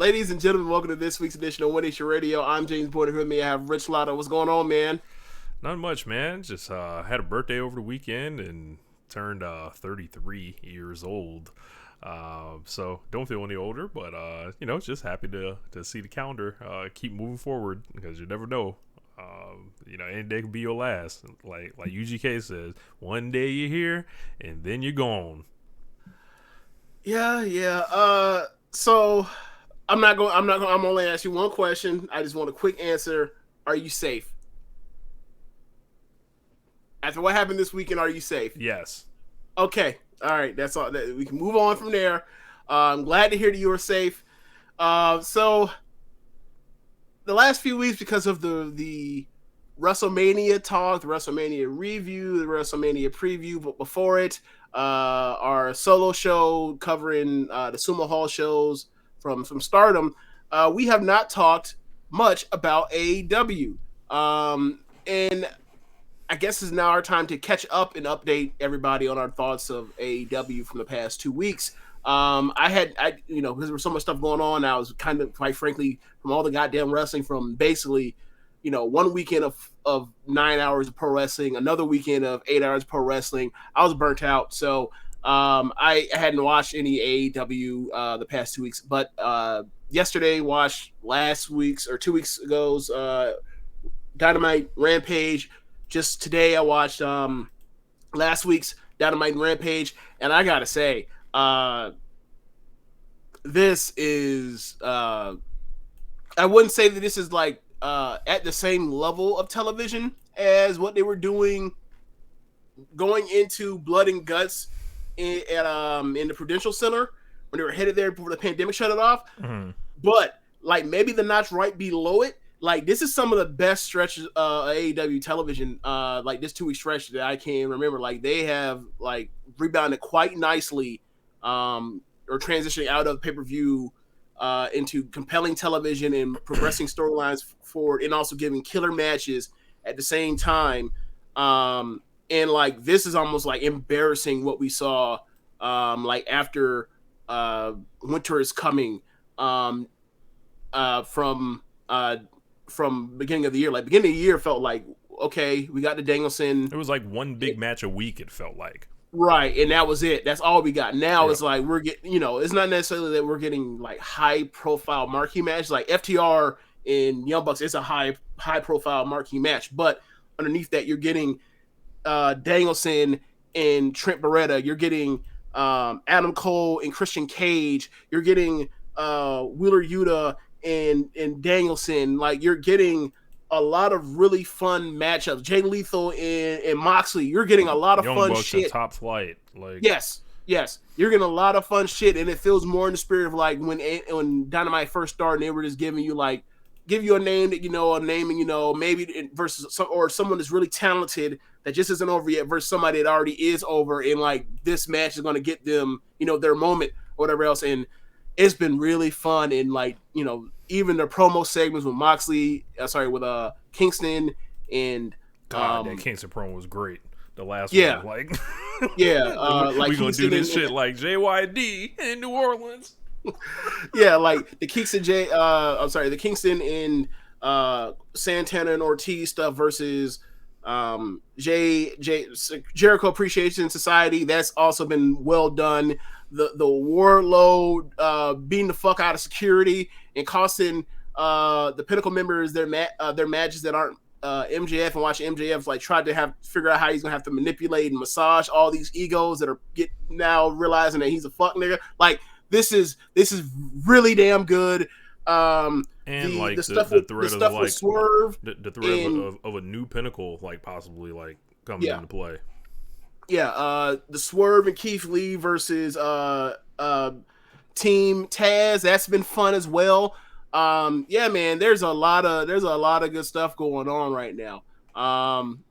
Ladies and gentlemen, welcome to this week's edition of One Nation Radio. I'm James Porter. Here with me, I have Rich Lotto. What's going on, man? Not much, man. Just had a birthday over the weekend and turned 33 years old. So don't feel any older, but just happy to see the calendar keep moving forward because you never know. Any day could be your last. Like UGK says, one day you're here and then you're gone. Yeah. So I'm only ask you one question. I just want a quick answer. Are you safe? After what happened this weekend, are you safe? Yes. Okay. All right. That's all. We can move on from there. I'm glad to hear that you are safe. So the last few weeks, because of the WrestleMania talk, the WrestleMania review, the WrestleMania preview, but before it, our solo show covering the Sumo Hall shows from Stardom, we have not talked much about AEW. And I guess it's now our time to catch up and update everybody on our thoughts of AEW from the past 2 weeks. Because there was so much stuff going on, I was kind of, quite frankly, from all the goddamn wrestling from basically, 1 weekend of 9 hours of pro wrestling, another weekend of 8 hours of pro wrestling. I was burnt out. So I hadn't watched any AEW the past 2 weeks, but yesterday watched last week's or 2 weeks ago's Dynamite Rampage. Just today I watched last week's Dynamite and Rampage, and I gotta say, this is I wouldn't say that this is like at the same level of television as what they were doing going into Blood and Guts in the Prudential Center when they were headed there before the pandemic shut it off. Mm-hmm. But like maybe the notch right below it, like this is some of the best stretches AEW television like this 2 week stretch that I can remember. Like they have like rebounded quite nicely or transitioning out of pay-per-view into compelling television and progressing storylines forward and also giving killer matches at the same time. And like this is almost like embarrassing what we saw like after Winter is Coming from beginning of the year. Like beginning of the year felt like, okay, we got the Danielson. It was like one big match a week, it felt like. Right, and that was it. That's all we got. Now it's like we're getting, it's not necessarily that we're getting like high profile marquee match. Like FTR and Young Bucks, it's a high profile marquee match. But underneath that, you're getting Danielson and Trent Beretta. You're getting Adam Cole and Christian Cage. You're getting Wheeler Yuta and Danielson. Like you're getting a lot of really fun matchups. Jay Lethal and Moxley. You're getting a lot of Young fun Bucks shit. Top flight. Like yes. You're getting a lot of fun shit, and it feels more in the spirit of like when Dynamite first started, they were just giving you a name that a name and maybe versus someone that's really talented that just isn't over yet versus somebody that already is over, and like this match is going to get them their moment or whatever else. And it's been really fun, and like even the promo segments with Moxley, with Kingston and God, that Kingston promo was great. The last one, like like we gonna Kingston do this shit like JYD in New Orleans. Yeah, like the Kingston the Kingston and Santana and Ortiz stuff versus Jericho Appreciation Society. That's also been well done. The Warlord beating the fuck out of security and costing the Pinnacle members their matches that aren't MJF, and watch MJF like tried to figure out how he's gonna have to manipulate and massage all these egos that are now realizing that he's a fuck nigga. Like this is really damn good. And the stuff with Swerve, the thread of a new Pinnacle like possibly like coming into play. Yeah, the Swerve and Keith Lee versus Team Taz, that's been fun as well. Yeah, man, there's a lot of good stuff going on right now.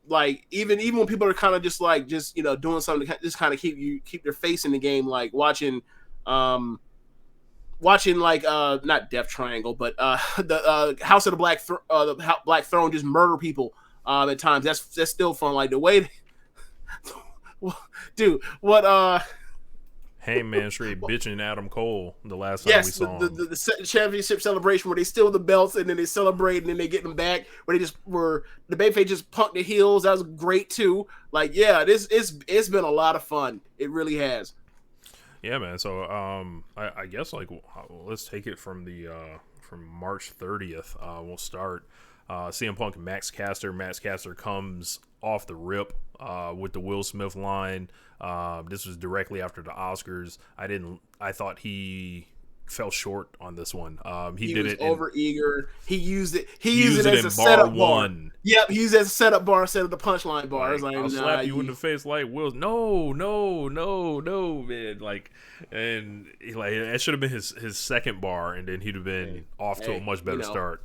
Like even when people are kind of just doing something to just kind of keep their face in the game, like watching like not Death Triangle, but the House of the Black Throne just murder people at times. That's still fun. Like the way, dude, what Hangman straight bitching Adam Cole the last time we Yes, saw him. the championship celebration where they steal the belts and then they celebrate and then they get them back. Where they just were the babyface just punked the heels. That was great too. Like, yeah, it's been a lot of fun. It really has. Yeah, man. So I guess like let's take it from the from March 30th. We'll start. CM Punk and Max Caster. Max Caster comes off the rip with the Will Smith line. This was directly after the Oscars. I thought he fell short on this one. He did was it over eager. He used it. He used it it as in a setup bar. one. Yep, he used it as a setup bar instead of the punchline bar. Like, It's like, I'll slap you in the face like Will. No, man. Like, and like that should have been his second bar, and then he'd have been off to a much better start.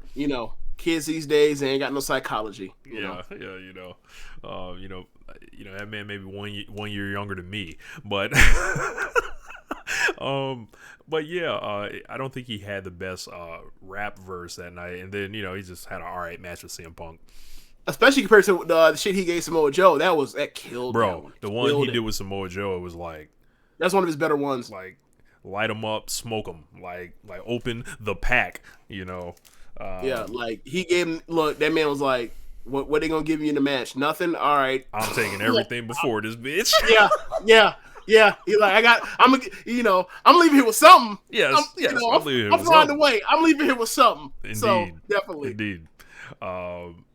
Kids these days they ain't got no psychology. You know? That man maybe 1 year younger than me, but but yeah, I don't think he had the best rap verse that night, and then he just had an alright match with CM Punk. Especially compared to the shit he gave Samoa Joe, that killed. Bro, the one he did with Samoa Joe, it was like that's one of his better ones. Like light him up, smoke him, like open the pack, Yeah, like he gave him. Look, that man was like, "What they gonna give you in the match? Nothing. All right, I'm taking everything before this bitch." Yeah. He's like, I'm leaving here with something. Yes, I'm flying away. I'm leaving here with something. Indeed, so definitely, indeed.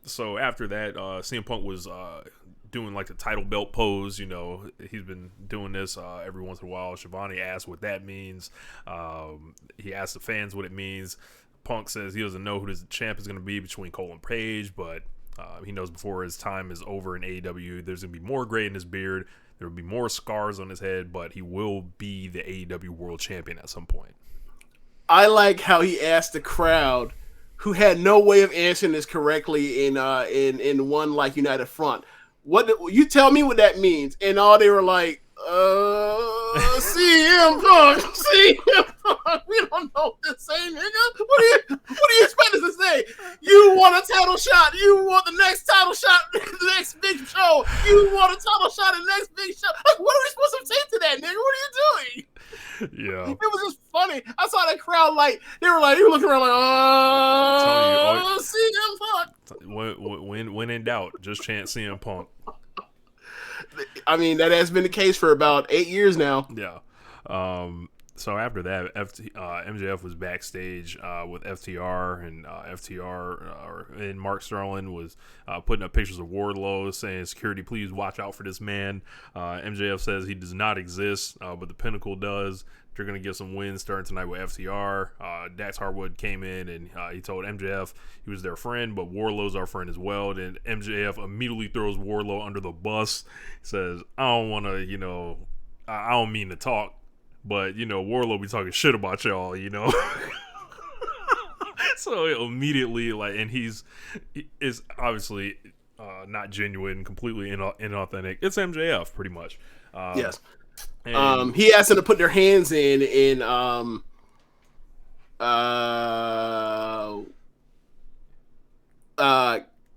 So after that, CM Punk was doing like the title belt pose. He's been doing this every once in a while. Shivani asked what that means. He asked the fans what it means. Punk says he doesn't know who this champ is going to be between Cole and Page, but he knows before his time is over in AEW, there's going to be more gray in his beard. There will be more scars on his head, but he will be the AEW World Champion at some point. I like how he asked the crowd, who had no way of answering this correctly in one like United Front. You tell me what that means, and all they were like, CM Punk, CM Punk. We don't know what to say, nigga. What do you expect us to say? You want a title shot? You want the next title shot? The next big show? You want a title shot? The next big show? Like, what are we supposed to say to that, nigga? What are you doing? Yeah, it was just funny. I saw that crowd they were looking around like, CM Punk. When in doubt, just chant CM Punk. I mean, that has been the case for about 8 years now. Yeah. So after that, MJF was backstage with FTR, and and Mark Sterling was putting up pictures of Wardlow, saying, "Security, please watch out for this man." MJF says he does not exist, but the Pinnacle does. They're going to get some wins starting tonight with FTR. Dax Harwood came in and he told MJF he was their friend, but Wardlow's our friend as well. Then MJF immediately throws Wardlow under the bus. He says, I don't want to, I don't mean to talk, but, Wardlow be talking shit about y'all, So immediately, and he is obviously not genuine, completely inauthentic. It's MJF, pretty much. Yes. He asked them to put their hands in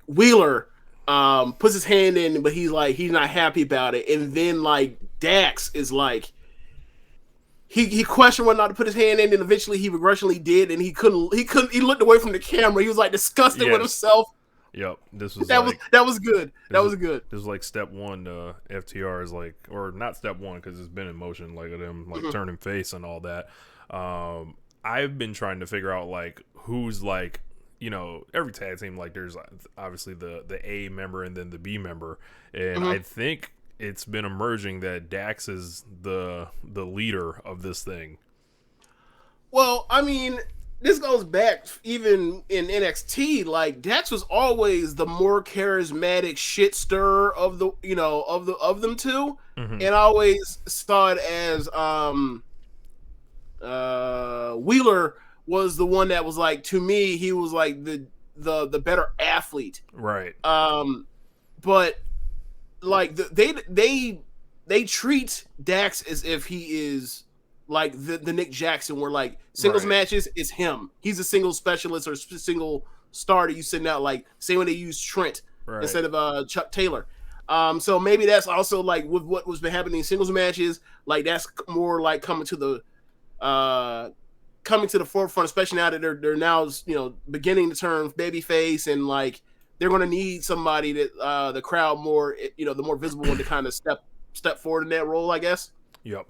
Wheeler puts his hand in, but he's not happy about it. And then Dax is he questioned whether or not to put his hand in, and eventually he begrudgingly did, and he looked away from the camera. He was disgusted with himself. Yep, this was that was good. That was good. This was step one. FTR is or not step one because it's been in motion, of them turning face and all that. I've been trying to figure out who's every tag team there's obviously the A member and then the B member, and I think it's been emerging that Dax is the leader of this thing. Well, I mean, this goes back even in NXT. Dax was always the more charismatic shit stirrer of the of them two, and I always saw it as Wheeler was the one that was to me he was the better athlete, right? But they treat Dax as if he is the Nick Jackson, where singles matches is him. He's a singles specialist or single star that you send out. Same when they use Trent instead of Chuck Taylor. So maybe that's also like with what was been happening in singles matches, like that's more like coming to the forefront, especially now that they're now beginning to turn babyface, and like they're going to need somebody that the crowd more the more visible one to kind of step forward in that role, I guess. Yep.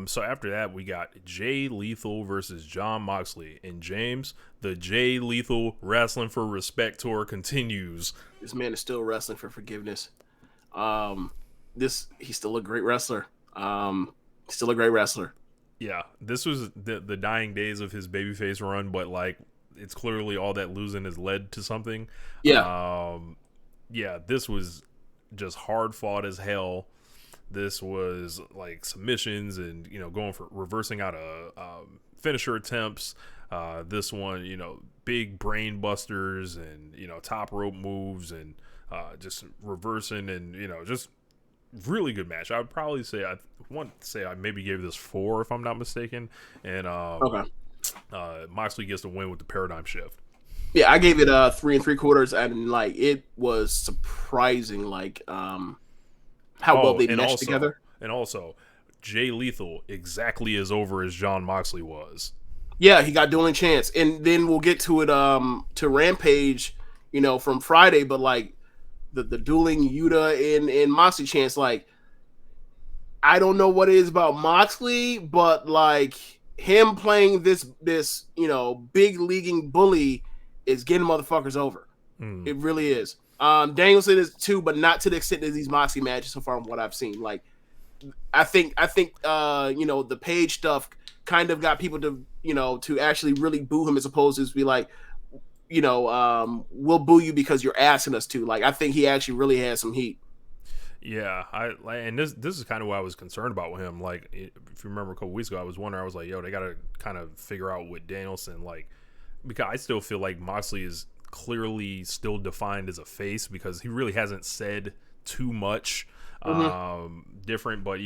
So after that, we got Jay Lethal versus Jon Moxley. And James, the Jay Lethal Wrestling for Respect tour continues. This man is still wrestling for forgiveness. He's still a great wrestler. Still a great wrestler. Yeah, this was the dying days of his babyface run, but like it's clearly all that losing has led to something. Yeah. Yeah, this was just hard fought as hell. This was like submissions and going for reversing out of finisher attempts. This one, big brain busters and top rope moves and just reversing and just really good match. I would probably say I maybe gave this 4 if I'm not mistaken. And Okay. Moxley gets the win with the paradigm shift. Yeah, I gave it 3 3/4, and like it was surprising, like how well they meshed together. And also, Jay Lethal exactly as over as Jon Moxley was. Yeah, he got dueling chance, and then we'll get to it to Rampage, from Friday. But like the dueling Yuta and Moxley chance, like I don't know what it is about Moxley, but like him playing this big leaguing bully is getting motherfuckers over. It really is. Danielson is too, but not to the extent of these Moxley matches so far from what I've seen. Like, I think the Page stuff kind of got people to actually really boo him as opposed to be like, we'll boo you because you're asking us to. Like, I think he actually really has some heat. Yeah, and this is kind of what I was concerned about with him. Like, if you remember a couple weeks ago, I was wondering, I was like, yo, they got to kind of figure out with Danielson, like, because I still feel like Moxley is clearly still defined as a face because he really hasn't said too much different, but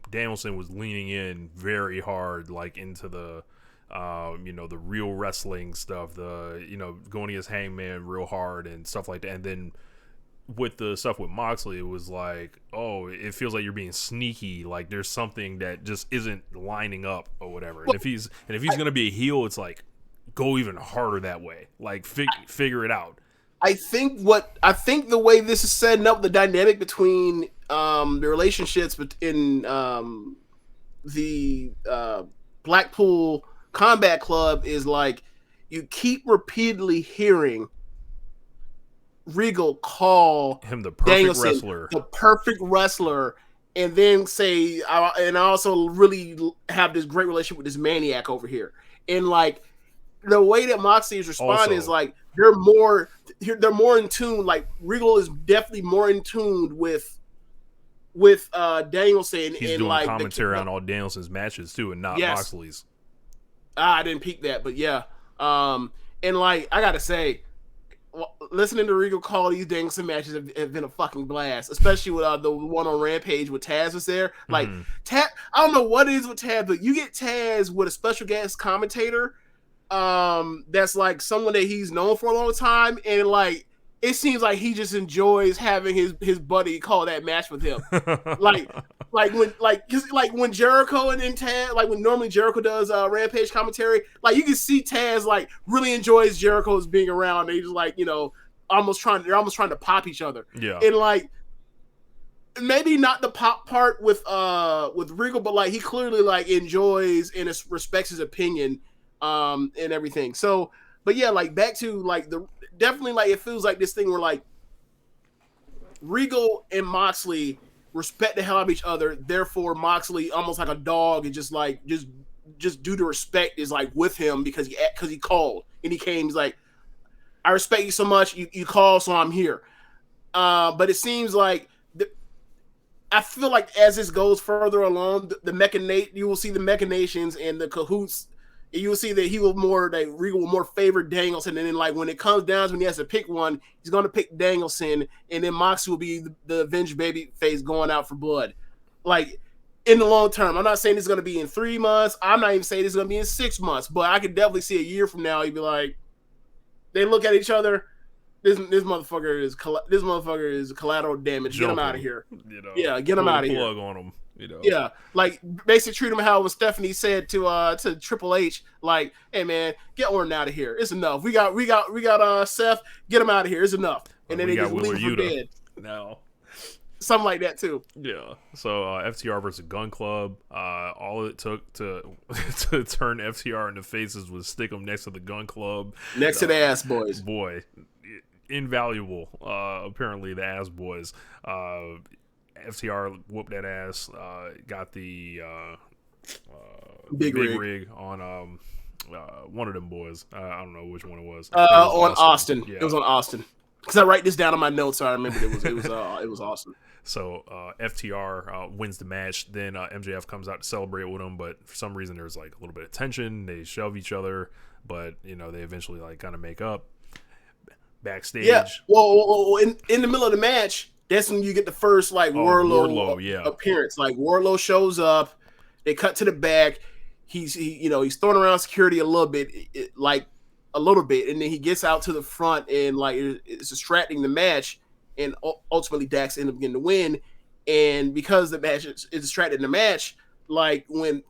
Danielson was leaning in very hard, like into the the real wrestling stuff, the going against Hangman real hard and stuff like that. And then with the stuff with Moxley, it was like, oh, it feels like you're being sneaky, like there's something that just isn't lining up or whatever. And if he's gonna be a heel, it's like, go even harder that way. Like figure it out. I think the way this is setting up the dynamic between the relationships in the Blackpool Combat Club is like you keep repeatedly hearing Regal call him the perfect Danielson wrestler, the perfect wrestler, and then say, and I also really have this great relationship with this maniac over here. And like the way that Moxley is responding is like they're more in tune. Like Regal is definitely more in tune with Danielson. He's and doing like commentary on all Danielson's matches too, and not Moxley's. I didn't peek that, but yeah. And like I gotta say, listening to Regal call these Danielson matches have been a fucking blast, especially with the one on Rampage with Taz was there. Like Taz, I don't know what it is with Taz, but you get Taz with a special guest commentator. That's like someone that he's known for a long time, and like it seems like he just enjoys having his buddy call that match with him. like when Jericho and Taz, like when normally Jericho does Rampage commentary, like you can see Taz like really enjoys Jericho's being around. They just like they're almost trying to pop each other. Yeah, and like maybe not the pop part with Regal, but like he clearly like enjoys and respects his opinion. And everything. So, but yeah, like back to like definitely like it feels like this thing where like Regal and Moxley respect the hell out of each other. Therefore, Moxley almost like a dog and just like just due to respect is like with him because he called and he came. He's like, I respect you so much. You called, so I'm here. But it seems like I feel like as this goes further along, you will see the machinations and the cahoots. You will see that Regal will more favor Danielson, and then like when it comes down to when he has to pick one, he's going to pick Danielson, and then Moxley will be the avenged baby face going out for blood. Like in the long term, I'm not saying it's going to be in 3 months. I'm not even saying it's going to be in 6 months, but I could definitely see a year from now. He'd be like, they look at each other, This motherfucker is collateral damage. Get him out of here. Yeah, get him out of here. Plug on him. Yeah, like basically treat him how Stephanie said to Triple H, like, hey man, get Orton out of here. It's enough. We got Seth, get him out of here. It's enough. And then they just leave him for dead. No. Something like that too. Yeah. So FTR versus Gun Club. All it took to turn FTR into faces was stick them next to the Gun Club. Next to the Ass Boys. Boy, invaluable. Apparently the Ass Boys. FTR whooped that ass. Got the big rig on one of them boys. I don't know which one it was. On Austin. Yeah. It was on Austin. Because I write this down on my notes, so I remember it was Austin. So FTR wins the match. Then MJF comes out to celebrate with him, but for some reason there's like a little bit of tension. They shove each other, but they eventually like kind of make up. Backstage. Yeah. Well, in the middle of the match, that's when you get the first like Wardlow appearance. Like Wardlow shows up, they cut to the back. He's throwing around security a little bit, and then he gets out to the front and like it's distracting the match, and ultimately Dax ends up getting the win. And because the match is distracting the match, like when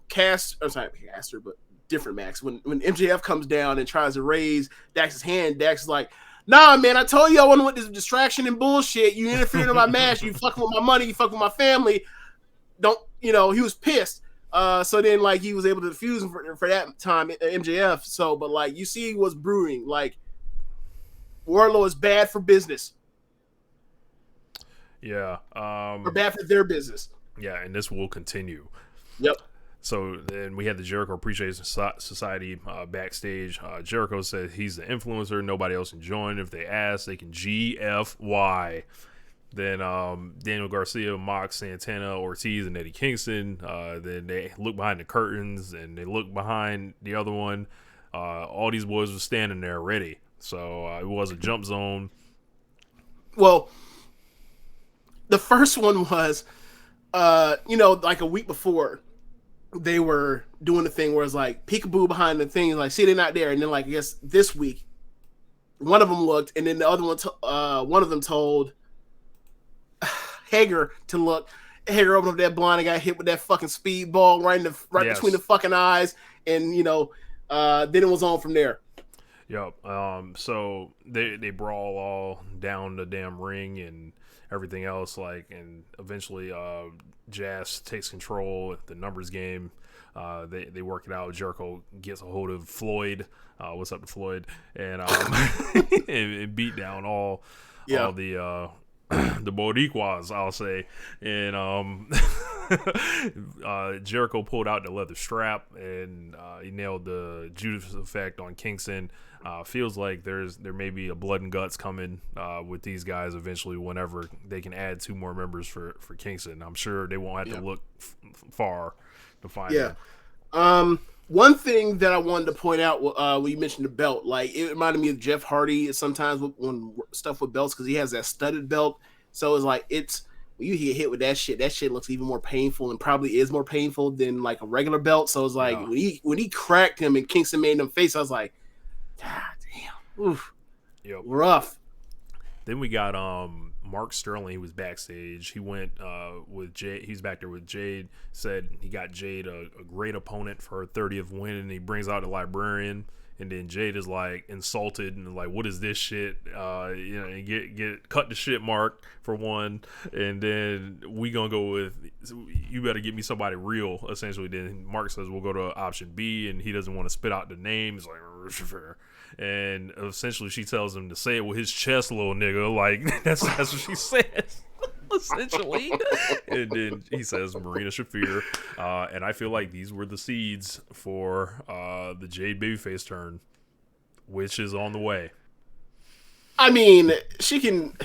different Max, when MJF comes down and tries to raise Dax's hand, Dax is like, nah, man, I told you I wasn't with this distraction and bullshit. You interfering in my match. You fucking with my money. You fucking with my family. He was pissed. So then, like, he was able to defuse him for that time, MJF. So, but, like, you see what's brewing. Like, Wardlow is bad for business. Yeah. Or bad for their business. Yeah, and this will continue. Yep. So then we had the Jericho Appreciation Society backstage. Jericho said he's the influencer. Nobody else can join. If they ask, they can GFY. Then Daniel Garcia, Mox, Santana, Ortiz, and Eddie Kingston. Then they look behind the curtains, and they look behind the other one. All these boys were standing there ready. So it was a jump zone. Well, the first one was, like a week before, they were doing the thing where it's like peekaboo behind the thing, like, see, they're not there. And then, like, I guess this week, one of them looked, and then the other one of them told Hager to look. Hager opened up that blind and got hit with that fucking speedball right between the fucking eyes, and then it was on from there. Yep. So they brawl all down the damn ring and everything else, and eventually Jazz takes control of the numbers game. They work it out. Jericho gets a hold of Floyd. What's up to Floyd? And and beat down all the the Boricuas, I'll say. And Jericho pulled out the leather strap, and he nailed the Judas effect on Kingston. Feels like there may be a blood and guts coming with these guys eventually whenever they can add 2 more members for Kingston. I'm sure they won't have to look far to find them. One thing that I wanted to point out when you mentioned the belt, like, it reminded me of Jeff Hardy sometimes when stuff with belts, because he has that studded belt. So it's like, when you get hit with that shit looks even more painful, and probably is more painful than like a regular belt. So it's like when he cracked him and Kingston made him face, I was like, God damn, oof, rough. Then we got Mark Sterling. He was backstage. He went with Jade. He's back there with Jade. Said he got Jade a great opponent for her 30th win, and he brings out the librarian. And then Jade is like insulted and like, what is this shit? And get cut the shit, Mark, for one. And then we gonna go with, you better get me somebody real, essentially. Then Mark says we'll go to option B, and he doesn't want to spit out the names, like, and essentially she tells him to say it with his chest, little nigga. Like, that's what she says. Essentially. And then he says Marina Shafir, and I feel like these were the seeds for the Jade babyface turn, which is on the way. I mean, she can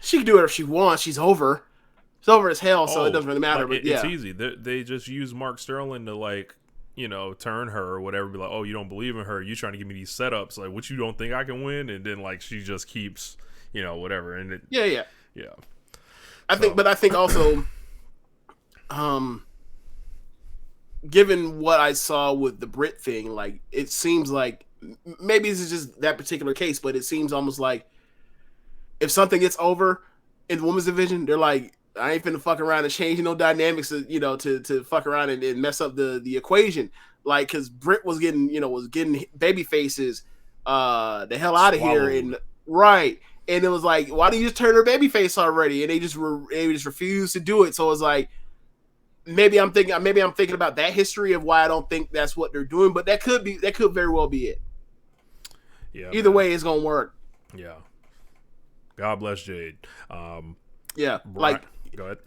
do whatever she wants. She's over as hell, so it doesn't really matter. But it's easy. They just use Mark Sterling to, like, turn her or whatever, be like, oh, you don't believe in her, you trying to give me these setups, like, what, you don't think I can win? And then, like, she just keeps whatever. And yeah I think also, given what I saw with the Brit thing, like, it seems like maybe this is just that particular case, but it seems almost like if something gets over in the women's division, they're like, I ain't finna fuck around and change no dynamics, to fuck around and mess up the equation. Like, because Britt was getting baby faces, the hell out of here, Swallowed. and right, and it was like, why do you just turn her baby face already? And they just refused to do it. So it was like, maybe I'm thinking about that history of why I don't think that's what they're doing, but that could very well be it. Yeah, Either man. way, it's gonna work. Yeah. God bless Jade. Yeah, Brian, go ahead.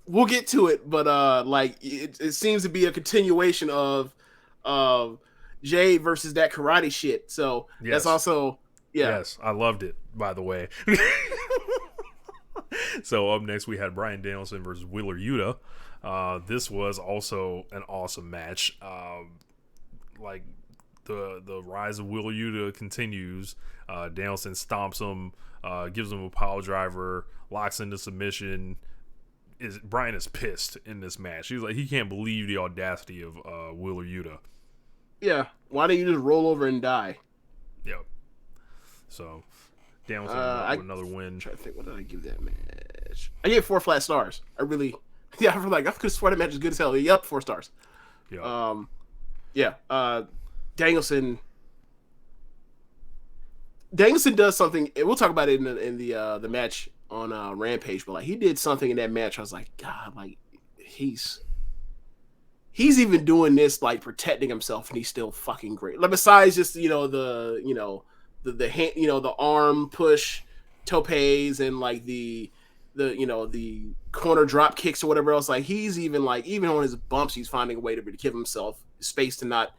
We'll get to it, but like it seems to be a continuation of Jade versus that karate shit. So that's Yes. also Yes. I loved it, by the way. So up next we had Bryan Danielson versus Wheeler Yuta. This was also an awesome match. Like the rise of Wheeler Yuta continues. Danielson stomps him, gives him a pile driver, locks into submission. Bryan is pissed in this match. He's like, he can't believe the audacity of Wheeler Yuta. Yeah. Why don't you just roll over and die? Yep. So Danielson with another win. I'm trying to think, what did I give that match? I gave 4 flat stars. I really, yeah, I was like, I could swear that match is good as hell. Yep, 4 stars. Yep. Yeah. Danielson does something. We'll talk about it in the match on Rampage, but like he did something in that match. I was like, God, like he's even doing this, like protecting himself, and he's still fucking great. Like besides just the hand, the arm push, topes, and like the corner drop kicks or whatever else. Like he's even on his bumps, he's finding a way to give himself space to not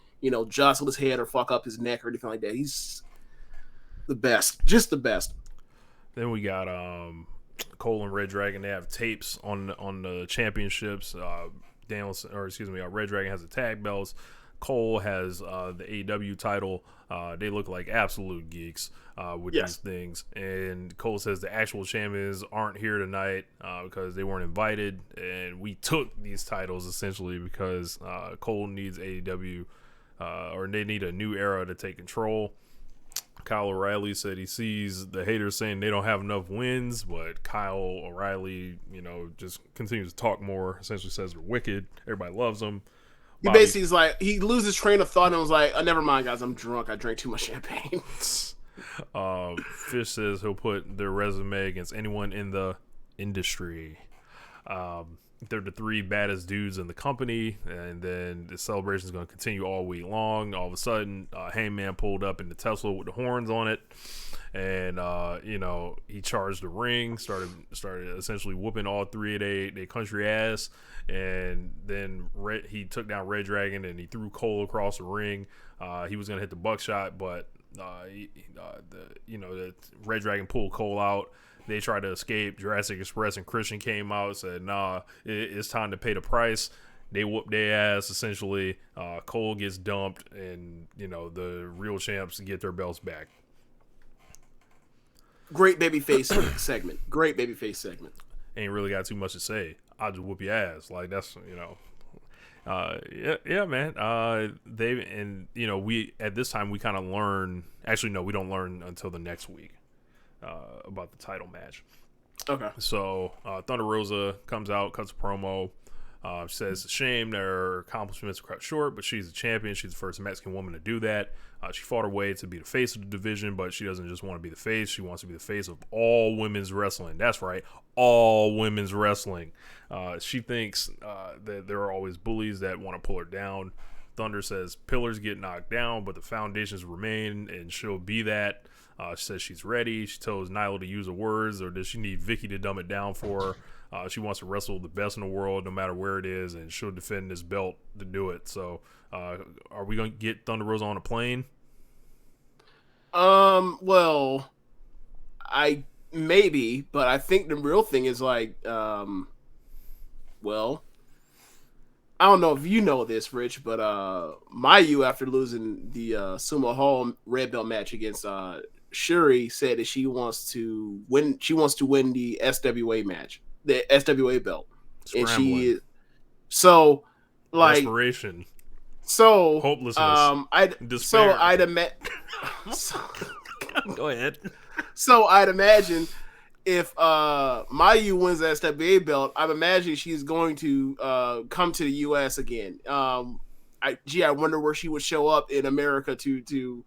jostle his head or fuck up his neck or anything like that. He's the best, just the best. Then we got Cole and Red Dragon. They have tapes on the championships. Red Dragon has the tag belts. Cole has the AEW title. They look like absolute geeks with these things. And Cole says the actual champions aren't here tonight because they weren't invited. And we took these titles essentially because Cole needs AEW or they need a new era to take control. Kyle O'Reilly said he sees the haters saying they don't have enough wins, but Kyle O'Reilly, just continues to talk more. Essentially says they're wicked. Everybody loves them. He basically is like, he loses train of thought and was like, oh, never mind, guys, I'm drunk. I drank too much champagne. Fish says he'll put their resume against anyone in the industry. They're the 3 baddest dudes in the company, and then the celebration is going to continue all week long. All of a sudden, Hangman pulled up in the Tesla with the horns on it, and he charged the ring, started essentially whooping all 3 of they country ass, and then he took down Red Dragon and he threw Cole across the ring. He was going to hit the buckshot, but the Red Dragon pulled Cole out. They tried to escape. Jurassic Express and Christian came out and said, nah, it's time to pay the price. They whoop their ass, essentially. Cole gets dumped, and, the real champs get their belts back. Great babyface segment. Great babyface segment. Ain't really got too much to say. I'll just whoop your ass. Like, that's, yeah, man. We, at this time, we kind of learn. Actually, no, we don't learn until the next week. About the title match. Okay. So Thunder Rosa comes out, cuts a promo, says it's a shame their accomplishments are cut short, but she's a champion. She's the first Mexican woman to do that. She fought her way to be the face of the division, but she doesn't just want to be the face. She wants to be the face of all women's wrestling. That's right, all women's wrestling. She thinks that there are always bullies that want to pull her down. Thunder says pillars get knocked down, but the foundations remain, and she'll be that. She says she's ready. She tells Nyla to use her words, or does she need Vicky to dumb it down for her? She wants to wrestle the best in the world, no matter where it is, and she'll defend this belt to do it. So, are we going to get Thunder Rosa on a plane? Well, maybe, but I think the real thing is like, well, I don't know if you know this, Rich, but Mayu, after losing the Sumo Hall red belt match against Shuri, said that she wants to win. She wants to win the SWA match, the SWA belt, Scrambling. and she so like desperation, so hopelessness, I'd despair. have met. Go ahead. So I'd imagine if Mayu wins the SWA belt, I'm imagining she's going to come to the US again. I wonder where she would show up in America to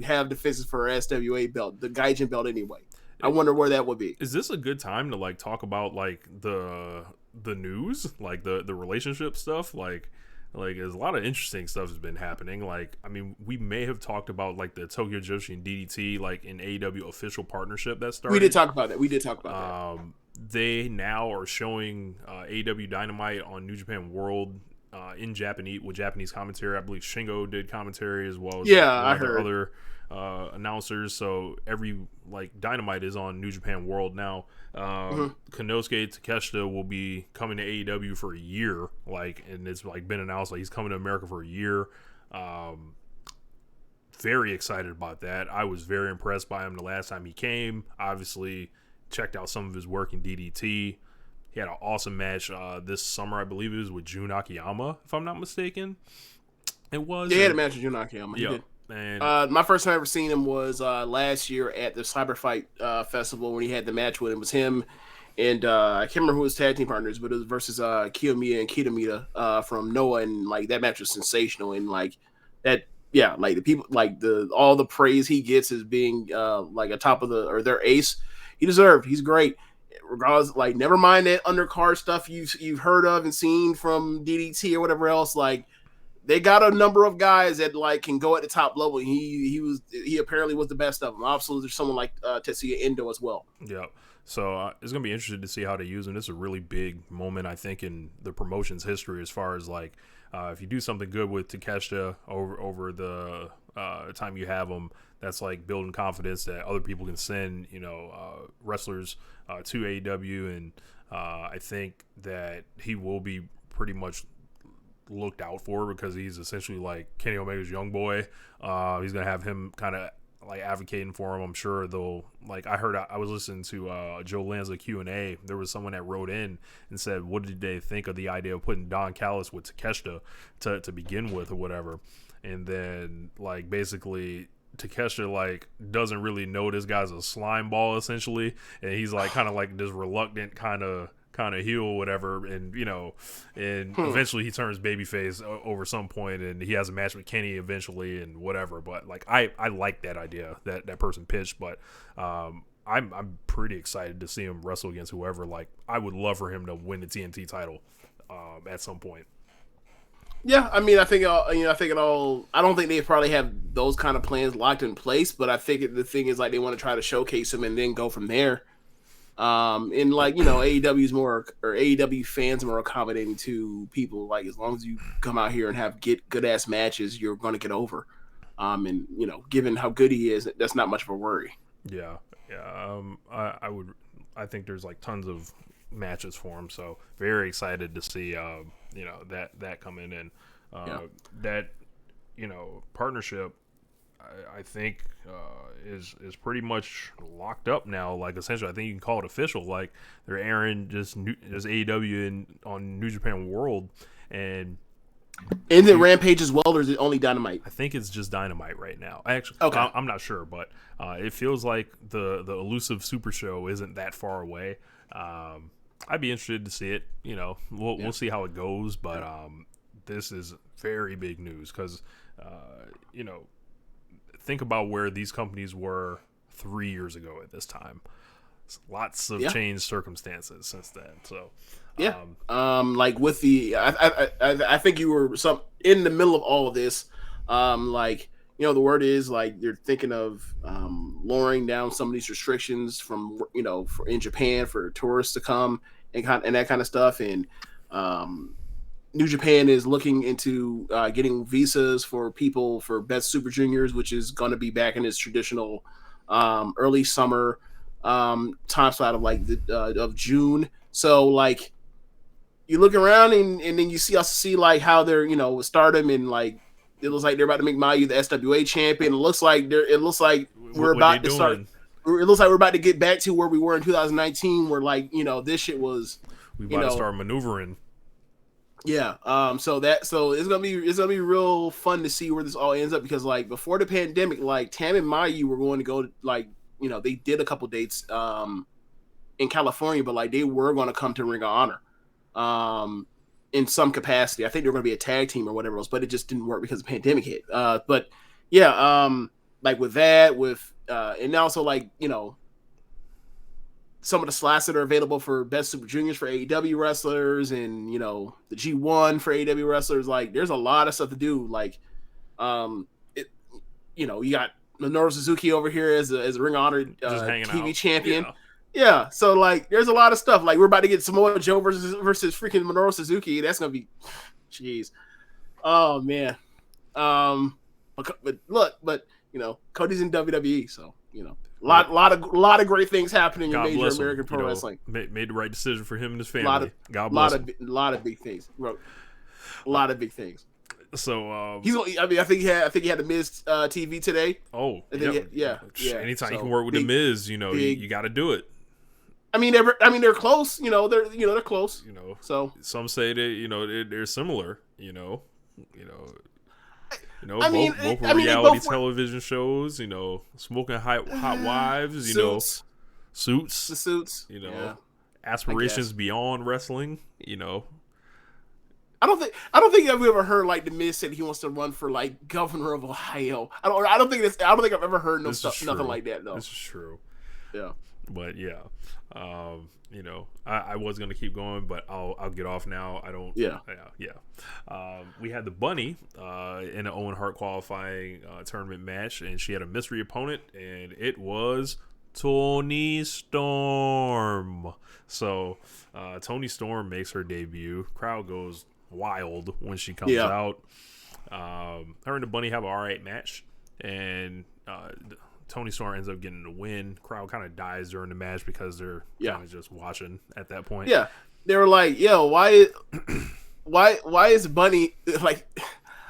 have defenses for her SWA belt, the Gaijin belt anyway. I wonder where that would be. Is this a good time to like talk about like the news, like the relationship stuff? Like there's a lot of interesting stuff has been happening. Like, I mean, we may have talked about like the Tokyo Joshi and DDT, like an AEW official partnership that started. We did talk about that. They now are showing AEW Dynamite on New Japan World in Japanese with Japanese commentary. I believe Shingo did commentary as well as I heard other announcers. So every like Dynamite is on New Japan World now. Konosuke Takeshita will be coming to AEW for a year, like, and it's like been announced like he's coming to America for a year. Very excited about that. I was very impressed by him the last time he came. Obviously, checked out some of his work in DDT. He had an awesome match this summer, I believe it was with Jun Akiyama, if I'm not mistaken. It was. Yeah, he had a match with Jun Akiyama. Yeah. He did. And my first time ever seeing him was last year at the Cyber Fight Festival when he had the match with him. It was him and I can't remember who his tag team partners, but it was versus Kiyomiya and Kitamita from Noah, and like that match was sensational. And like that, yeah, like the people, like all the praise he gets as being like a top of their ace, he deserved. He's great. Regardless, like never mind that undercard stuff you've heard of and seen from DDT or whatever else, like. They got a number of guys that like can go at the top level. He apparently was the best of them. Also, there's someone like Tetsuya Endo as well. Yeah. So it's gonna be interesting to see how they use him. This is a really big moment, I think, in the promotion's history as far as like if you do something good with Takeshita over the time you have him, that's like building confidence that other people can send wrestlers to AEW, and I think that he will be pretty much looked out for because he's essentially like Kenny Omega's young boy. He's gonna have him kind of like advocating for him. I'm sure they'll like. I was listening to Joe Lanza Q&A. There was someone that wrote in and said, "What did they think of the idea of putting Don Callis with Takeshita to begin with or whatever?" And then like basically Takeshita like doesn't really know this guy's a slime ball essentially, and he's like kind of like this reluctant kind of heel or whatever, and eventually he turns babyface over some point, and he has a match with Kenny eventually and whatever. But like I like that idea that person pitched, but I'm pretty excited to see him wrestle against whoever. Like I would love for him to win the TNT title at some point. Yeah, I mean, I think it all. I don't think they probably have those kind of plans locked in place, but I think the thing is like they want to try to showcase him and then go from there. And like AEW fans are more accommodating to people. Like as long as you come out here and have good ass matches, you're going to get over. And given how good he is, that's not much of a worry. Yeah. I think there's like tons of matches for him, so very excited to see that come in, and that partnership I think is pretty much locked up now. Like essentially, I think you can call it official. Like they're airing just AEW on New Japan World, and the Rampage as well, or is it only Dynamite? I think it's just Dynamite right now. Actually, okay. I'm not sure, but it feels like the elusive Super Show isn't that far away. I'd be interested to see it. We'll see how it goes, but this is very big news because think about where these companies were 3 years ago at this time. Lots of changed circumstances since then. So like with the I think you were in the middle of all of this. The word is like you're thinking of lowering down some of these restrictions from for in Japan for tourists to come and that kind of stuff, and New Japan is looking into getting visas for people for Best Super Juniors, which is going to be back in its traditional early summer time slot of like of June. So like you look around and then you see like how they're Stardom, and like it looks like they're about to make Mayu the SWA champion. It looks like we're about to start. It looks like we're about to get back to where we were in 2019, where like this shit was. We about to start maneuvering. Yeah. So it's gonna be real fun to see where this all ends up because like before the pandemic, like Tam and Mayu were going to go like they did a couple dates in California, but like they were going to come to Ring of Honor in some capacity. I think they were going to be a tag team or whatever else, but it just didn't work because the pandemic hit. But yeah, like with that, and also like some of the slots that are available for Best Super Juniors for AEW wrestlers and the G1 for AEW wrestlers, like there's a lot of stuff to do. Like it you got Minoru Suzuki over here as a Ring of Honor TV out. champion. Yeah, so like there's a lot of stuff. Like we're about to get Samoa Joe versus freaking Minoru Suzuki. That's gonna be jeez. Oh man. But look, Cody's in WWE, so a lot of great things happening God in major American pro wrestling. Made the right decision for him and his family. God bless him. A lot of big things. A lot of big things. So I think he had the Miz TV today. Oh, yeah. Anytime you can work with the Miz, you got to do it. I mean, they're close. They're close. So some say that they're similar. Both reality television shows. Smoking hot wives. Suits. The Suits. Aspirations beyond wrestling. I don't think I've ever heard like the Miz said he wants to run for like governor of Ohio. I don't think I've ever heard nothing like that though. This is true. Yeah. But yeah, I was gonna keep going, but I'll get off now. I don't. Yeah. We had the Bunny in an Owen Hart qualifying tournament match, and she had a mystery opponent, and it was Toni Storm. So Toni Storm makes her debut. Crowd goes wild when she comes out. Her and the Bunny have an alright match, and Toni Storm ends up getting the win. Crowd kind of dies during the match because they're kind of just watching at that point. Yeah, they were like, "Yo, why is Bunny like?"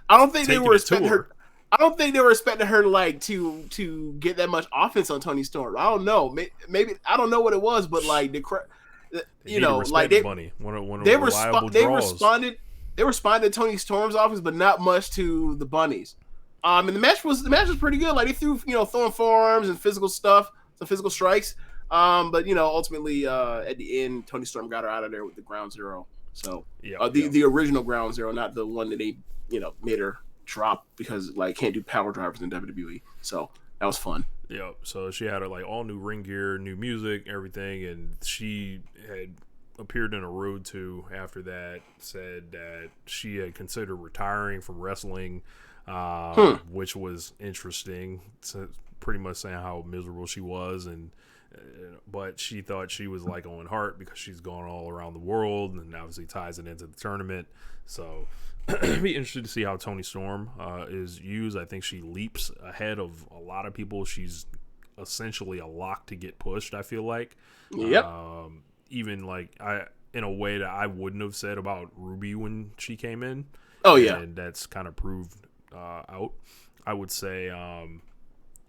I don't think they were expecting her. I don't think they were expecting her like to get that much offense on Toni Storm. I don't know. Maybe I don't know what it was, but like the Bunny. They responded to Toni Storm's offense, but not much to the Bunnies. And the match was pretty good. Like they threw throwing forearms and physical stuff, some physical strikes. But ultimately at the end, Toni Storm got her out of there with the ground zero. So the original ground zero, not the one that they made her drop because like can't do power drivers in WWE. So that was fun. Yeah. So she had her like all new ring gear, new music, everything, and she had appeared in a Road to after that, said that she had considered retiring from wrestling, which was interesting. So pretty much saying how miserable she was, and but she thought she was like Owen Hart because she's gone all around the world, and obviously ties it into the tournament. So it'd be interesting to see how Toni Storm is used. I think she leaps ahead of a lot of people. She's essentially a lock to get pushed, I feel like. Yep. Even like in a way that I wouldn't have said about Ruby when she came in. Oh yeah, and that's kind of proved out. I would say,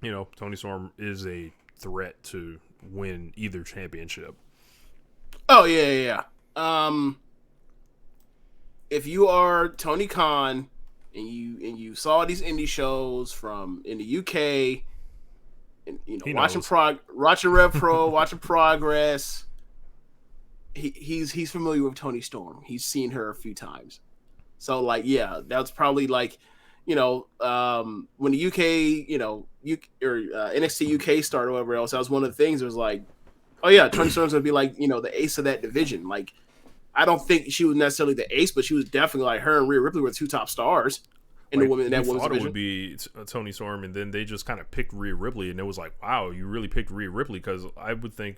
Toni Storm is a threat to win either championship. Oh yeah. If you are Tony Khan and you saw these indie shows from in the UK, and watching Rev Pro, watching Progress. He's familiar with Toni Storm. He's seen her a few times. So like, yeah, that's probably like, when the UK, NXT UK started or whatever else, that was one of the things. It was like, oh yeah, Toni Storm's gonna be like, the ace of that division. Like, I don't think she was necessarily the ace, but she was definitely like her and Rhea Ripley were two top stars in the women in that women's division. It would be Toni Storm, and then they just kind of picked Rhea Ripley, and it was like, wow, you really picked Rhea Ripley, because I would think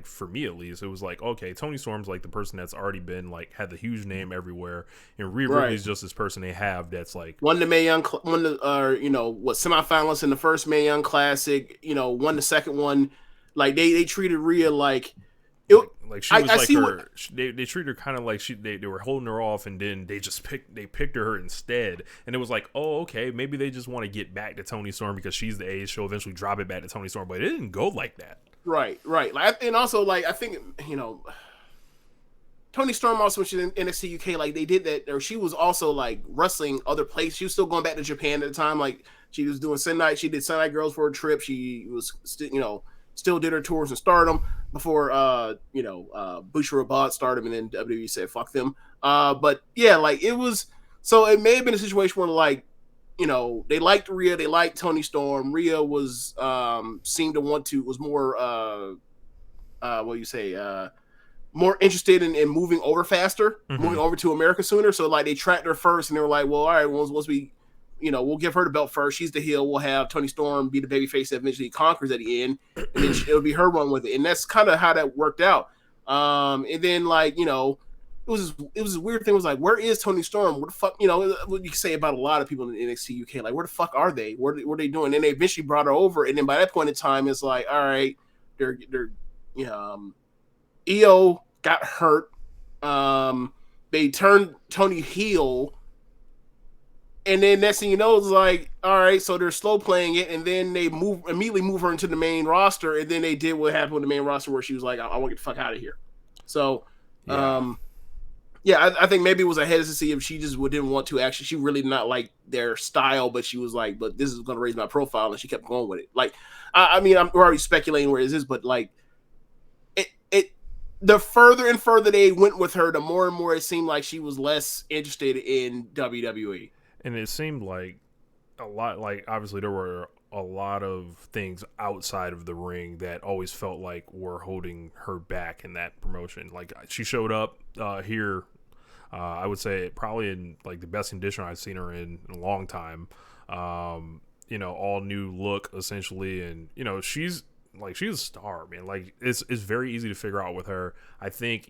for me at least, it was like, okay, Toni Storm's like the person that's already been like had the huge name everywhere, and Rhea Ripley's just this person they have that's like won the Mae Young, semifinalists in the first Mae Young Classic, won the second one. Like they treated Rhea like. She was they treated her kind of like they were holding her off, and then they picked her instead, and it was like, oh, okay, maybe they just want to get back to Toni Storm because she's the ace. She'll eventually drop it back to Toni Storm, but it didn't go like that. Right. Like, and also like I think Toni Storm also, when she was in NXT UK, like they did that, or she was also like wrestling other places. She was still going back to Japan at the time. Like she was doing Sunnight. She did Sunnight Girls for a trip. She was still, still did her tours in Stardom before, Bushra bought Stardom, and then WWE said fuck them. But yeah, like it was. So it may have been a situation where like, they liked Rhea, they liked Toni Storm. Rhea was seemed to was more what do you say more interested in moving over faster, moving over to America sooner. So like they tracked her first, and they were like, well, all right, once we, we'll give her the belt first. She's the heel. We'll have Toni Storm be the babyface that eventually conquers at the end, and then it'll be her run with it. And that's kind of how that worked out. And then like it was a weird thing. It was like, where is Toni Storm? What the fuck? What you can say about a lot of people in NXT UK. Like, where the fuck are they? What are they doing? And they eventually brought her over, and then by that point in time, it's like, all right, they're EO got hurt. They turned Tony heel, and then next thing you know, it's like, all right, so they're slow playing it, and then they immediately move her into the main roster, and then they did what happened with the main roster, where she was like, I want to get the fuck out of here. So, I think maybe it was a hesitancy if she just didn't want to. Actually, she really did not like their style, but she was like, but this is going to raise my profile, and she kept going with it. Like, I mean, we're already speculating where this is, but like, the further and further they went with her, the more and more it seemed like she was less interested in WWE. And it seemed like a lot, like obviously there were a lot of things outside of the ring that always felt like were holding her back in that promotion. Like she showed up here, I would say probably in like the best condition I've seen her in a long time. All new look essentially, and she's a star, man. Like it's very easy to figure out with her. I think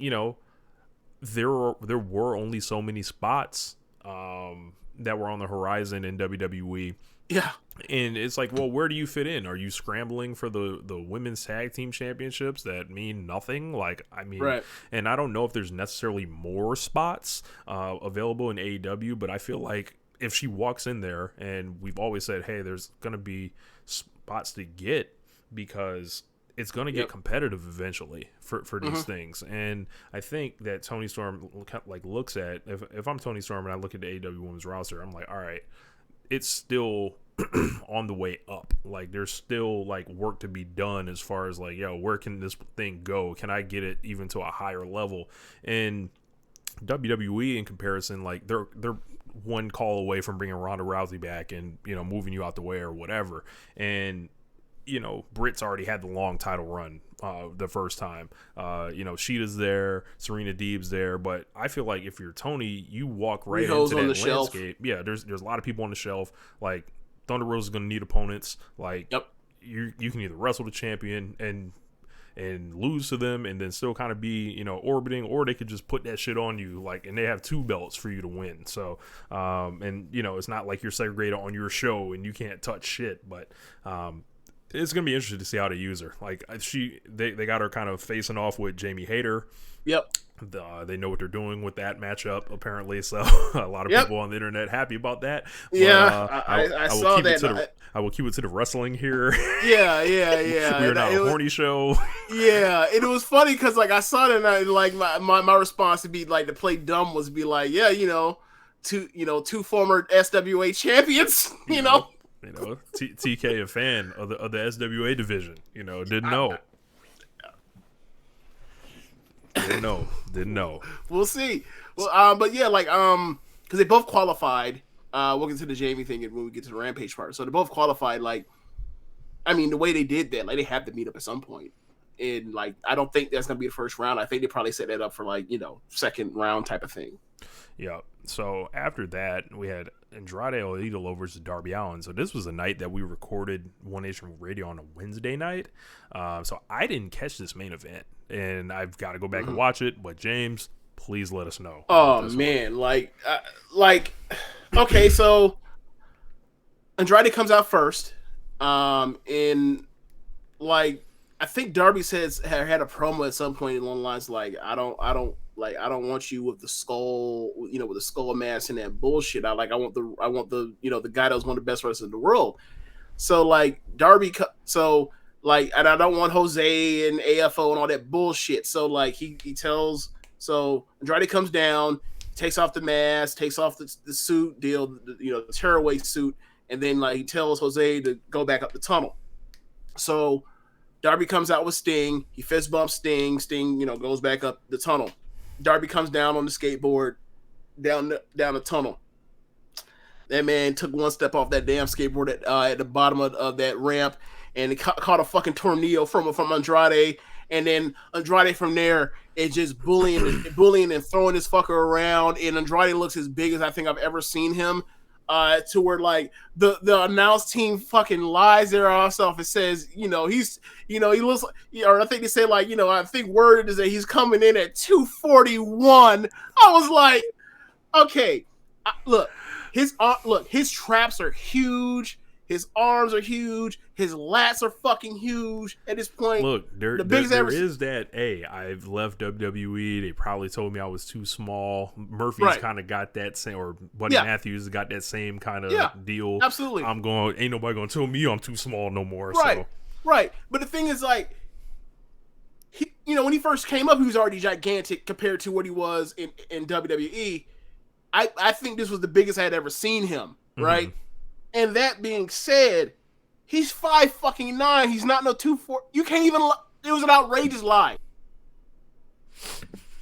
there were only so many spots that were on the horizon in WWE. Yeah, and it's like, well, where do you fit in? Are you scrambling for the women's tag team championships that mean nothing? Like, I mean, right. And I don't know if there's necessarily more spots available in AEW, but I feel like if she walks in there, and we've always said, hey, there's gonna be spots to get, because it's going to get competitive eventually for these things. And I think that Toni Storm like looks at, if I'm Toni Storm and I look at the AEW women's roster, I'm like, all right, it's still on the way up. Like there's still like work to be done as far as like, where can this thing go? Can I get it even to a higher level? And WWE in comparison, like they're one call away from bringing Ronda Rousey back and, moving you out the way or whatever. And Britt's already had the long title run the first time. Sheeta's there, Serena Deeb's there, but I feel like if you're Tony, you walk right into that landscape. Shelf. Yeah, there's a lot of people on the shelf. Like Thunder Rosa is going to need opponents. Like you can either wrestle the champion and lose to them and then still kind of be, orbiting, or they could just put that shit on you, like, and they have 2 belts for you to win. So, it's not like you're segregated on your show and you can't touch shit, but, it's gonna be interesting to see how they use her. Like they got her kind of facing off with Jamie Hayter. Yep. They know what they're doing with that matchup apparently. So a lot of people on the internet happy about that. Yeah, I saw that. I will keep it to the wrestling here. Yeah. We're not a horny show. Yeah, it was funny because like I saw that, and I, like my response to be like to play dumb was be like, two former SWA champions, TK, a fan of the SWA division, didn't know. Didn't know. We'll see. Well, but yeah, like, because they both qualified. We'll get to the Jamie thing when we get to the Rampage part. So they both qualified. Like, I mean, the way they did that, like, they have to meet up at some point. And like, I don't think that's gonna be the first round. I think they probably set that up for like, second round type of thing. Yeah. So after that, we had Andrade El Idolo versus Darby Allin. So this was a night that we recorded One Nation Radio on a Wednesday night. So I didn't catch this main event, and I've got to go back and watch it. But James, please let us know. Oh man, okay, so Andrade comes out first, and like I think Darby had a promo at some point along the lines like, I don't want you with the skull, with the skull mask and that bullshit. I want the the guy that was one of the best wrestlers in the world. So like Darby, and I don't want Jose and AFO and all that bullshit. So like he tells So Andrade comes down, takes off the mask, takes off the suit deal, the tearaway suit, and then like he tells Jose to go back up the tunnel. So Darby comes out with Sting. He fist bumps Sting. Sting, goes back up the tunnel. Darby comes down on the skateboard down the tunnel. That man took one step off that damn skateboard at the bottom of that ramp, and it caught a fucking tornado from Andrade. And then Andrade from there is just bullying and throwing this fucker around. And Andrade looks as big as I think I've ever seen him. To where like the announce team fucking lies their ass off and says, he looks like, or I think they say like, I think word is that he's coming in at 241. I was like, okay, look, his traps are huge. His arms are huge. His lats are fucking huge at this point. Look, there is that. Hey, I've left WWE. They probably told me I was too small. Murphy's kind of got that same, or Buddy Matthews got that same kind of deal. Absolutely. Ain't nobody gonna tell me I'm too small no more. Right, so. right. But the thing is, like, when he first came up, he was already gigantic compared to what he was in WWE. I think this was the biggest I had ever seen him. Right. Mm-hmm. And that being said, he's 5'9". He's not no 240. You can't even. It was an outrageous lie.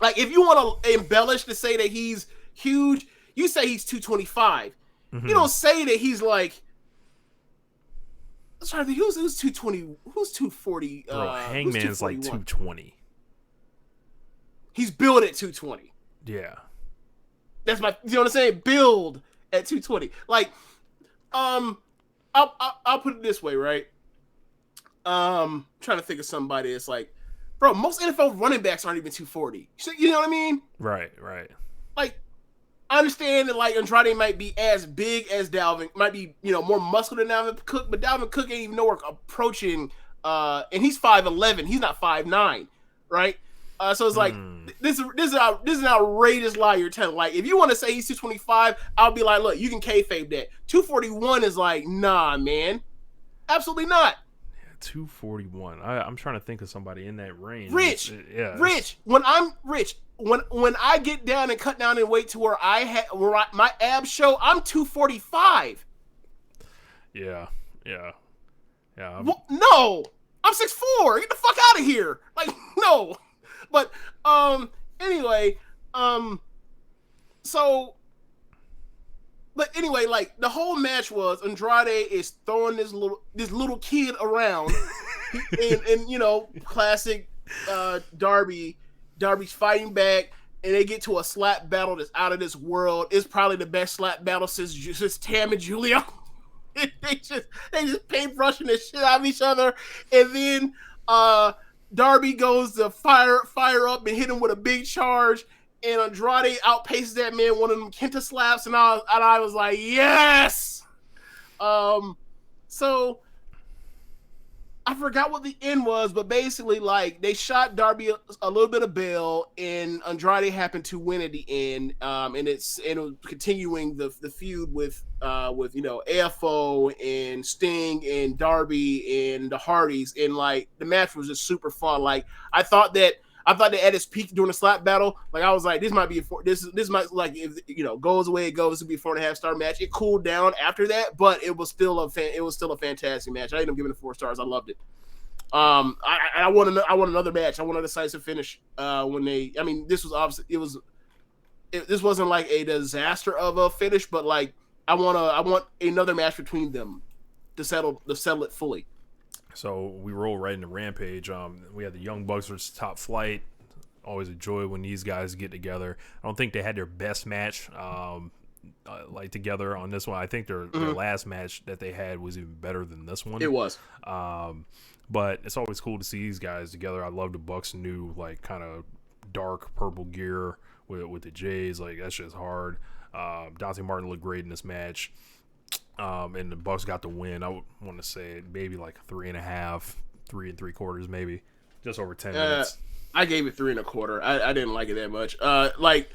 Like, if you want to embellish to say that he's huge, you say he's 225. Mm-hmm. You don't say that he's like. Sorry, who's 220? Who's 240? Bro, Hangman's like 220. He's built at 220. Yeah. That's my. You know what I'm saying? Build at 220. Like. I'll put it this way, right? Trying to think of somebody that's like, bro, most NFL running backs aren't even 240. You know what I mean? Right. Like, I understand that like Andrade might be as big as Dalvin, might be more muscular than Dalvin Cook, but Dalvin Cook ain't even nowhere approaching. And he's 5'11". He's not 5'9", right? So it's like this is an outrageous lie you're telling. Like, if you want to say he's 225, I'll be like, look, you can kayfabe that. 241 is like, nah, man, absolutely not. Yeah, 241. I'm trying to think of somebody in that range. Rich. When I get down and cut down and weight to where my abs show, I'm 245. Yeah. Well, no, I'm 6'4". Get the fuck out of here. Like, no. But anyway, like the whole match was Andrade is throwing this little kid around, and classic Darby's fighting back, and they get to a slap battle that's out of this world. It's probably the best slap battle since Tam and Julia. they just paintbrushing the shit out of each other, and then Darby goes to fire up and hit him with a big charge, and Andrade outpaces that man, one of them Kenta slaps, and I was like, yes! So I forgot what the end was, but basically, like, they shot Darby a little bit of bail, and Andrade happened to win at the end, and it was continuing the feud with AFO and Sting and Darby and the Hardys, and like the match was just super fun. Like, I thought that at its peak during the slap battle, like I was like, this might be this might, like, if goes away, it goes to be a 4.5-star match. It cooled down after that, but it was still a fantastic match. I ended up giving it 4 stars. I loved it. I want another match. I want a decisive finish. This was obviously this wasn't like a disaster of a finish, but like I want another match between them to settle it fully. So we roll right into Rampage. We had the Young Bucks versus Top Flight. Always a joy when these guys get together. I don't think they had their best match like together on this one. I think their last match that they had was even better than this one. It was. But it's always cool to see these guys together. I love the Bucks' new like kind of dark purple gear with the J's. Like, that's just hard. Dante Martin looked great in this match. And the Bucks got the win. I would want to say maybe like 3.5, 3 3/4, maybe, just over 10 minutes. I gave it 3 1/4. I didn't like it that much. Like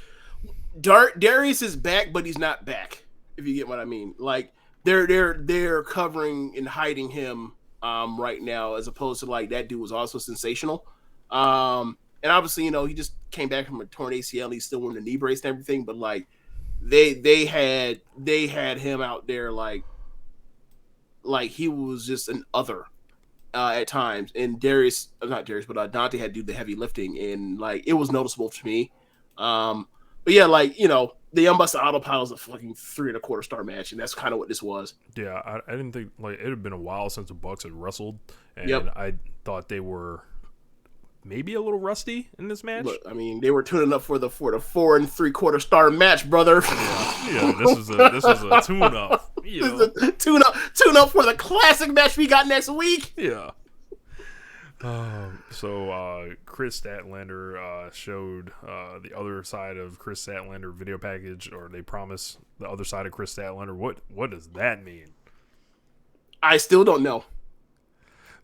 Darius is back, but he's not back. If you get what I mean. Like they're covering and hiding him right now, as opposed to like that dude was also sensational. And and obviously, he just came back from a torn ACL. He's still wearing the knee brace and everything, but like they had him out there like he was just an other at times. And not Darius, but Dante had to do the heavy lifting, and like it was noticeable to me. But yeah, like the Unbusted Autopilot was a fucking 3.25-star match, and that's kind of what this was. Yeah, I didn't think like it had been a while since the Bucks had wrestled, and Yep. I thought they were maybe a little rusty in this match. Look, I mean, they were tuning up for the 4.75-star match, brother. Yeah, this was a tune up. This is a tune up for the classic match we got next week. Yeah. So Chris Statlander showed the other side of Chris Statlander video package, or they promised the other side of Chris Statlander. What does that mean? I still don't know.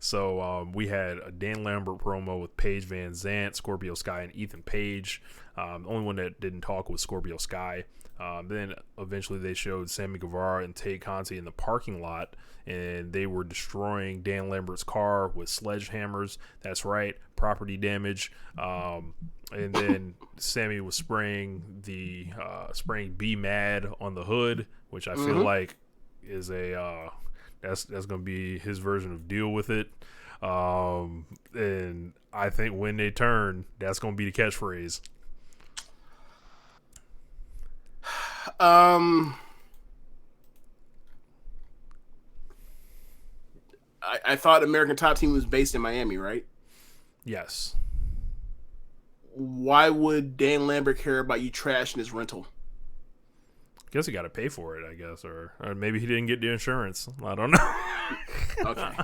So we had a Dan Lambert promo with Paige Van Zant, Scorpio Sky, and Ethan Page. The only one that didn't talk was Scorpio Sky. Then eventually they showed Sammy Guevara and Tay Conti in the parking lot, and they were destroying Dan Lambert's car with sledgehammers. That's right, property damage. And then Sammy was spraying "Be Mad" on the hood, which I feel like is a that's going to be his version of "Deal with It." And I think when they turn, that's going to be the catchphrase. I thought American Top Team was based in Miami, right? Yes. Why would Dan Lambert care about you trashing his rental? Guess he got to pay for it, I guess, or maybe he didn't get the insurance. I don't know. Okay,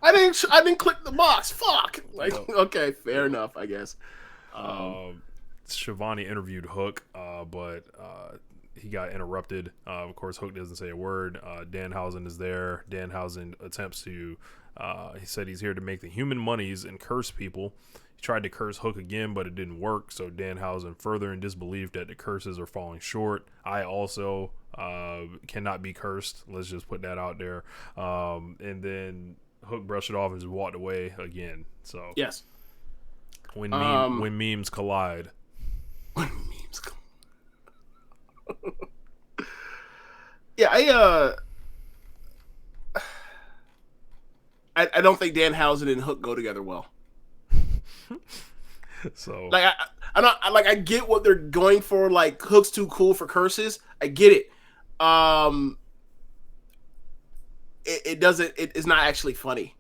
I didn't click the box. Fuck. Like, okay, fair enough, I guess. Shivani interviewed Hook, but he got interrupted. Of course, Hook doesn't say a word. Danhausen is there. Danhausen attempts to. He said he's here to make the human monies and curse people. He tried to curse Hook again, but it didn't work. So Danhausen, further in disbelief that the curses are falling short. I also cannot be cursed. Let's just put that out there. And then Hook brushed it off and just walked away again. So yes, when memes collide. Yeah, I don't think Danhausen and Hook go together well. So like I get what they're going for. Like, Hook's too cool for curses. I get it. It doesn't. It's not actually funny.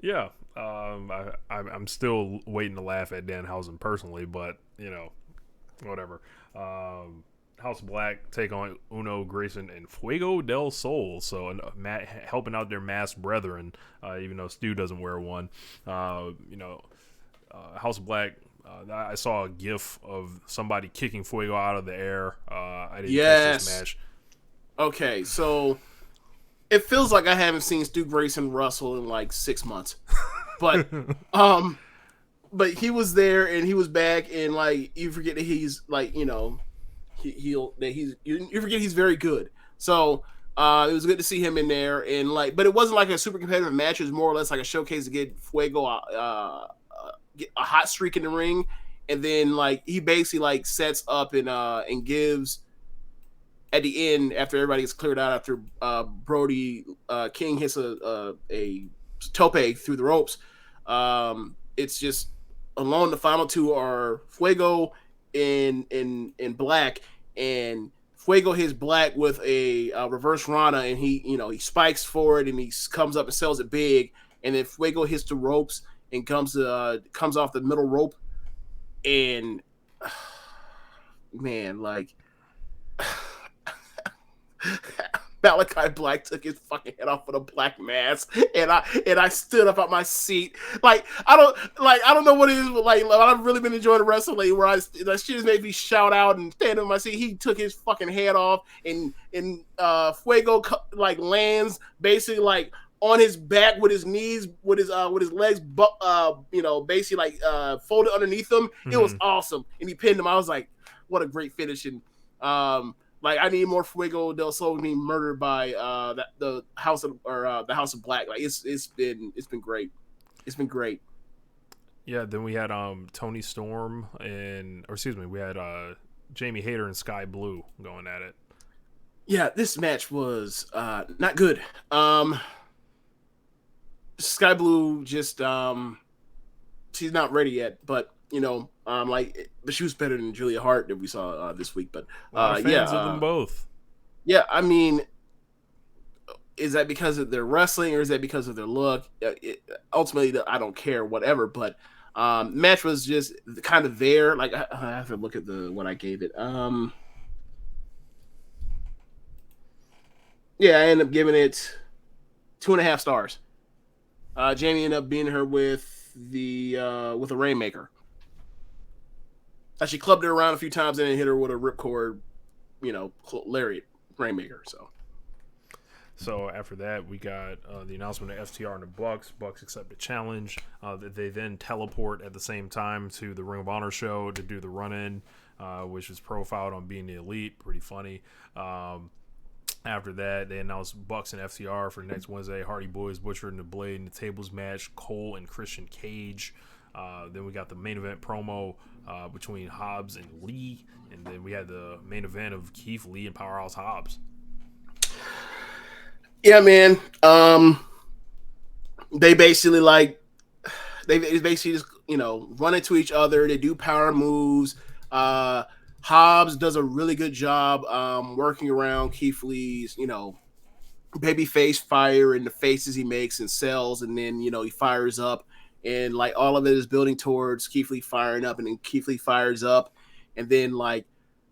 Yeah. I'm still waiting to laugh at Danhausen personally, but whatever. House Black take on Uno, Grayson, and Fuego del Sol. So helping out their masked brethren, even though Stu doesn't wear one. House Black. I saw a GIF of somebody kicking Fuego out of the air. I didn't catch this match. Okay, so it feels like I haven't seen Stu Grayson wrestle in like 6 months, but but he was there and he was back, and like you forget that he's like you forget he's very good. So it was good to see him in there, and like, but it wasn't like a super competitive match. It was more or less like a showcase to get Fuego get a hot streak in the ring, and then like he basically like sets up and gives at the end, after everybody gets cleared out, after Brody King hits a tope through the ropes, it's just alone. The final two are Fuego in Black, and Fuego hits Black with a reverse Rana, and he spikes forward and he comes up and sells it big, and then Fuego hits the ropes and comes off the middle rope, and man, like. Malachi Black took his fucking head off with a black mask, and I stood up at my seat. Like I don't know what it is, but like I've really been enjoying the wrestling where that shit has made me shout out and stand up in my seat. He took his fucking head off, and Fuego like lands basically like on his back with his knees, with his legs, basically like folded underneath him. Mm-hmm. It was awesome, and he pinned him. I was like, what a great finish. And like, I need more Fuego del Sol being murdered by the House of Black. Like it's been great. It's been great. Yeah, then we had Tony Storm we had Jamie Hayter and Sky Blue going at it. Yeah, this match was not good. Sky Blue just she's not ready yet, but but she was better than Julia Hart that we saw this week. But a lot of fans of them both. Yeah, I mean, is that because of their wrestling or is that because of their look? Ultimately, I don't care, whatever. But match was just kind of there. Like I have to look at what I gave it. Yeah, I ended up giving it 2.5 stars. Jamie ended up beating her with a Rainmaker. She clubbed her around a few times and then hit her with a ripcord, lariat Rainmaker. So after that, we got the announcement of FTR and the Bucks. Bucks accept the challenge. They then teleport at the same time to the Ring of Honor show to do the run-in, which was profiled on Being the Elite. Pretty funny. After that, they announced Bucks and FTR for next Wednesday. Hardy Boys, Butcher and the Blade in the tables match. Cole and Christian Cage. Then we got the main event promo between Hobbs and Lee. And then we had the main event of Keith Lee and Powerhouse Hobbs. Yeah, man. They basically just run into each other. They do power moves. Hobbs does a really good job working around Keith Lee's baby face fire and the faces he makes and sells, and then he fires up, and like all of it is building towards Keith Lee firing up, and then Keith Lee fires up, and then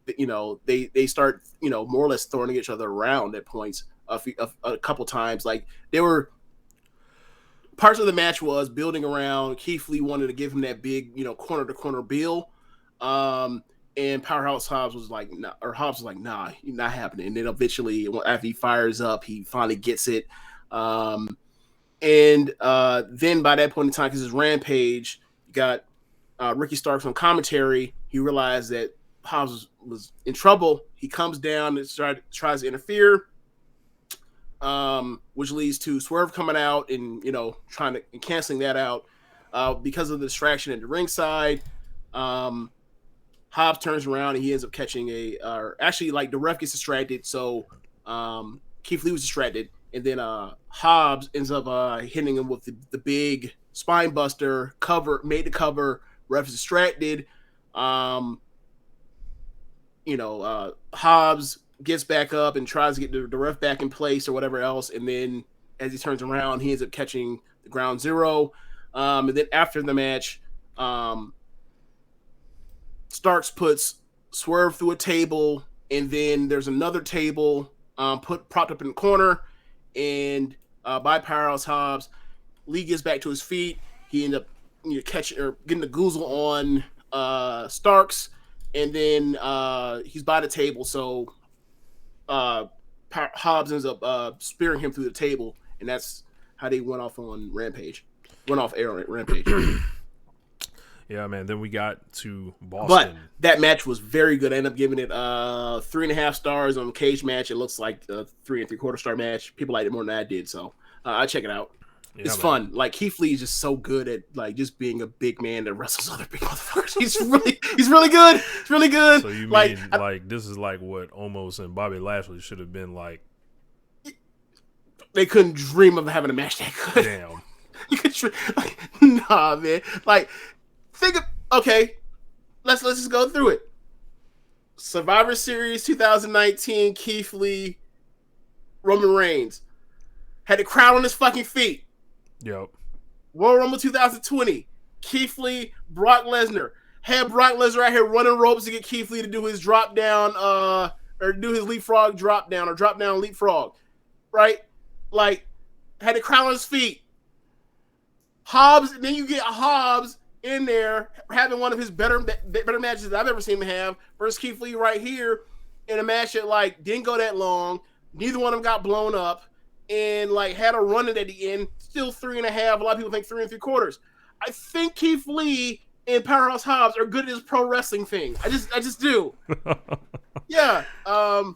they start more or less throwing each other around at points. A couple times, like they were parts of the match was building around Keith Lee wanted to give him that big corner to corner bill, and Powerhouse Hobbs was like nah, not happening. And then eventually after he fires up, he finally gets it, and then by that point in time, because it's Rampage, you got Ricky Starks on commentary. He realized that Hobbs was in trouble. He comes down and tries to interfere, which leads to Swerve coming out and trying to canceling that out because of the distraction at the ringside. Hobbs turns around and he ends up catching the ref gets distracted, so Keith Lee was distracted, and then Hobbs ends up hitting him with the big spine buster made the cover. Ref is distracted. Hobbs gets back up and tries to get the ref back in place or whatever else, and then as he turns around, he ends up catching the ground zero. And then after the match, Starks puts Swerve through a table, and then there's another table propped up in the corner, and by Powerhouse Hobbs, Lee gets back to his feet. He ended up getting the goozle on Starks, and then he's by the table, so Hobbs ends up spearing him through the table, and that's how they went off on Rampage. Went off air on Rampage. Yeah, man. Then we got to Boston. But that match was very good. I ended up giving it 3.5 stars on Cage Match. It looks like a 3 3/4 star match. People liked it more than I did, so I check it out. Yeah, it's fun. Like Keith Lee is just so good at just being a big man that wrestles other big motherfuckers. He's really good. He's really good. So you mean this is like what Omos and Bobby Lashley should have been like? They couldn't dream of having a match that good. Damn. You could nah, man. Like okay. Let's just go through it. Survivor Series 2019, Keith Lee, Roman Reigns had the crowd on his fucking feet. Yep. Royal Rumble 2020, Keith Lee, Brock Lesnar. Had Brock Lesnar out here running ropes to get Keith Lee to do his drop down, or do his leapfrog drop down, or drop down leapfrog, right? Like, had the crowd on his feet. Hobbs, then you get Hobbs in there having one of his better matches that I've ever seen him have versus Keith Lee right here in a match that didn't go that long. Neither one of them got blown up, and had a run at the end. Still 3.5. A lot of people think 3 3/4. I think Keith Lee and Powerhouse Hobbs are good at this pro wrestling thing. I just do. Yeah.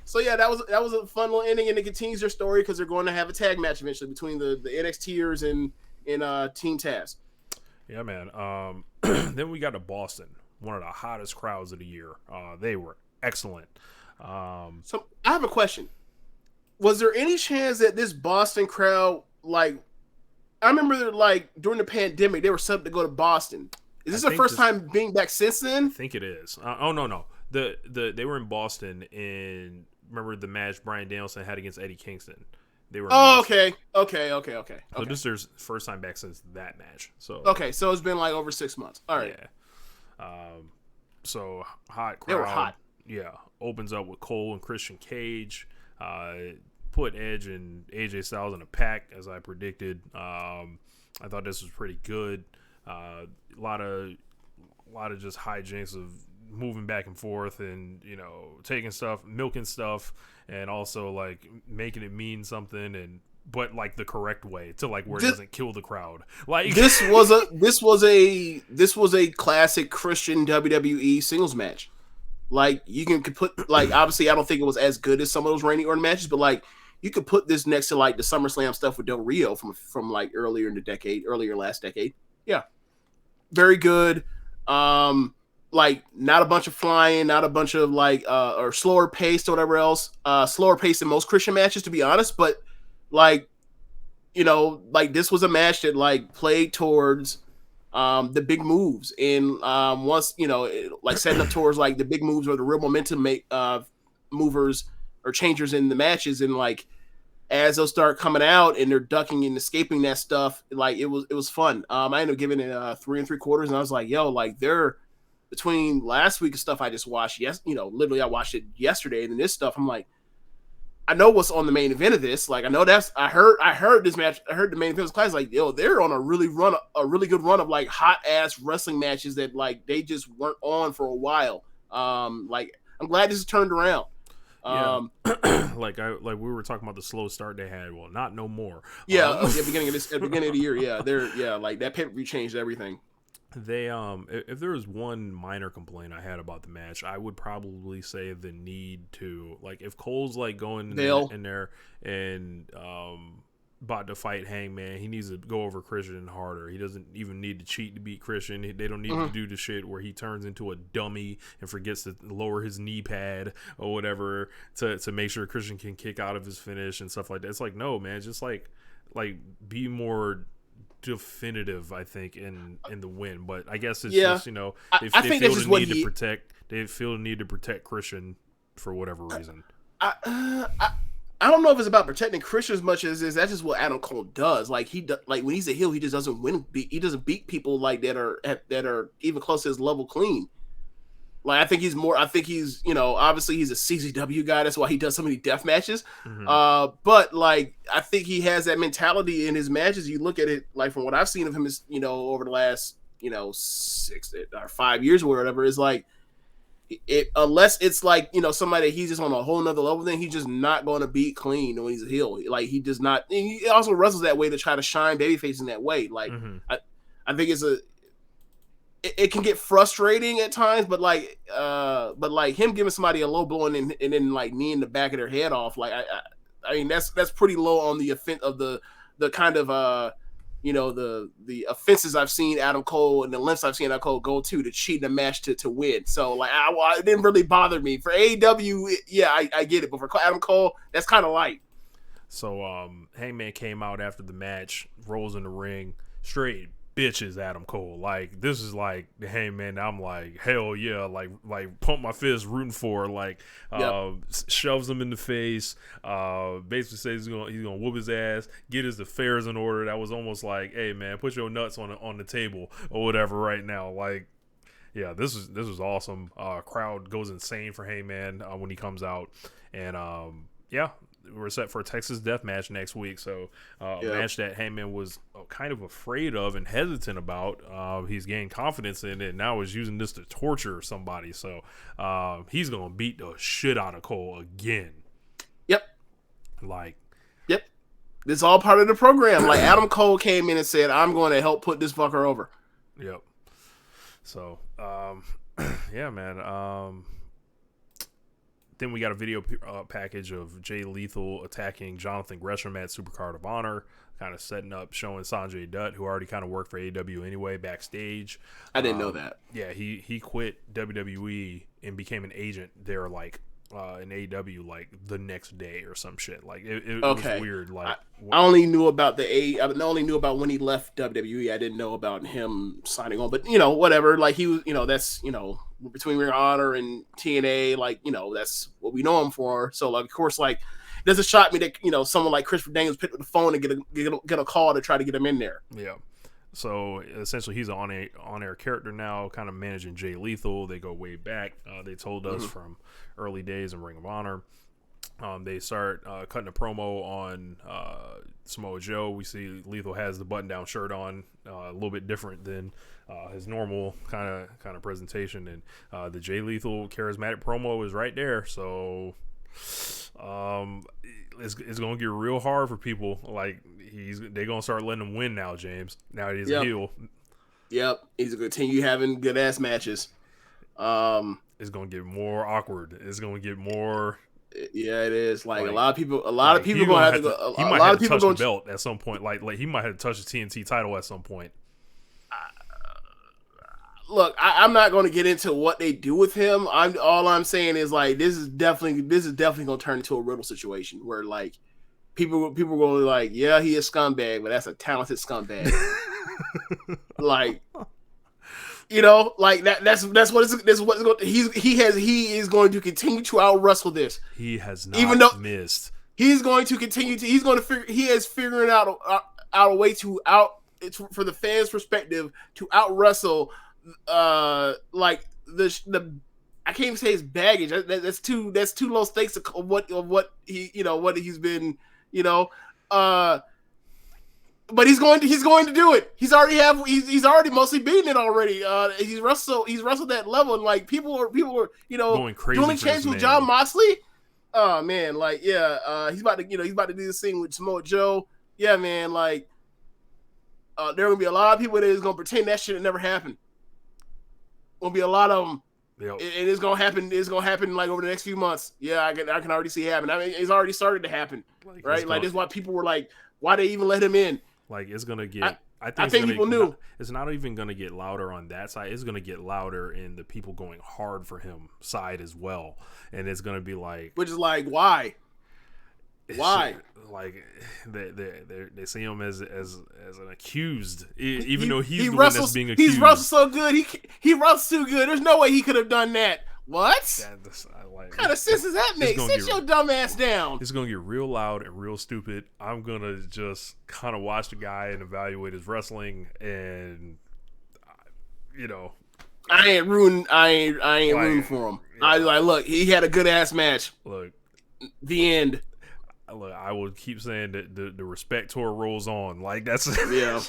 So yeah, that was a fun little ending, and it continues their story because they're going to have a tag match eventually between the NXTers and Team Taz. Yeah, man. Then we got to Boston, one of the hottest crowds of the year. They were excellent. So I have a question. Was there any chance that this Boston crowd, like, I remember that, like, during the pandemic, they were set up to go to Boston. Is I this the think first this. time being back since I then? think it is. Oh no. They were in Boston, and remember the match Brian Danielson had against Eddie Kingston. They were in Oh, Boston. okay. So this is their first time back since that match. So Okay, so it's been like over 6 months. All right. yeah. Um, so hot They were crowd. hot. Yeah, opens up with Cole and Christian Cage. Put Edge and AJ Styles in a pack as I predicted. I thought this was pretty good. A lot of just hijinks of moving back and forth and taking stuff, milking stuff, and also like making it mean something and but like the correct way to like where it doesn't kill the crowd. Like this was a classic Christian WWE singles match. Like you can put like obviously I don't think it was as good as some of those Randy Orton matches, but like you could put this next to like the SummerSlam stuff with Del Rio from like earlier last decade. Yeah, very good. Like not a bunch of flying, not a bunch of like or slower paced or whatever else. Slower paced than most Christian matches, to be honest. But like like this was a match that like played towards the big moves and once like setting up towards like the big moves or the real momentum movers or changers in the matches, and like as they'll start coming out and they're ducking and escaping that stuff, like it was fun. I ended up giving it 3 3/4, and I was like, yo, like they're between last week's stuff I just watched, literally I watched it yesterday, and then this stuff I'm like, I know what's on the main event of this. Like I know I heard this match. I heard the main event was class. Like yo, they're on a really good run of like hot ass wrestling matches that like they just weren't on for a while. Like I'm glad this is turned around. yeah, like we were talking about the slow start they had. Well, not no more. Yeah, at the beginning of the year, like that pay-per-view changed everything. They if there was one minor complaint I had about the match, I would probably say the need to like if Cole's like going in there and about to fight Hangman, he needs to go over Christian harder. He doesn't even need to cheat to beat Christian. They don't need to do the shit where he turns into a dummy and forgets to lower his knee pad or whatever to make sure Christian can kick out of his finish and stuff like that. It's like no man, just like be more definitive, I think, in the win, but I guess it's just I think feel the need to protect. They feel the need to protect Christian for whatever reason. I don't know if it's about protecting Christian as much as that's just what Adam Cole does. Like like when he's a heel, he just doesn't he doesn't beat people like that are even close to his level clean. Like I think he's obviously he's a CZW guy. That's why he does so many death matches. Mm-hmm. But like I think he has that mentality in his matches. You look at it like from what I've seen of him is over the last 6 or 5 years or whatever, is like it unless it's like somebody he's just on a whole nother level, then he's just not going to beat clean when he's a heel. Like he does not. He also wrestles that way to try to shine babyface in that way. Like I think it can get frustrating at times, but like him giving somebody a low blow and then like kneeing the back of their head off, like I mean that's pretty low on the offense of the kind of the offenses I've seen Adam Cole and the lengths I've seen Adam Cole go to cheat in a match to win. So like it didn't really bother me. For AEW, I get it, but for Adam Cole, that's kind of light. So Hangman came out after the match, rolls in the ring, straight bitches Adam Cole. Like this is like the Hangman. I'm like hell yeah, like pump my fist rooting for, like shoves him in the face, basically says he's gonna whoop his ass, get his affairs in order. That was almost like, hey man, put your nuts on the table or whatever right now. Like yeah, this was awesome. Crowd goes insane for Hangman when he comes out, and we're set for a Texas Death Match next week. So a match that Heyman was kind of afraid of and hesitant about. He's gained confidence in it, and now is using this to torture somebody. So he's going to beat the shit out of Cole again. Yep. Yep. This is all part of the program. Like Adam Cole came in and said, I'm going to help put this fucker over. Yep. So, yeah, man. Then we got a video package of Jay Lethal attacking Jonathan Gresham at Supercard of Honor, kind of setting up, showing Sanjay Dutt, who already kind of worked for AEW anyway, backstage. I didn't know that. Yeah, he quit WWE and became an agent there, like in AEW, like the next day or some shit. Like it was weird. Like I only knew about I only knew about when he left WWE. I didn't know about him signing on. But whatever. Like he was, that's between Ring of Honor and TNA. Like that's what we know him for. So like, of course, like it doesn't shock me that someone like Christopher Daniels picked up the phone and get a call to try to get him in there. Yeah. So essentially, he's an on-air character now, kind of managing Jay Lethal. They go way back. They told us from early days in Ring of Honor. They start cutting a promo on Samoa Joe. We see Lethal has the button-down shirt on, a little bit different than his normal kind of presentation. And the Jay Lethal charismatic promo is right there. So it's gonna get real hard for people. Like they're gonna start letting him win now, James. Now he's a heel. Yep, he's gonna continue having good ass matches. It's gonna get more awkward. It's gonna get more. Yeah, it is. Like a lot of people gonna have to go. He might have to touch the belt at some point. Like he might have to touch the TNT title at some point. Look, I'm not going to get into what they do with him. All I'm saying is like this is definitely going to turn into a Riddle situation where like people are going to be like, yeah, he is scumbag, but that's a talented scumbag. Like, like that's what it's going. He is going to continue to out wrestle this. He has not even though missed. He's going to continue to. He's going to figure. He is figuring out a way to for the fans' perspective to out wrestle. Like the I can't even say his baggage. That's too low stakes of what he what he's been but he's going to do it. He's already mostly beaten it already. He's wrestled that level, and like people are going crazy. Doing change with Jon Moxley. Oh man, like he's about to do this thing with Samoa Joe. Yeah, man, like there are gonna be a lot of people that is gonna pretend that shit never happened. Gonna be a lot of them. Yep. It is gonna happen. It's gonna happen like over the next few months. Yeah, I can already see it happen. I mean, it's already started to happen, right? Like this is why people were like, why they even let him in? Like it's gonna get. I think people knew. It's not even gonna get louder on that side. It's gonna get louder in the people going hard for him side as well, and it's gonna be like, which is like, why? Why? Like they see him as an accused, even though he's the one that's being accused. He's wrestled so good. He wrestles too good. There's no way he could have done that. What? What kind of sense does that make? Sit your dumb ass down. It's gonna get real loud and real stupid. I'm gonna just kind of watch the guy and evaluate his wrestling, and I ain't rooting for him. Yeah. I look. He had a good ass match. Look, the end. Look, I will keep saying that the respect tour rolls on. Like that's yeah.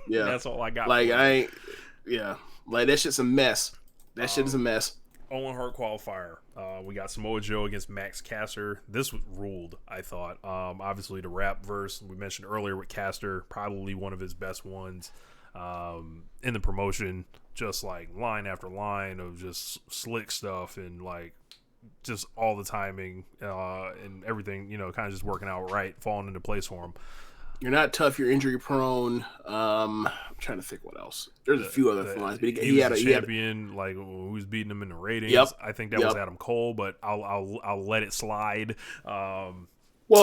That's all I got. Like like that shit's a mess. That shit is a mess. Owen Hart qualifier. We got Samoa Joe against Max Caster. This ruled, I thought. Obviously the rap verse we mentioned earlier with Caster, probably one of his best ones in the promotion. Just like line after line of just slick stuff and like just all the timing and everything, kind of just working out right, falling into place for him. You're not tough. You're injury prone. I'm trying to think what else. There's a few other lines, but he had a champion. Like who's beating him in the ratings? Yep. I think that was Adam Cole, but I'll let it slide. Well,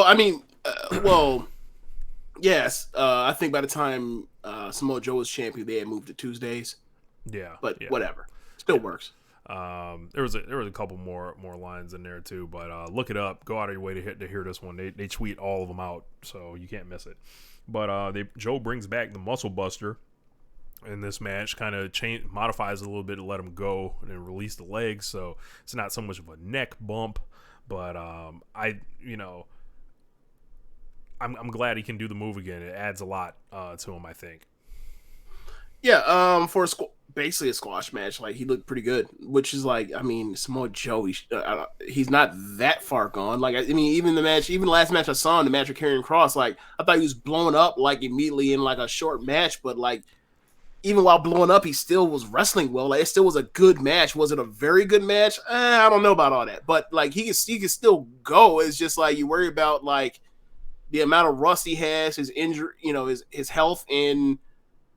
I mean, yes. I think by the time Samoa Joe was champion, they had moved to Tuesdays. Yeah, but whatever, still works. There was a couple more lines in there too, but look it up. Go out of your way to hear this one. They tweet all of them out, so you can't miss it. But Joe brings back the Muscle Buster in this match, kind of modifies it a little bit to let him go and then release the legs, so it's not so much of a neck bump. But I'm glad he can do the move again. It adds a lot to him, I think. Yeah, for basically a squash match, like he looked pretty good, which is like, I mean, Samoa Joe, he's not that far gone. Like, I mean, even the last match I saw in the match with Karrion Kross, like I thought he was blown up like immediately in like a short match, but like even while blowing up, he still was wrestling well. Like, it still was a good match. Was it a very good match? I don't know about all that, but like he can still go. It's just like you worry about like the amount of rust he has, his injury, his health, and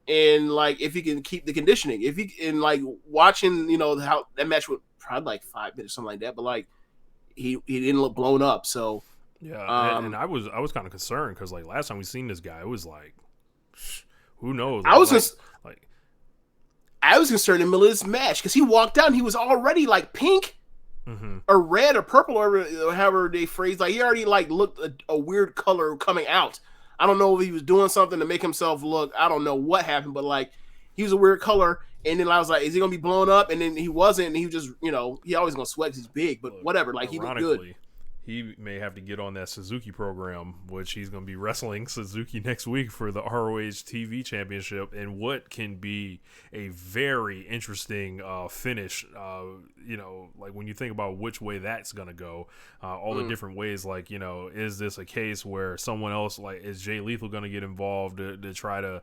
like if he can keep the conditioning. If he and like watching, how that match would probably like 5 minutes, something like that, but like he didn't look blown up. So Yeah, and I was kind of concerned because like last time we seen this guy, it was like, who knows? I was just like I was concerned in the middle of this match because he walked out and he was already like pink or red or purple or however they phrase. Like he already like looked a weird color coming out. I don't know if he was doing something to make himself look. I don't know what happened, but like he was a weird color. And then I was like, is he gonna be blown up? And then he wasn't. And he just, he always gonna sweat because he's big. But whatever. Like he looked good. He may have to get on that Suzuki program, which he's going to be wrestling Suzuki next week for the ROH TV Championship, and what can be a very interesting finish. Like when you think about which way that's going to go, all the different ways. Like, is this a case where someone else, like, is Jay Lethal going to get involved to try to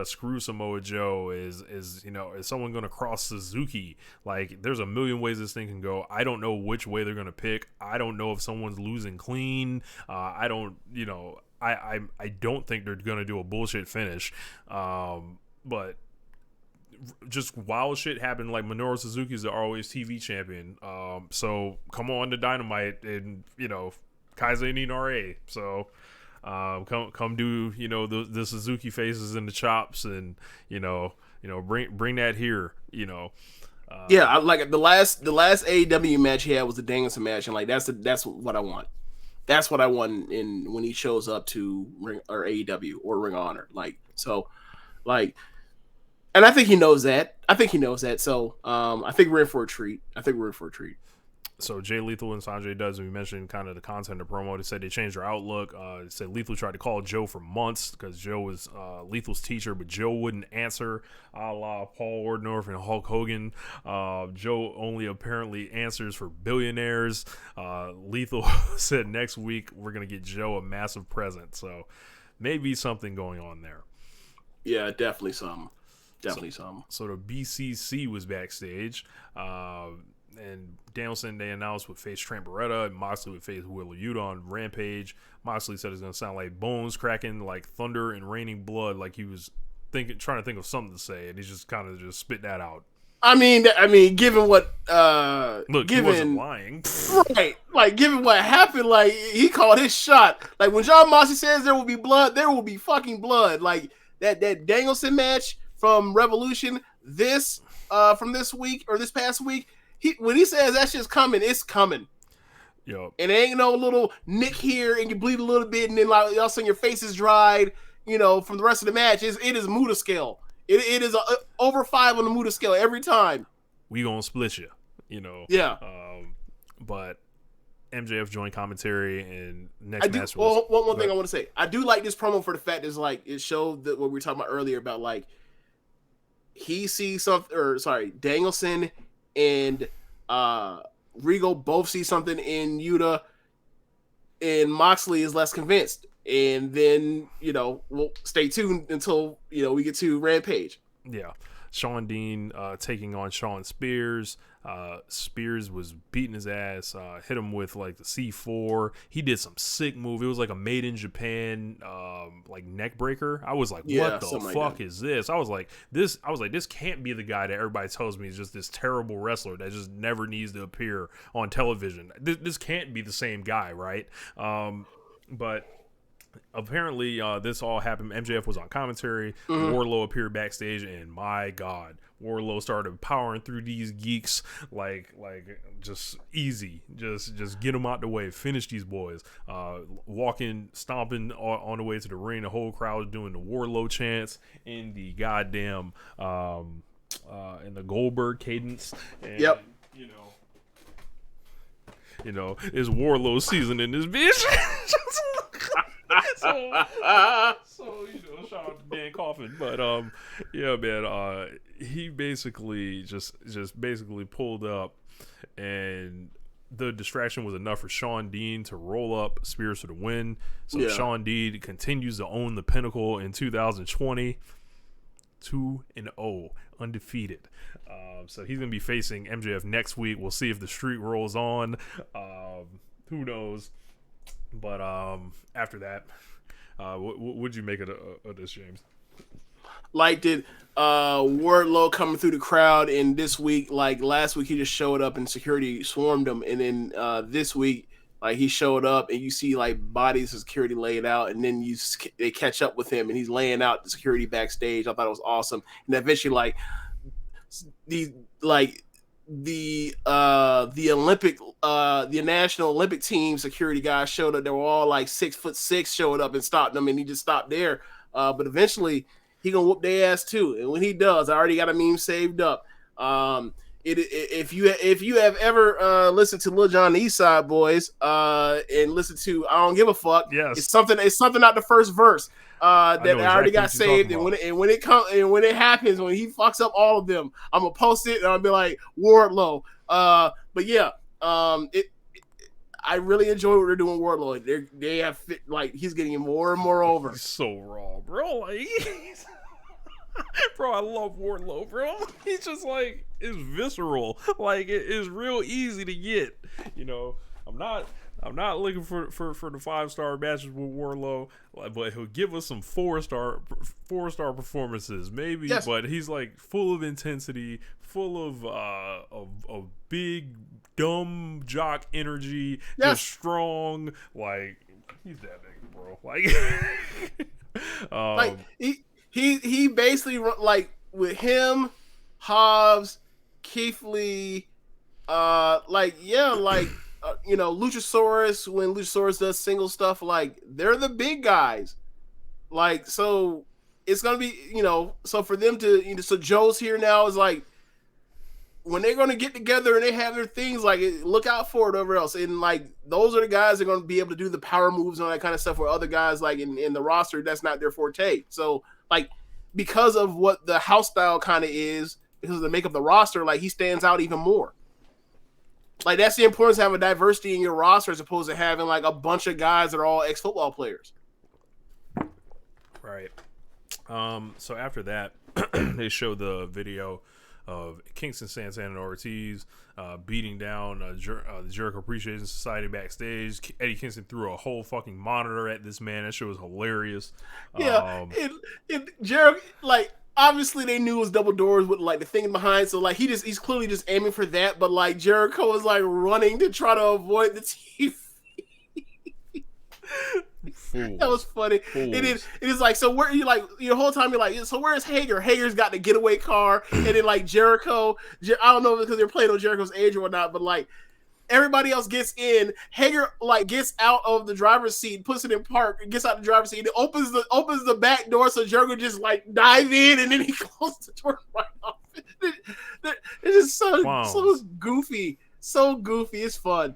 screw Samoa Joe? Is someone going to cross Suzuki? Like, there's a million ways this thing can go. I don't know which way they're going to pick. I don't know if someone's losing clean. I don't think they're going to do a bullshit finish. But just wild shit happened. Like Minoru Suzuki's the ROH TV champion. So come on to Dynamite and, Kaiser Ninare. So come do the Suzuki faces and the chops and bring that here. Yeah, I like the last AEW match he had was the Danielson match, and like that's what I want. That's what I want when he shows up to Ring or AEW or Ring of Honor. Like so, like, and I think he knows that. So I think we're in for a treat. So Jay Lethal and Sanjay Dutt, we mentioned kind of the content of the promo. They said they changed their outlook. They said Lethal tried to call Joe for months because Joe was Lethal's teacher, but Joe wouldn't answer, a la Paul Orndorff and Hulk Hogan. Joe only apparently answers for billionaires. Lethal said next week we're going to get Joe a massive present. So maybe something going on there. Yeah, definitely something. So the BCC was backstage. And Danielson, they announced, would face Trent Beretta, and Moxley would face Wheeler Yuta on Rampage. Moxley said it's going to sound like bones cracking, like thunder and raining blood, like he was trying to think of something to say, and he just kind of just spit that out. I mean, given what he wasn't lying, right? Like, given what happened, like he called his shot. Like when John Moxley says there will be blood, there will be fucking blood. Like that Danielson match from Revolution, from this week or this past week. When he says that shit's coming, it's coming. Yep. And it ain't no little nick here and you bleed a little bit and then like all of a sudden your face is dried, from the rest of the match. It is Muda scale. It is over 5 on the Muda scale every time. We gonna split you, Yeah. But MJF joined commentary and next match was... One thing I want to say. I do like this promo for the fact is like it showed that what we were talking about earlier about like he sees something, Danielson and Regal both see something in Yuta, and Moxley is less convinced. And then, we'll stay tuned until, we get to Rampage. Yeah. Shawn Dean taking on Shawn Spears. Spears was beating his ass, hit him with like the C4. He did some sick move. It was like a made in Japan like neck breaker. I was like, what the fuck is this? I was like, this can't be the guy that everybody tells me is just this terrible wrestler that just never needs to appear on television. This can't be the same guy, right? But apparently this all happened. MJF was on commentary. Wardlow appeared backstage, and my God, Wardlow started powering through these geeks like just easy. Just get them out the way. Finish these boys. Walking, stomping on the way to the ring. The whole crowd was doing the Wardlow chants in the goddamn in the Goldberg cadence. And, yep. It's Wardlow season in this bitch. so shout out to Dan Coffin, but yeah, man, he basically just basically pulled up, and the distraction was enough for Shawn Dean to roll up Spears for the win. So Shawn Dean continues to own the pinnacle in 2020. 2-0, undefeated. So he's gonna be facing MJF next week. We'll see if the streak rolls on. Who knows? But after that, what would you make of this, James? Liked it. Wardlow coming through the crowd, and this week, like last week, he just showed up and security swarmed him, and then this week, like he showed up and you see like bodies of security laid out, and then they catch up with him and he's laying out the security backstage. I thought it was awesome, and eventually like the Olympic the National Olympic team security guys showed up. They were all like 6'6", showed up and stopped them, and he just stopped there. But eventually he gonna whoop their ass too. And when he does, I already got a meme saved up. If you have ever listened to Lil Jon and the East Side Boys and listened to I Don't Give a Fuck, yes, it's something out the first verse that I already got saved. And when it happens, when he fucks up all of them, I'm gonna post it and I'll be like Wardlow. But yeah, I really enjoy what they're doing. Wardlow, they have like he's getting more and more over. He's so raw, bro. Like, bro, I love Wardlow, bro. He's just like, it's visceral. Like, it is real easy to get. You know, I'm not looking for the 5-star matches with Wardlow, but he'll give us some 4-star performances, maybe. Yes. But he's like full of intensity, full of big dumb jock energy. Yes. Just strong. Like, he's that big, bro. Like, He basically, like, with him, Hobbs, Keith Lee, Luchasaurus, when Luchasaurus does single stuff, like, they're the big guys. Like, so it's going to be, so for them to, so Joe's here now is like, when they're going to get together and they have their things, like, look out for it over else. And, like, those are the guys that are going to be able to do the power moves and all that kind of stuff, where other guys, like, in the roster, that's not their forte. So, like, because of what the house style kind of is, because of the makeup of the roster, like, he stands out even more. Like, that's the importance of having diversity in your roster as opposed to having, like, a bunch of guys that are all ex-football players. Right. So after that, they showed the video of Kingston Santana and Ortiz beating down the Jericho Appreciation Society backstage. Eddie Kingston threw a whole fucking monitor at this man. That shit was hilarious. Yeah, and Jericho, like, obviously they knew it was double doors with like the thing behind, so like he's clearly just aiming for that, but like Jericho was like running to try to avoid the TV. Fools. That was funny. Fools. It is like, so where you like the whole time you're like, so where's Hager? Hager's got the getaway car, and then like Jericho, I don't know because they're playing on Jericho's age or whatnot, but like everybody else gets in. Hager like gets out of the driver's seat, puts it in park, and gets out the driver's seat, and opens the back door so Jericho just like dive in, and then he closes the door right off. It's just so goofy, so goofy. It's fun.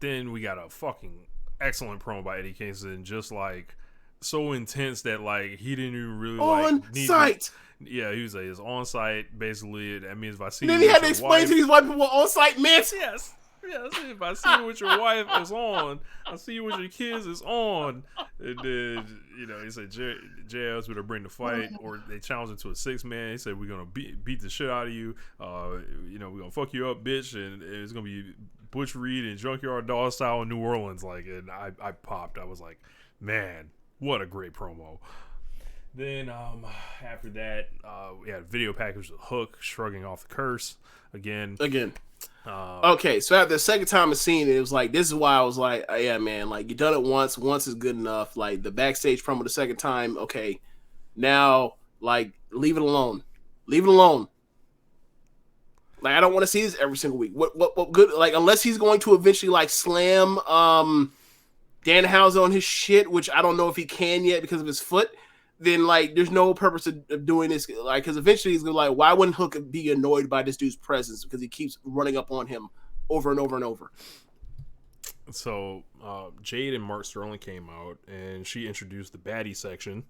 Then we got a fucking excellent promo by Eddie Kingston, just like so intense that like he didn't even really on site. Yeah, he was like, it's on site basically. That means if I see and then you he had to explain to these white people what on site meant. Yes. If I see you with your wife, it's on. I see you with your kids, it's on. And then he said JL's gonna bring the fight, or they challenged him to a 6-man. He said we're gonna beat the shit out of you. We're gonna fuck you up, bitch, and it's gonna be Butch Reed and Junkyard Dog style in New Orleans. Like, and I popped. I was like, man, what a great promo. Then after that, we had a video package with Hook shrugging off the curse again. Okay, so after the second time I seen it, it was like, this is why I was like, yeah, man, like, you done it once is good enough. Like, the backstage promo the second time, okay, now, like, leave it alone. Like, I don't want to see this every single week. What good? Like, unless he's going to eventually like slam Danhausen on his shit, which I don't know if he can yet because of his foot. Then like, there's no purpose of doing this. Like, because eventually he's gonna like, why wouldn't Hook be annoyed by this dude's presence because he keeps running up on him over and over and over. So Jade and Mark Sterling came out and she introduced the baddie section.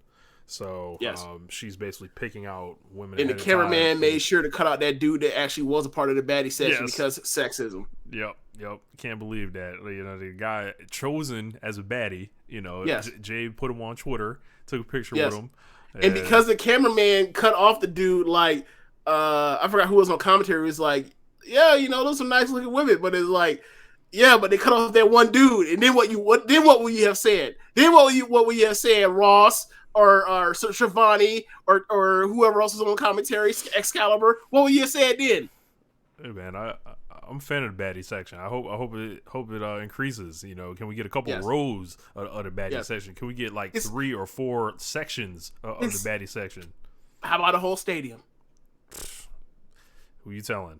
So yes. She's basically picking out women. And the cameraman made sure to cut out that dude that actually was a part of the baddie section because of sexism. Yep. Can't believe that. The guy chosen as a baddie, yes. Jay put him on Twitter, took a picture with him. And Yeah. because the cameraman cut off the dude, like, I forgot who was on commentary. It was like, yeah, those are nice looking women, but it's like, yeah, but they cut off that one dude. And then what would you have said? Then what would you have said, Ross or Shivani or whoever else was on commentary, Excalibur? What would you have said then? Hey man, I'm a fan of the baddie section. I hope it increases. Can we get a couple Yes, rows of the baddie yes. section? Can we get like It's 3 or 4 sections of the it's baddie section? how about a whole stadium? Who you telling?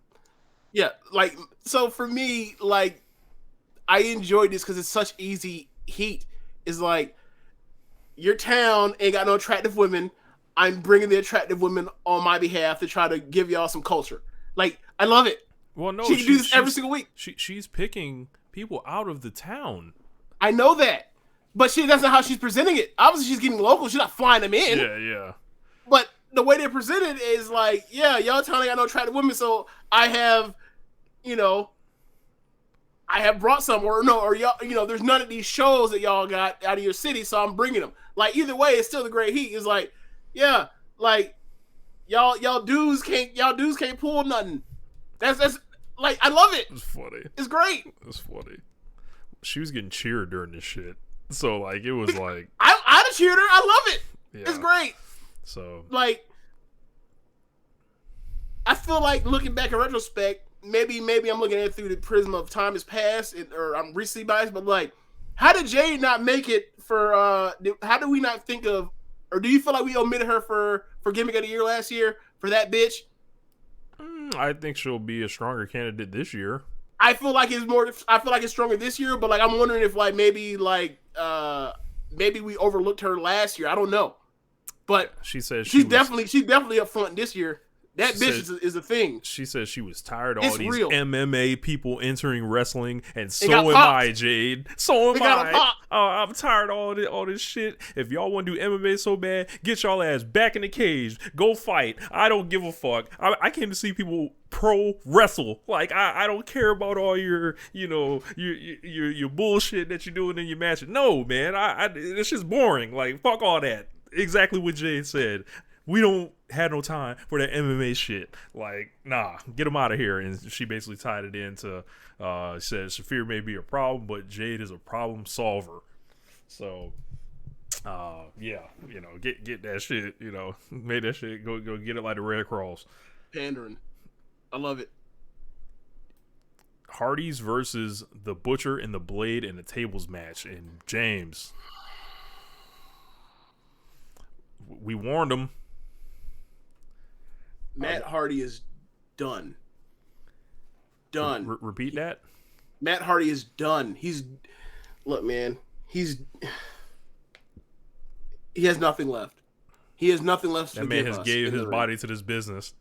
Yeah, like, so for me, like, I enjoyed this because it's such easy heat. It's like, your town ain't got no attractive women. I'm bringing the attractive women on my behalf to try to give y'all some culture. Like, I love it. Well, no, She can do this every single week. She's picking people out of the town. I know that, but that's not how she's presenting it. Obviously, she's getting local. She's not flying them in. Yeah. But the way they're presented is like, yeah, y'all town ain't got no attractive women, so I have, I have brought some, or y'all, there's none of these shows that y'all got out of your city, so I'm bringing them. Like, either way, it's still the great heat. It's like, yeah, like, y'all dudes can't pull nothing. That's like, I love it. It's funny. It's great. It's funny. She was getting cheered during this shit, so like it was like I'd have cheered her. I love it. yeah. It's great. So Like, I feel like looking back in retrospect, maybe I'm looking at it through the prism of time has passed, or I'm recently biased, but like, how did Jade not make it for? How do we not think of, or do you feel like we omitted her for Gimmick of the Year last year for that bitch? I think she'll be a stronger candidate this year. I feel like it's stronger this year, but like, I'm wondering if like maybe we overlooked her last year. I don't know, but She says she's definitely up front this year. That She bitch is a thing. She says she was tired of It's all these real. MMA people entering wrestling, and so got am popped. I, Jade. So am They got I. popped. I'm tired of all this shit. If y'all want to do MMA so bad, get y'all ass back in the cage. Go fight. I don't give a fuck. I came to see people pro wrestle. Like, I don't care about all your your bullshit that you're doing in your matches. No, man. It's just boring. Like, fuck all that. Exactly what Jade said. We don't have no time for that MMA shit. Like, nah, get them out of here. And she basically tied it into, said Shafir may be a problem, but Jade is a problem solver. So, yeah, get that shit, made that shit, go get it like the Red Cross. Pandering. I love it. Hardy's versus the Butcher and the Blade in the tables match. And James, we warned him. Matt Hardy is done. Done. Repeat that? Matt Hardy is done. Look, man. He has nothing left. He has nothing left to That give man us. has gave his body to this business.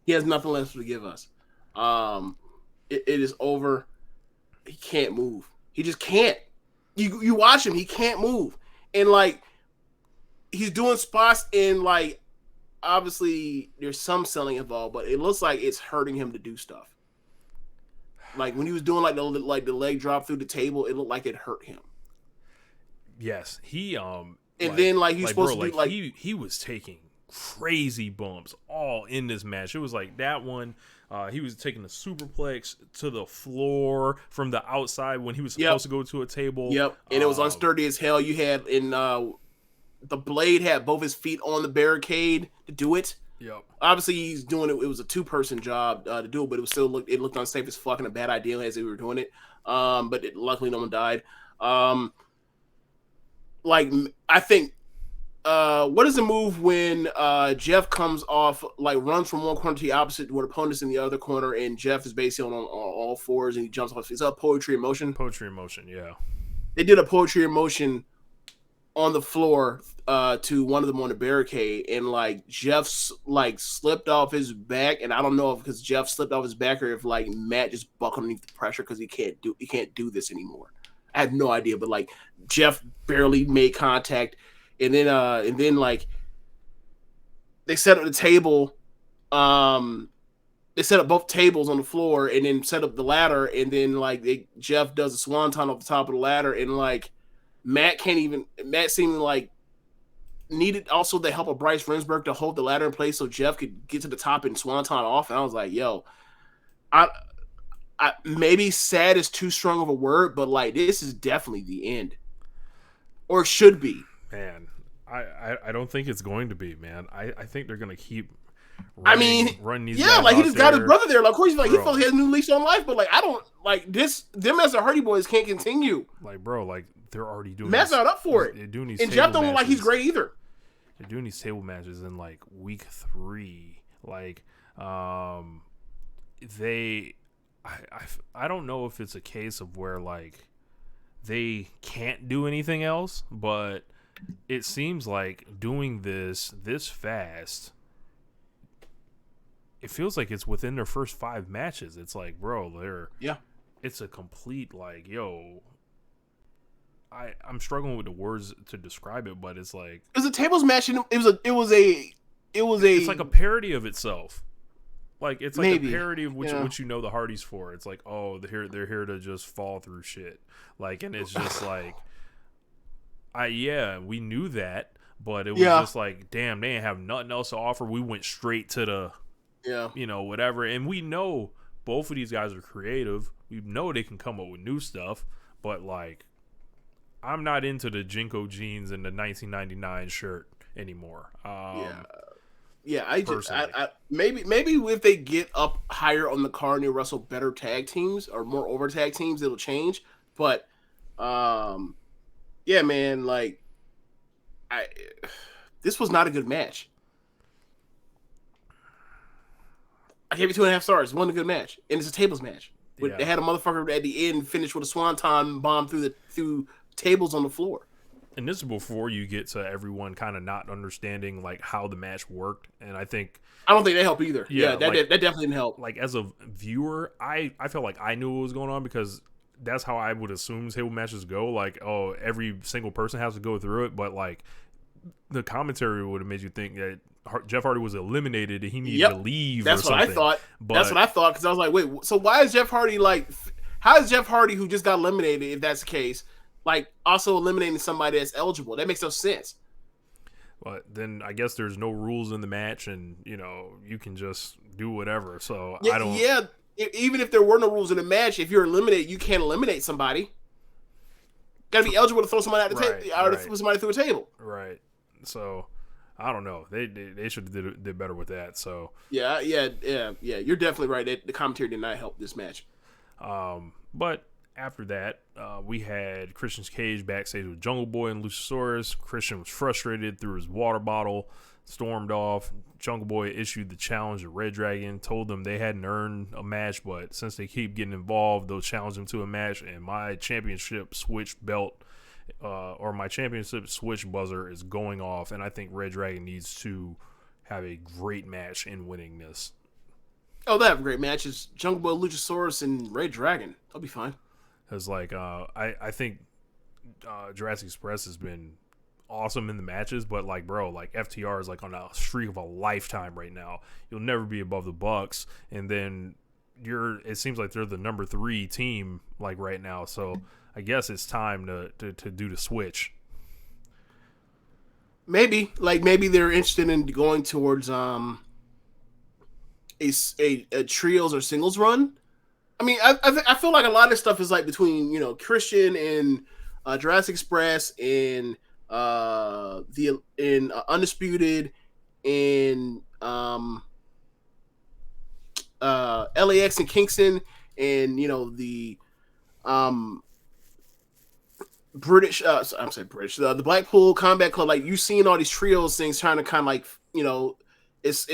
He has nothing left to give us. It is over. He can't move. He just can't. You watch him. He can't move. And like, he's doing spots in like, obviously there's some selling involved, but it looks like it's hurting him to do stuff. Like when he was doing the leg drop through the table, it looked like it hurt him. Yes, he and then he's supposed to do he was taking crazy bumps all in this match. It was like that one. He was taking the superplex to the floor from the outside when he was supposed to go to a table. Yep, and it was unsturdy as hell. You had the Blade had both his feet on the barricade to do it. Yep. Obviously, he's doing it. It was a 2-person job to do it, but it looked unsafe as fuck and a bad idea as they were doing it. But luckily, no one died. I think, what is the move when Jeff comes off, runs from one corner to the opposite where the opponent's in the other corner, and Jeff is basically on all fours and he jumps off. Is that poetry in motion? Poetry in motion, yeah. They did a poetry in motion on the floor to one of them on the barricade, and Jeff slipped off his back, and I don't know if because Jeff slipped off his back or if Matt just buckled underneath the pressure because he can't do this anymore. I have no idea, but Jeff barely made contact, and then they set up the table. They set up both tables on the floor, and then set up the ladder, and then Jeff does a swanton off the top of the ladder, and Matt seemed needed also the help of Bryce Remsburg to hold the ladder in place so Jeff could get to the top and swanton off. And I was like, yo, I maybe sad is too strong of a word, but like this is definitely the end, or should be. Man, I don't think it's going to be, man. I think they're gonna keep running these guys like he just got his there. brother there. Like, of course, like Bro. he feels he has a new leash on life, but like I don't like this. Them as the Hardy Boys can't continue. Like, bro, like they're already doing. Matt's not up for it. They're doing these and table Jeff don't look like he's matches. great either. They're doing these table matches in like week 3. Like, they, I don't know if it's a case of where like they can't do anything else, but it seems like doing this fast, it feels like it's within their first 5 matches. It's like, bro, it's a complete like, yo, I'm struggling with the words to describe it, but it's like It was a tables match, and it was it's like a parody of itself. Like it's like maybe a parody of what you know the Hardys for. It's like, oh, they're here to just fall through shit. Like, and it's just like, we knew that, but it was just like, damn, they didn't have nothing else to offer. We went straight to the whatever. And we know both of these guys are creative. We know they can come up with new stuff, but like, I'm not into the Jinko jeans and the 1999 shirt anymore. Maybe if they get up higher on the card and they wrestle better tag teams or more over tag teams, it'll change. But man, like this was not a good match. I gave it 2.5 stars. It wasn't a good match, and it's a tables match. They had a motherfucker at the end finish with a swanton bomb through tables on the floor. And this is before you get to everyone kind of not understanding like how the match worked, and I don't think that helped either. That definitely didn't help. Like as a viewer, I felt like I knew what was going on because that's how I would assume table matches go. Like, oh, every single person has to go through it, but like the commentary would have made you think that Jeff Hardy was eliminated and he needed to leave. That's or what something. I thought. But that's what I thought because I was like, wait, so why is Jeff Hardy like? How is Jeff Hardy, who just got eliminated, if that's the case, like also eliminating somebody that's eligible? That makes no sense. But then I guess there's no rules in the match, and you can just do whatever. So I don't. Yeah, even if there were no rules in the match, if you're eliminated, you can't eliminate somebody. Got to be eligible to throw somebody out the table, or throw somebody through a table. Right. So I don't know. They should have did better with that. So yeah. You're definitely right. The commentary did not help this match. But after that, we had Christian's Cage backstage with Jungle Boy and Luchasaurus. Christian was frustrated, threw his water bottle, stormed off. Jungle Boy issued the challenge to Red Dragon, told them they hadn't earned a match, but since they keep getting involved, they'll challenge them to a match, and my championship switch belt, or my championship switch buzzer is going off, and I think Red Dragon needs to have a great match in winning this. Oh, they have great matches. Jungle Boy, Luchasaurus, and Red Dragon. They'll be fine. Because, like, I think Jurassic Express has been awesome in the matches, but, like, bro, like, FTR is, like, on a streak of a lifetime right now. You'll never be above the Bucks, and then it seems like they're the number 3 team, like, right now, so I guess it's time to do the switch. Maybe they're interested in going towards, a trios or singles run. I mean, I feel like a lot of stuff is like between Christian and Jurassic Express and Undisputed and LAX and Kingston and the British. I'm saying British. The Blackpool Combat Club. Like you've seen all these trios things trying to kind of like it's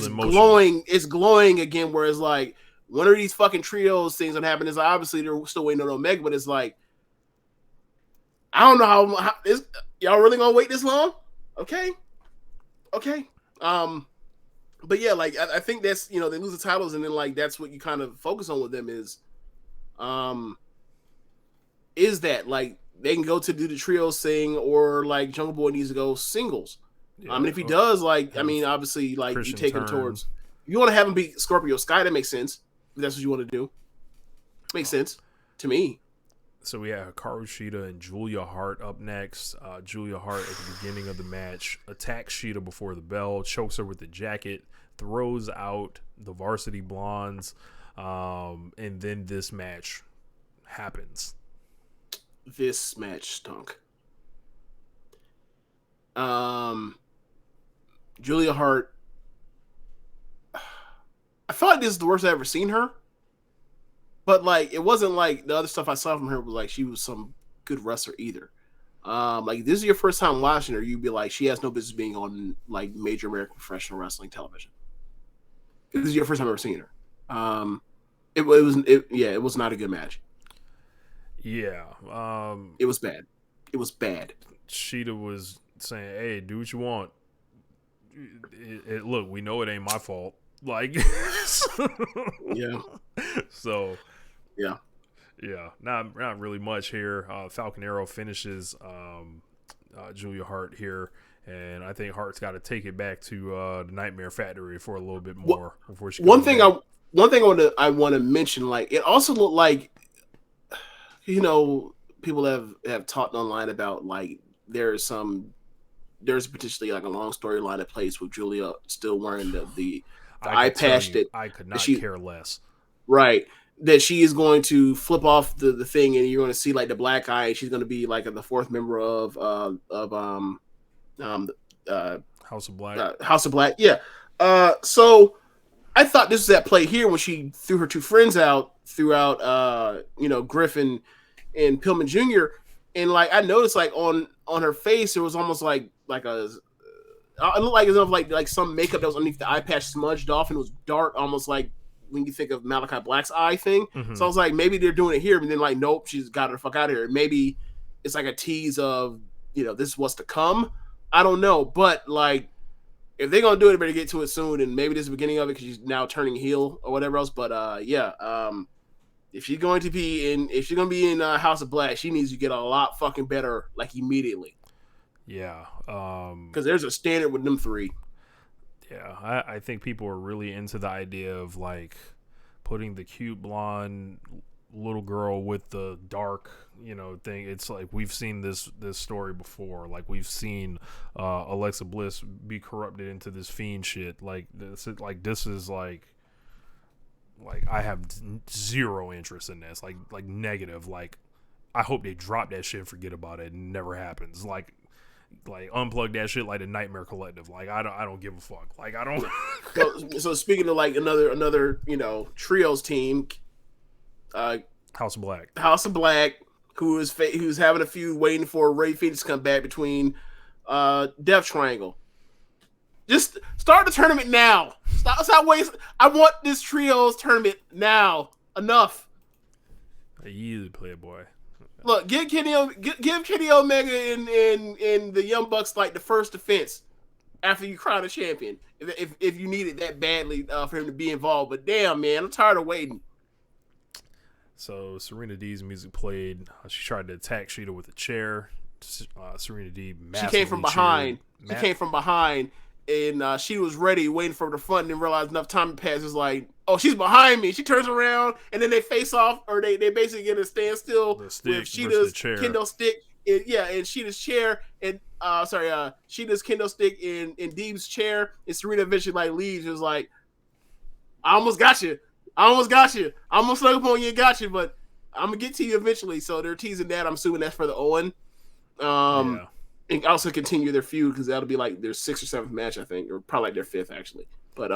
glowing. It's glowing again. Whereas like one of these fucking trios things that happen is like, obviously they're still waiting on Omega, but it's like I don't know how is y'all really gonna wait this long? Okay. But yeah, like I think that's they lose the titles and then like that's what you kind of focus on with them is that like they can go to do the trios thing or like Jungle Boy needs to go singles. Yeah, and if he does, like, I mean, obviously, like, Christian you take him turn. towards. If you want to have him beat Scorpio Sky, that makes sense. If that's what you want to do. Makes sense to me. So we have Hikaru Shida and Julia Hart up next. Julia Hart at the beginning of the match attacks Shida before the bell, chokes her with the jacket, throws out the Varsity Blondes, and then this match happens. This match stunk. Julia Hart, I feel like this is the worst I've ever seen her. But like, it wasn't like the other stuff I saw from her was like she was some good wrestler either. Like this is your first time watching her, you'd be like, she has no business being on like major American professional wrestling television. This is your first time ever seeing her. It was not a good match. Yeah, it was bad. It was bad. Shida was saying, "Hey, do what you want. Look, we know it ain't my fault." Like, yeah. So, yeah, not really much here. Falcon Arrow finishes Julia Hart here, and I think Hart's got to take it back to the Nightmare Factory for a little bit more before she. One thing I want to mention, like, it also looked like, you know, people have talked online about like there's potentially like a long storyline at place with Julia still wearing the eye patch that I could not care less. Right. That she is going to flip off the thing and you're going to see like the black eye. She's going to be like the fourth member of House of Black. House of Black. Yeah. So I thought this was at play here when she threw her two friends out throughout Griffin and Pillman Jr. And like I noticed like on her face it was almost like a it looked like as if like some makeup that was underneath the eye patch smudged off and it was dark, almost like when you think of Malachi Black's eye thing. Mm-hmm. So I was like, maybe they're doing it here, but then like, nope, she's got her the fuck out of here. Maybe it's like a tease of, this is what's to come. I don't know, but like, if they're gonna do it, they better get to it soon, and maybe this is the beginning of it because she's now turning heel or whatever else. But if she's going to be in House of Black, she needs to get a lot fucking better, like immediately. Yeah, because there's a standard with them three. Yeah, I think people are really into the idea of like putting the cute blonde little girl with the dark, thing. It's like we've seen this story before. Like we've seen Alexa Bliss be corrupted into this fiend shit. Like this is like I have zero interest in this. Like negative. Like I hope they drop that shit, forget about it, and never happens. Like unplug that shit like the Nightmare Collective. Like I don't give a fuck. Like I don't. So speaking of like another trios team, House of Black, who's having a feud waiting for Ray Phoenix to come back between Death Triangle. Just start the tournament now. Stop wasting. I want this trios tournament now. Enough. You Playboy. Look, give Kenny Omega and the Young Bucks like the first defense after you crown a champion. If you need it that badly for him to be involved, but damn man, I'm tired of waiting. So Serena Deeb's music played. She tried to attack Shida with a chair. Serena Deeb She came from behind. And she was ready, waiting for the front, and then realized enough time had passed. It was like, oh, she's behind me. She turns around, and then they face off, or they basically get a standstill with Shida's kendo stick. And Shida's chair, and Shida's kendo stick in Deeb's chair, and Serena eventually like leaves. It was like, I almost got you. I almost snuck up on you and got you, but I'm gonna get to you eventually. So they're teasing that. I'm assuming that's for the Owen. Yeah. And also continue their feud because that'll be like their 6th or 7th match, I think, or probably like their 5th actually. But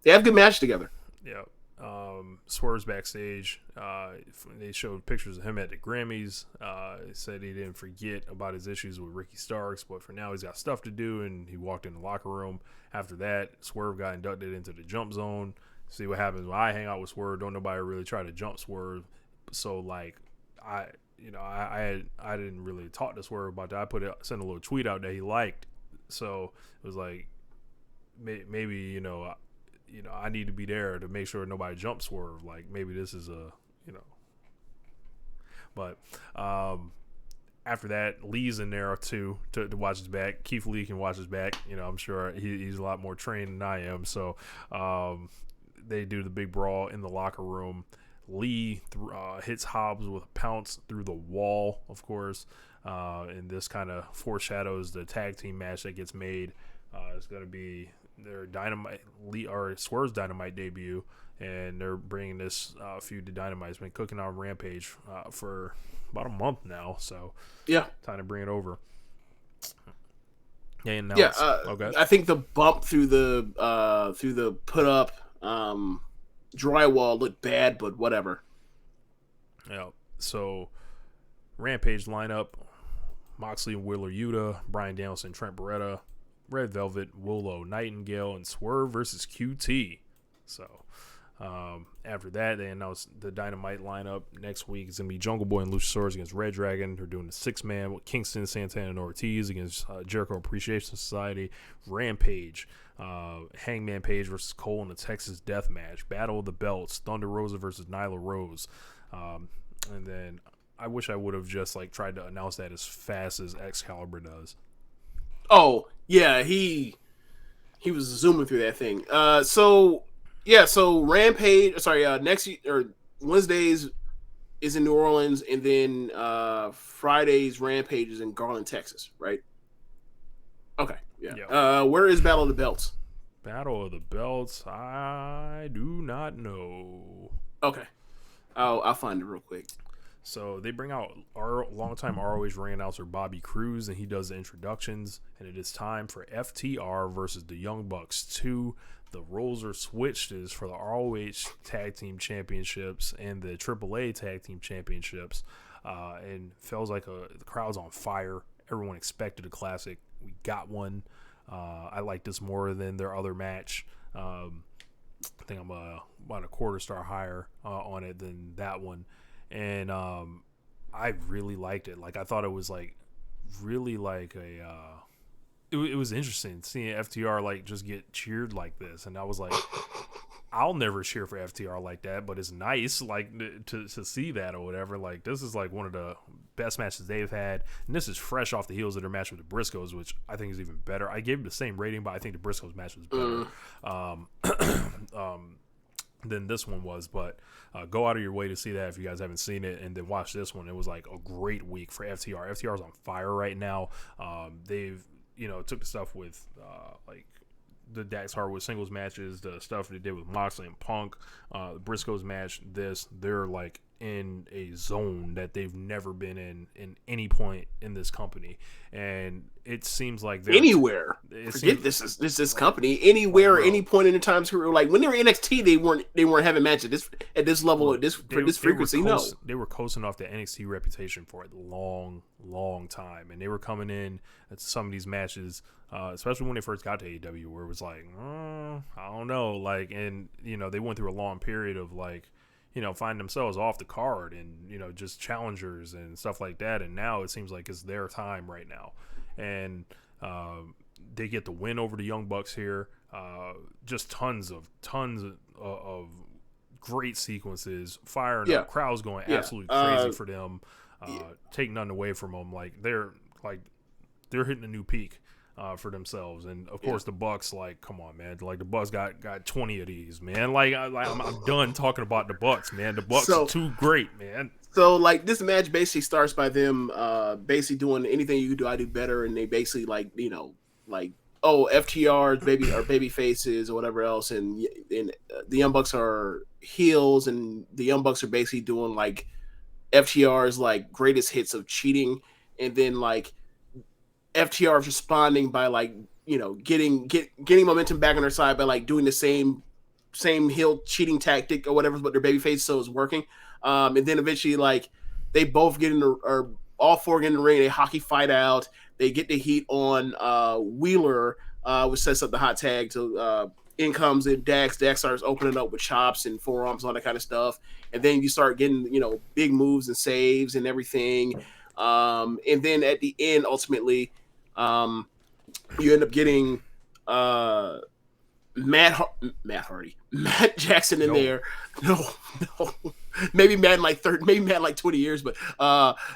they have a good match together. Yeah. Swerve's backstage. They showed pictures of him at the Grammys. He said he didn't forget about his issues with Ricky Starks, but for now he's got stuff to do, and he walked in the locker room. After that, Swerve got inducted into the jump zone. See what happens when I hang out with Swerve. Don't nobody really try to jump Swerve. So like I didn't really talk to Swerve about that. I sent a little tweet out that he liked. So it was like maybe I need to be there to make sure nobody jumps Swerve. Like maybe this is But after that, Lee's in there too to watch his back. Keith Lee can watch his back. I'm sure he's a lot more trained than I am. So they do the big brawl in the locker room. Lee hits Hobbs with a pounce through the wall, of course. And this kind of foreshadows the tag team match that gets made. It's going to be their Dynamite or Swerve's Dynamite debut, and they're bringing this feud to Dynamite. It's been cooking on Rampage for about a month now, so yeah, time to bring it over. And now okay. I think the bump through the put up drywall looked bad, but whatever. Yeah. So Rampage lineup: Moxley and Wheeler Yuta, Bryan Danielson, Trent Beretta, Red Velvet, Willow Nightingale, and Swerve versus QT. So after that, they announced the Dynamite lineup. Next week is going to be Jungle Boy and Luchasaurus against Red Dragon. They're doing the 6-man with Kingston, Santana, and Ortiz against Jericho Appreciation Society. Rampage, Hangman Page versus Cole in the Texas Death Match. Battle of the Belts, Thunder Rosa versus Nyla Rose. And then I wish I would have just tried to announce that as fast as Excalibur does. Oh, yeah, he was zooming through that thing. So Rampage, next or Wednesdays is in New Orleans, and then Fridays Rampage is in Garland, Texas, right? Okay, yeah. Where is Battle of the Belts? Battle of the Belts, I do not know. Okay, I'll find it real quick. So they bring out our longtime ROH ring announcer Bobby Cruz, and he does the introductions. And it is time for FTR versus the Young Bucks 2. The roles are switched is for the ROH Tag Team Championships and the AAA Tag Team Championships. And feels like the crowd's on fire. Everyone expected a classic. We got one. I like this more than their other match. I think I'm about a quarter star higher on it than that one. And I really liked it. I thought it was really it was interesting seeing FTR just get cheered like this. And I was like, I'll never cheer for FTR like that, but it's nice to see that or whatever. This is one of the best matches they've had, and this is fresh off the heels of their match with the Briscoes, which I think is even better. I gave it the same rating, but I think the Briscoes match was better. Than this one was, but go out of your way to see that if you guys haven't seen it, and then watch this one. It was a great week for FTR. FTR is on fire right now. They've took the stuff with the Dax Harwood singles matches, the stuff they did with Moxley and Punk, the Briscoes match. They're in a zone that they've never been in any point in this company, and it seems like they're anywhere. Forget this company anywhere, any point in the time's career. When they were NXT, they weren't having matches at this level, this frequency. They were coasting off the NXT reputation for a long time, and they were coming in at some of these matches, especially when they first got to AEW, where it was I don't know, and they went through a long period of find themselves off the card and, just challengers and stuff like that. And now it seems like it's their time right now. And they get the win over the Young Bucks here. Just tons of great sequences, firing up, crowds going absolutely crazy for them. Take nothing away from them. They're hitting a new peak for themselves, and of course the Bucks. Come on, man! The Bucks got 20 of these, man. I'm done talking about the Bucks, man. The Bucks are too great, man. So this match basically starts by them basically doing anything you do, I do better, and they basically FTR's baby faces or whatever else, and the Young Bucks are heels, and the Young Bucks are basically doing FTR's greatest hits of cheating, and then FTR is responding by getting momentum back on their side by doing the same heel cheating tactic or whatever, but their babyface so is working. And then eventually they both get in or all four get in the ring. They hockey fight out. They get the heat on Wheeler, which sets up the hot tag. So in comes in Dax. Dax starts opening up with chops and forearms, all that kind of stuff. And then you start getting big moves and saves and everything. And then at the end, ultimately, you end up getting Matt Jackson in there. No, maybe Matt in 20 years, but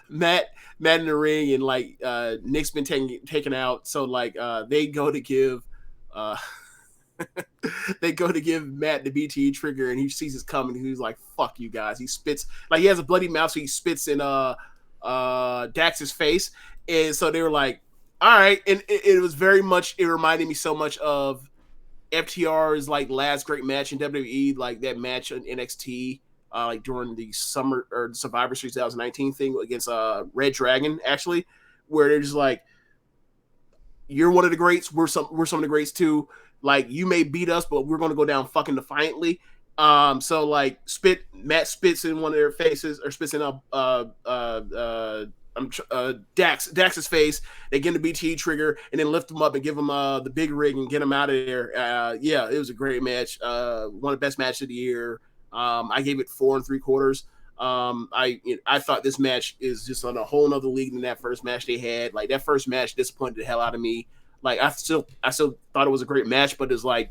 Matt in the ring, and Nick's been taken out. So they go to give They go to give Matt the BTE trigger, and he sees it coming. He's like, "Fuck you guys!" He spits like he has a bloody mouth, so he spits in Dax's face, and so they were like, "All right." And it was very much. It reminded me so much of FTR's like last great match in WWE, like that match on NXT, like during the summer or Survivor Series 2019 thing against Red Dragon, actually, where they're just like, "You're one of the greats. We're some of the greats too. Like you may beat us, but we're gonna go down fucking defiantly." So like Matt spits in one of their faces or spits in Dax's face. They get the BTE trigger and then lift him up and give him the big rig and get him out of there. Yeah, it was a great match. One of the best matches of the year. I gave it 4 3/4. I thought this match is just on a whole nother league than that first match they had. Like that first match disappointed the hell out of me. Like I still thought it was a great match, but it's like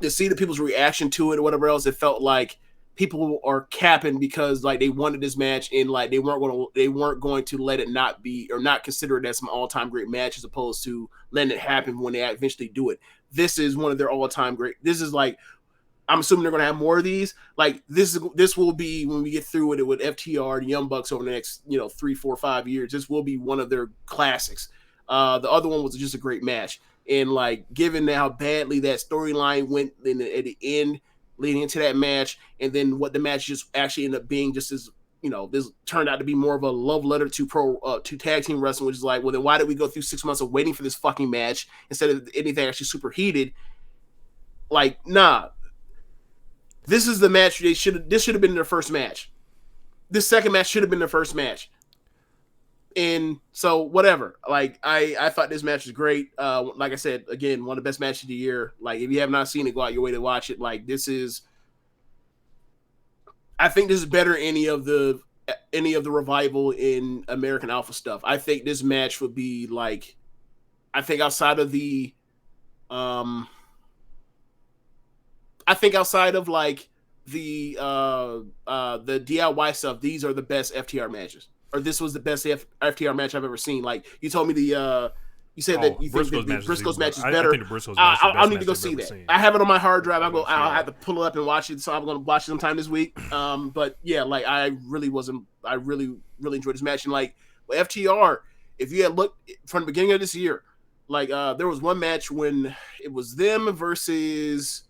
to see the people's reaction to it or whatever else, it felt like people are capping because like they wanted this match and like they weren't going to let it not be or not consider it as some all-time great match as opposed to letting it happen when they eventually do it. This is one of their all-time great. This is like I'm assuming they're going to have more of these. Like this will be when we get through with FTR and Young Bucks over the next 3, 4, 5 years. This will be one of their classics. The other one was just a great match, and like given how badly that storyline went at the end, leading into that match, and then what the match just actually ended up being, just as this turned out to be more of a love letter to to tag team wrestling, which is like, well, then why did we go through 6 months of waiting for this fucking match instead of anything actually super heated? Like, nah. This is the match this should have been their first match. This second match should have been their first match. And so whatever. Like I thought this match was great. Like I said, again, one of the best matches of the year. Like if you have not seen it, go out your way to watch it. Like I think this is better than any of the revival in American Alpha stuff. I think this match would be like, I think outside of like the DIY stuff, these are the best FTR matches. Or this was the best FTR match I've ever seen. Like you told me you said that you think the Briscoes match is better. I think the Briscoes match is the best I'll need to match go I've see ever that. seen. I have it on my hard drive. I'll have to pull it up and watch it. So I'm going to watch it sometime this week. But yeah, like I really enjoyed this match. And like with FTR, if you had looked from the beginning of this year, like there was one match when it was them versus,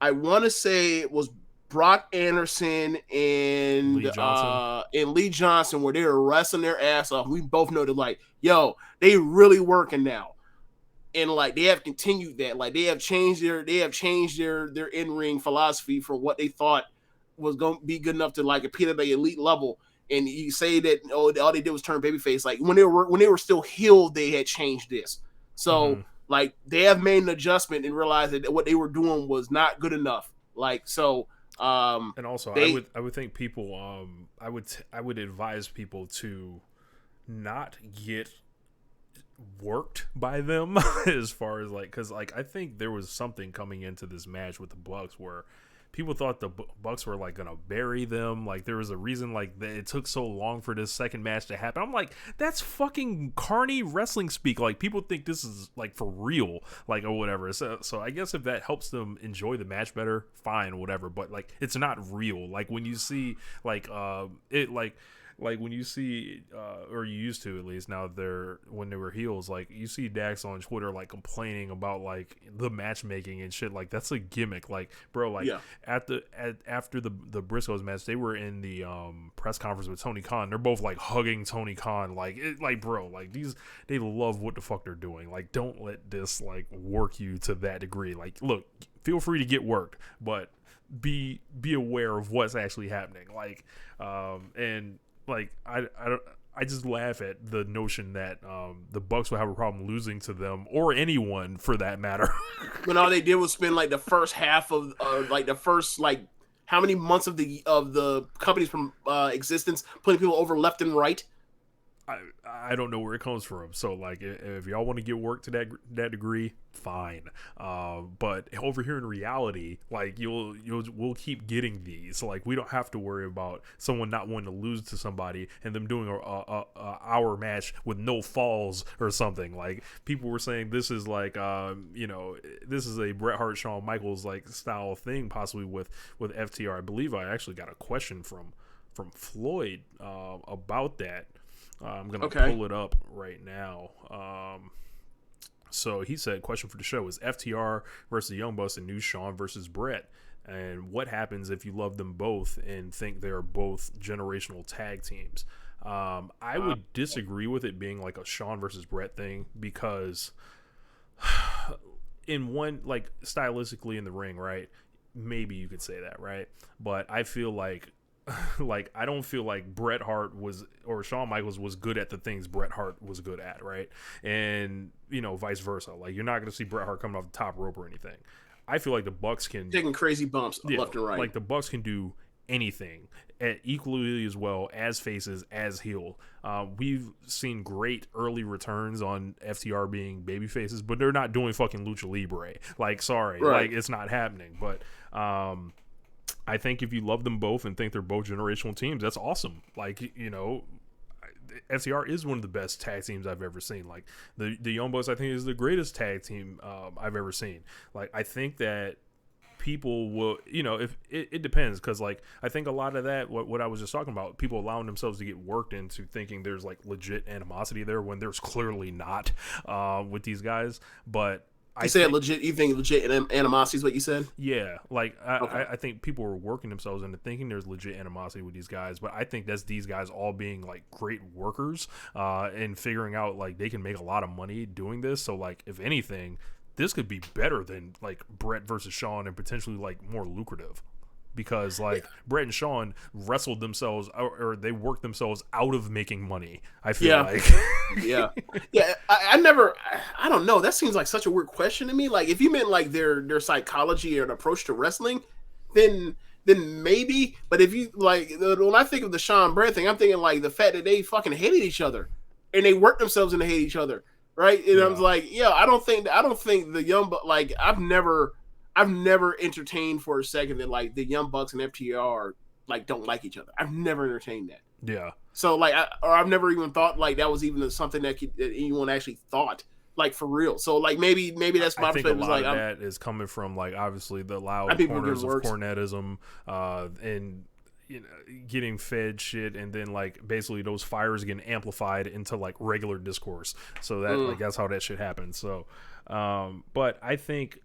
I want to say it was Brock Anderson and Lee Johnson, where they were wrestling their ass off. We both know that, like, yo, they really working now, and like they have continued that. Like they have changed their in ring philosophy from what they thought was going to be good enough to like compete at the elite level. And you say that all they did was turn babyface. Like when they were still healed, they had changed this. So like they have made an adjustment and realized that what they were doing was not good enough. Like so. And also, I would think people, I would advise people to not get worked by them as far as like, because like I think there was something coming into this match with the Bucks where people thought the Bucks were like gonna bury them. Like there was a reason like it took so long for this second match to happen. I'm like, that's fucking carny wrestling speak. Like people think this is like for real, like or whatever. So I guess if that helps them enjoy the match better, fine, whatever. But like it's not real. Like when you see like like when you see or you used to, at least now when they were heels, like you see Dax on Twitter like complaining about like the matchmaking and shit. Like that's a gimmick. Like bro, like after the Briscoes match, they were in the press conference with Tony Khan. They're both like hugging Tony Khan. Like bro, like they love what the fuck they're doing. Like don't let this like work you to that degree. Like look, feel free to get worked, but be aware of what's actually happening. Like and like I just laugh at the notion that the Bucks will have a problem losing to them or anyone for that matter. When all they did was spend like the first half of like the first like how many months of the company's from existence putting people over left and right. I don't know where it comes from. So like, if y'all want to get work to that degree, fine. But over here in reality, like we'll keep getting these. Like we don't have to worry about someone not wanting to lose to somebody and them doing a hour match with no falls or something. Like people were saying this is like this is a Bret Hart Shawn Michaels like style thing possibly with FTR. I believe I actually got a question from Floyd about that. I'm gonna pull it up right now. So he said, question for the show is FTR versus the Young Bucks and New Shawn versus Bret. And what happens if you love them both and think they're both generational tag teams? I would disagree with it being like a Shawn versus Bret thing because in one, like stylistically in the ring, right? Maybe you could say that, right? But I feel like like I don't feel like Bret Hart or Shawn Michaels was good at the things Bret Hart was good at, right? And vice versa. Like you're not going to see Bret Hart coming off the top rope or anything. I feel like the Bucks can taking crazy bumps left and right. Like the Bucks can do anything equally as well as faces as heel. We've seen great early returns on FTR being baby faces, but they're not doing fucking lucha libre. Like sorry, like it's not happening. But I think if you love them both and think they're both generational teams, that's awesome. Like, FTR is one of the best tag teams I've ever seen. Like, the Young Bucks, I think, is the greatest tag team I've ever seen. Like, I think that people will, if it depends, because, like, I think a lot of that, what I was just talking about, people allowing themselves to get worked into thinking there's, like, legit animosity there when there's clearly not with these guys. But you think legit animosity is what you said? Yeah, like I think people are working themselves into thinking there's legit animosity with these guys, but I think that's these guys all being like great workers and figuring out like they can make a lot of money doing this. So like if anything, this could be better than like Bret versus Shawn and potentially like more lucrative. Because like Bret and Shawn wrestled themselves or they worked themselves out of making money. I feel like yeah. I don't know. That seems like such a weird question to me. Like if you meant like their psychology or an approach to wrestling, then maybe. But if you like when I think of the Shawn Bret thing, I'm thinking like the fact that they fucking hated each other and they worked themselves into hate each other, right? And I was like, I don't think the Young Bucks, like I've never entertained for a second that like the Young Bucks and FTR like don't like each other. I've never entertained that. Yeah. So like, I've never even thought like that was even something that anyone actually thought like for real. So like maybe that's my perspective. A lot of that is coming from like obviously the loud corners of cornetism and getting fed shit, and then like basically those fires getting amplified into like regular discourse. So that like that's how that shit happens. So, but I think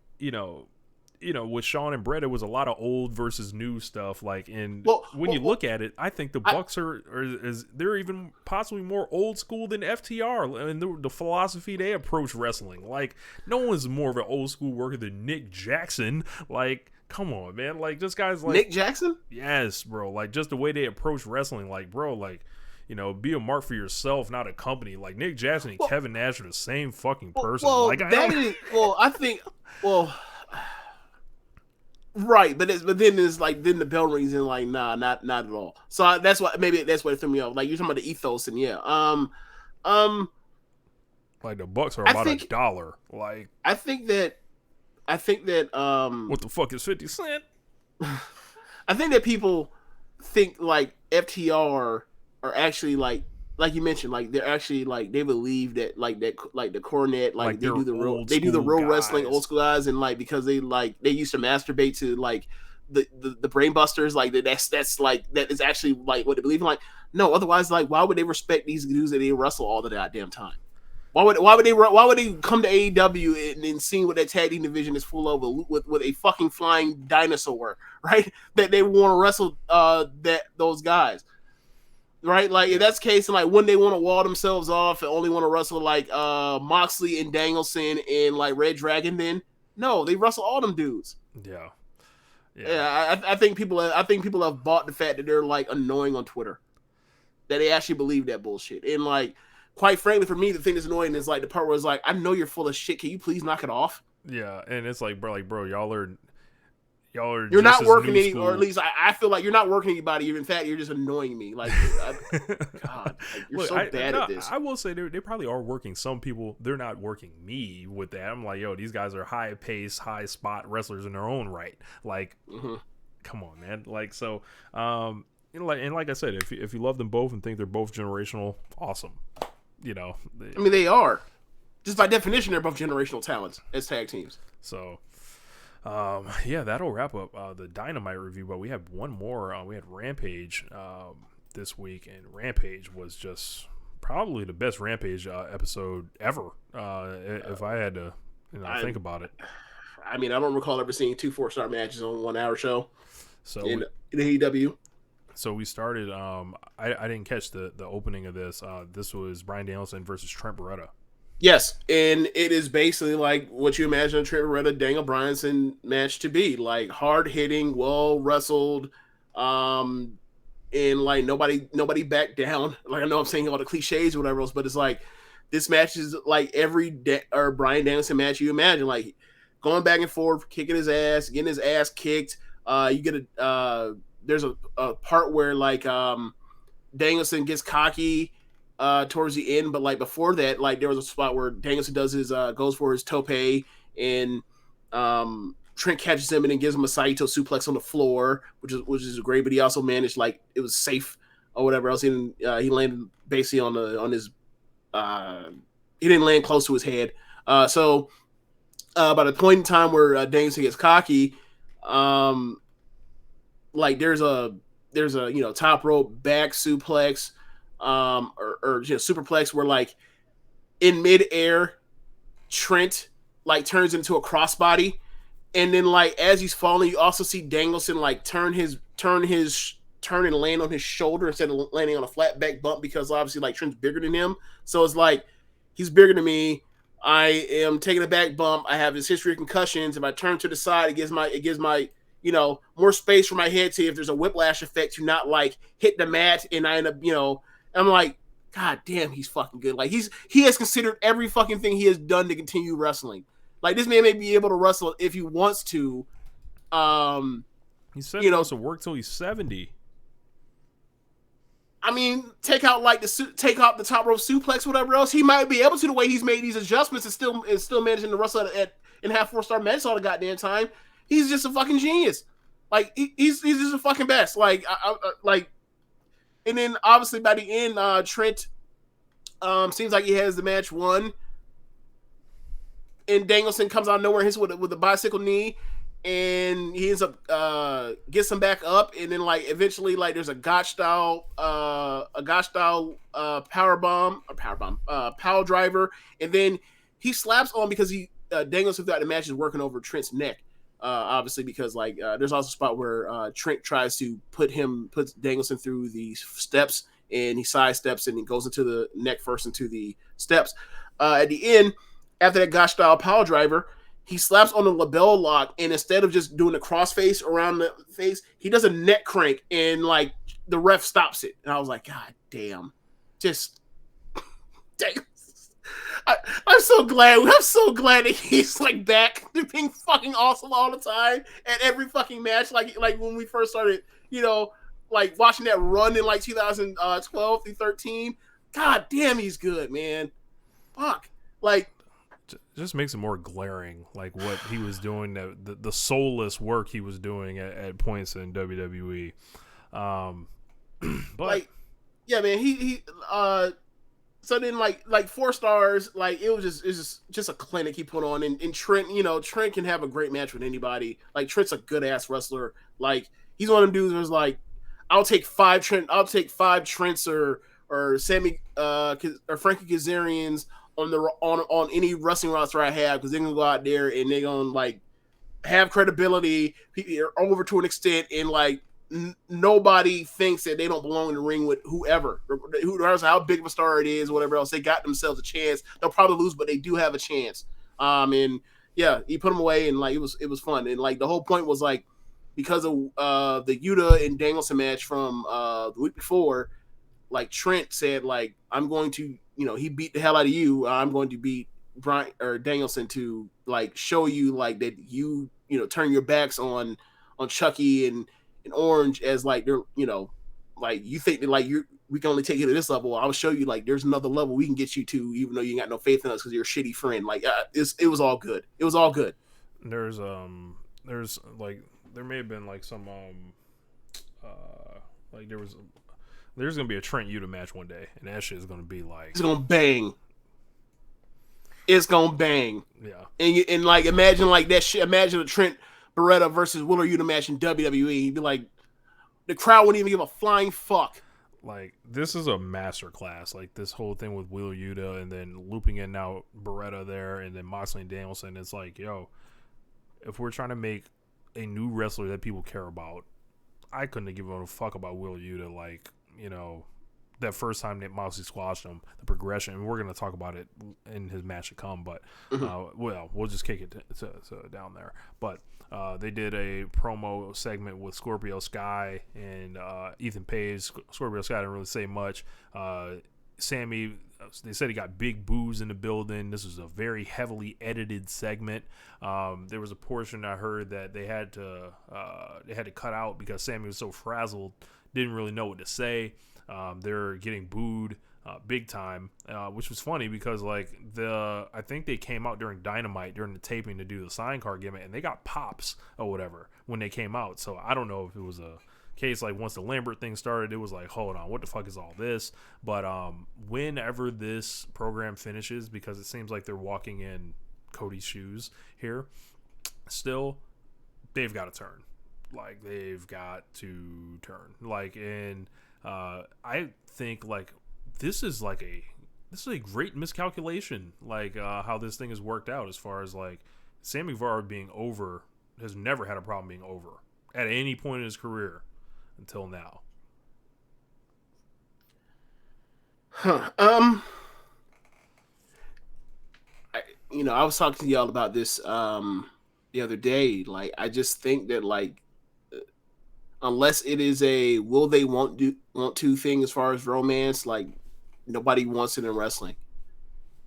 with Shawn and Bret, it was a lot of old versus new stuff. Like, when you look at it, I think the Bucks they're even possibly more old school than FTR and the philosophy they approach wrestling. Like, no one's more of an old school worker than Nick Jackson. Like, come on, man. Like, this guy's like Nick Jackson. Yes, bro. Like, just the way they approach wrestling. Like, bro, like. Be a mark for yourself, not a company. Like Nick Jackson and Kevin Nash are the same fucking person. Right, but then it's like then the bell rings and like not at all. So that's what it threw me off. Like you're talking about the ethos and like the Bucks are about $1. Like I think that what the fuck is 50 cent? I think that people think like FTR are actually like you mentioned, like they're actually like they believe that the cornet like they do the real wrestling old school guys, and like because they used to masturbate to like the brain busters, like that's like that is actually like what they believe in. Like no, otherwise like why would they respect these dudes that they wrestle all the goddamn time? Why would they come to AEW and see what that tag team division is full of with a fucking flying dinosaur, right? That they want to wrestle those guys. Right, like if that's the case, and like when they want to wall themselves off and only want to wrestle like Moxley and Danielson and like Red Dragon, then no, they wrestle all them dudes. I think people have bought the fact that they're like annoying on Twitter, that they actually believe that bullshit. And like, quite frankly, for me, the thing that's annoying is like the part where it's like, I know you're full of shit. Can you please knock it off? Yeah, and it's like, bro, y'all are. y'all are You're just not as working new any, or at school. least I feel like you're not working anybody. In fact, you're just annoying me. Like, God, like, you're Look, so bad at this. I will say they probably are working some people. They're not working me with that. I'm like, yo, these guys are high pace, high spot wrestlers in their own right. Like, Mm-hmm. come on, man. Like, so, like I said, if you love them both and think they're both generational, awesome. You know, I mean, they are. Just by definition, they're both generational talents as tag teams. so. Yeah, that'll wrap up the Dynamite review. But we have one more. We had Rampage this week, and Rampage was just probably the best Rampage episode ever. If I had to, think about it. I mean, I don't recall ever seeing 2 4-star matches on a 1 hour show So in AEW. So we started. I didn't catch the opening of this. This was Bryan Danielson versus Trent Beretta. Yes, and it is basically like what you imagine a Trent Beretta Daniel Bryanson match to be, like hard hitting, well wrestled, and like nobody backed down. Like I know I'm saying all the cliches or whatever else, but it's like this match is like every or Bryan Danielson match you imagine, like going back and forth, kicking his ass, getting his ass kicked. You get there's a part where like Danielson gets cocky towards the end, but like before that, like there was a spot where Danielson does his goes for his tope, and Trent catches him and then gives him a Saito suplex on the floor, which is great. But he also managed, like, it was safe or whatever else. He landed basically on his he didn't land close to his head. So by the point in time where Danielson gets cocky, like there's a top rope back suplex, or superplex where like in midair Trent like turns into a crossbody, and then like as he's falling, you also see Danielson like turn and land on his shoulder instead of landing on a flat back bump, because obviously like Trent's bigger than him, so it's like he's bigger than me. I am taking a back bump. I have this history of concussions. If I turn to the side, it gives my more space for my head to, if there's a whiplash effect, to not like hit the mat, and I end up, I'm like, God damn, he's fucking good. Like he has considered every fucking thing he has done to continue wrestling. Like this man may be able to wrestle if he wants to. He said he wants to work till he's 70. I mean, take out the top rope suplex, whatever else. He might be able to, the way he's made these adjustments, and still managing to wrestle and have 4-star matches all the goddamn time. He's just a fucking genius. Like he's just a fucking best. Like and then obviously by the end, Trent seems like he has the match won, and Danielson comes out of nowhere, hits with a bicycle knee, and he ends up gets him back up, and then like eventually like there's a gotch style power driver, and then he slaps on, because Danielson throughout the match is working over Trent's neck. Obviously, because like there's also a spot where Trent tries to puts Danielson through the steps, and he sidesteps and he goes into the neck first into the steps. At the end, after that gosh style power driver, he slaps on the label lock, and instead of just doing the crossface around the face, he does a neck crank, and like the ref stops it. And I was like, God damn, just damn. I'm so glad that he's like back to being fucking awesome all the time at every fucking match. Like when we first started, like watching that run in like 2012 through 13. God damn, he's good, man. Fuck. Like, just makes it more glaring, like what he was doing, the soulless work he was doing at points in WWE. But like, yeah, man, he so then like 4 stars, like it's just a clinic he put on, and Trent, Trent can have a great match with anybody. Like Trent's a good ass wrestler. Like he's one of them dudes who's like, I'll take 5 Trents or Sammy or Frankie Kazarians on any wrestling roster I have, because they're gonna go out there and they're gonna like have credibility over to an extent, and like nobody thinks that they don't belong in the ring with whoever, regardless of how big of a star it is, whatever else. They got themselves a chance. They'll probably lose, but they do have a chance. And yeah, he put them away, and like it was fun, and like the whole point was like, because of the Yuta and Danielson match from the week before, like Trent said, like, I'm going to, he beat the hell out of you. I'm going to beat Bryan or Danielson to like show you like that you turn your backs on Chucky and Orange as like they're like you think that like we can only take you to this level. I'll show you like there's another level we can get you to, even though you ain't got no faith in us because you're a shitty friend. Like it was all good. It was all good. There's like there may have been like some like there's gonna be a Trent Yuta match one day, and that shit is gonna be like it's gonna bang. It's gonna bang. Yeah. And like imagine like that shit. Imagine a Trent Beretta versus Willer Yuta match in WWE. You'd be like, the crowd wouldn't even give a flying fuck. Like this is a masterclass. Like this whole thing with Willer Yuta and then looping in now Beretta there and then Moxley and Danielson. It's like, yo, if we're trying to make a new wrestler that people care about, I couldn't have given a fuck about Willer Yuta. Like, that first time that Moxley squashed him, the progression, and we're going to talk about it in his match to come, but we'll just kick it to down there. But they did a promo segment with Scorpio Sky and Ethan Page. Scorpio Sky didn't really say much. Sammy, they said he got big boos in the building. This was a very heavily edited segment. There was a portion I heard that they had to cut out because Sammy was so frazzled, didn't really know what to say. They're getting booed big time, which was funny because like I think they came out during Dynamite during the taping to do the sign card gimmick, and they got pops or whatever when they came out. So I don't know if it was a case like once the Lambert thing started, it was like, hold on, what the fuck is all this? But whenever this program finishes, because it seems like they're walking in Cody's shoes here, still they've got to turn. Like they've got to turn. Like and I think like this is a great miscalculation. Like how this thing has worked out as far as like Sammy Guevara being over has never had a problem being over at any point in his career until now. I was talking to y'all about this the other day. Like I just think that like unless it is a will they want to thing as far as romance, like nobody wants it in wrestling.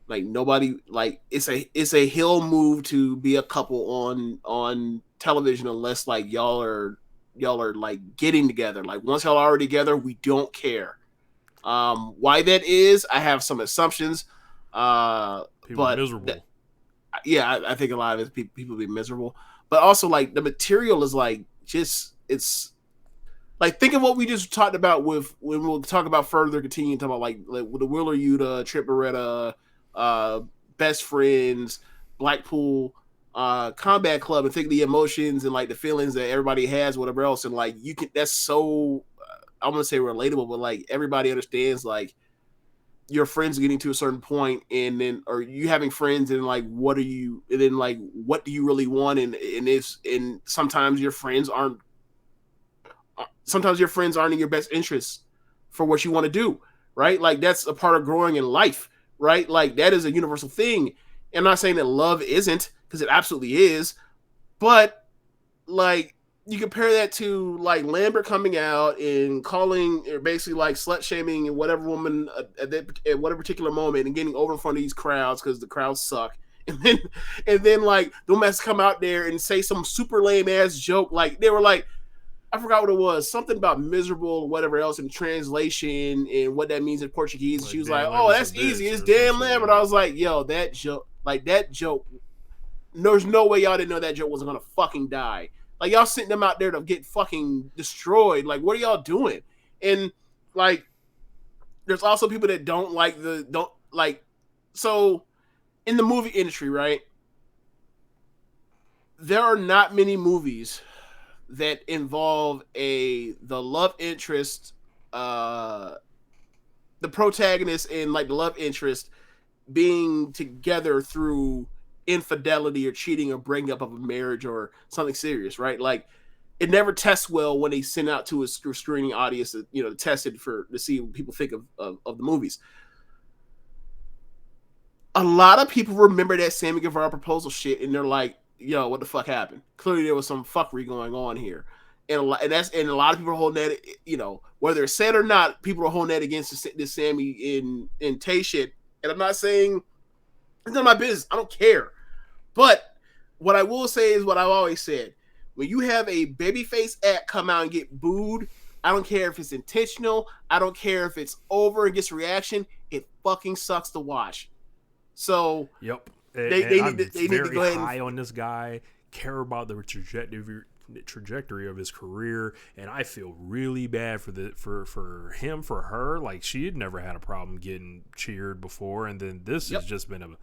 Like nobody like it's a hill move to be a couple on television unless like y'all are like getting together. Like once y'all are already together, we don't care. Why that is, I have some assumptions. People but miserable. I think a lot of it people be miserable. But also like the material is like just it's like think of what we just talked about with when we'll talk about further continuing to talk about like with the Willer Yuta, Trip Beretta, Best Friends, Blackpool, Combat Club, and think of the emotions and like the feelings that everybody has, whatever else, and like you can that's so I'm gonna say relatable, but like everybody understands like your friends getting to a certain point and then or you having friends and like what are you and then like what do you really want and it's and sometimes your friends aren't in your best interest for what you want to do, right? Like that's a part of growing in life, right? Like that is a universal thing. And I'm not saying that love isn't, because it absolutely is, but like you compare that to like Lambert coming out and calling or basically like slut shaming and whatever woman at whatever particular moment and getting over in front of these crowds because the crowds suck. And then like them has come out there and say some super lame ass joke. Like they were like, I forgot what it was. Something about miserable or whatever else in translation and what that means in Portuguese. Like, she was like, oh, that's easy. It's Dan Lambert. I was like, yo, that joke. There's no way y'all didn't know that joke wasn't going to fucking die. Like, y'all sitting them out there to get fucking destroyed. Like, what are y'all doing? And, like, there's also people that so in the movie industry, right? There are not many movies that involve the love interest, the protagonist and like the love interest being together through infidelity or cheating or breaking up of a marriage or something serious, right? Like it never tests well when they send out to a screening audience to test it to see what people think of the movies. A lot of people remember that Sammy Guevara proposal shit and they're like, yo, what the fuck happened? Clearly there was some fuckery going on here. And a lot of people are holding that, whether it's said or not, people are holding that against this Sammy and Tay shit. And I'm not saying it's none of my business. I don't care. But what I will say is what I've always said. When you have a babyface act come out and get booed, I don't care if it's intentional. I don't care if it's over and gets a reaction. It fucking sucks to watch. So Yep. they I'm need to very go ahead high on this guy. Care about the trajectory of his career, and I feel really bad for him, for her. Like, she had never had a problem getting cheered before, and then this has just been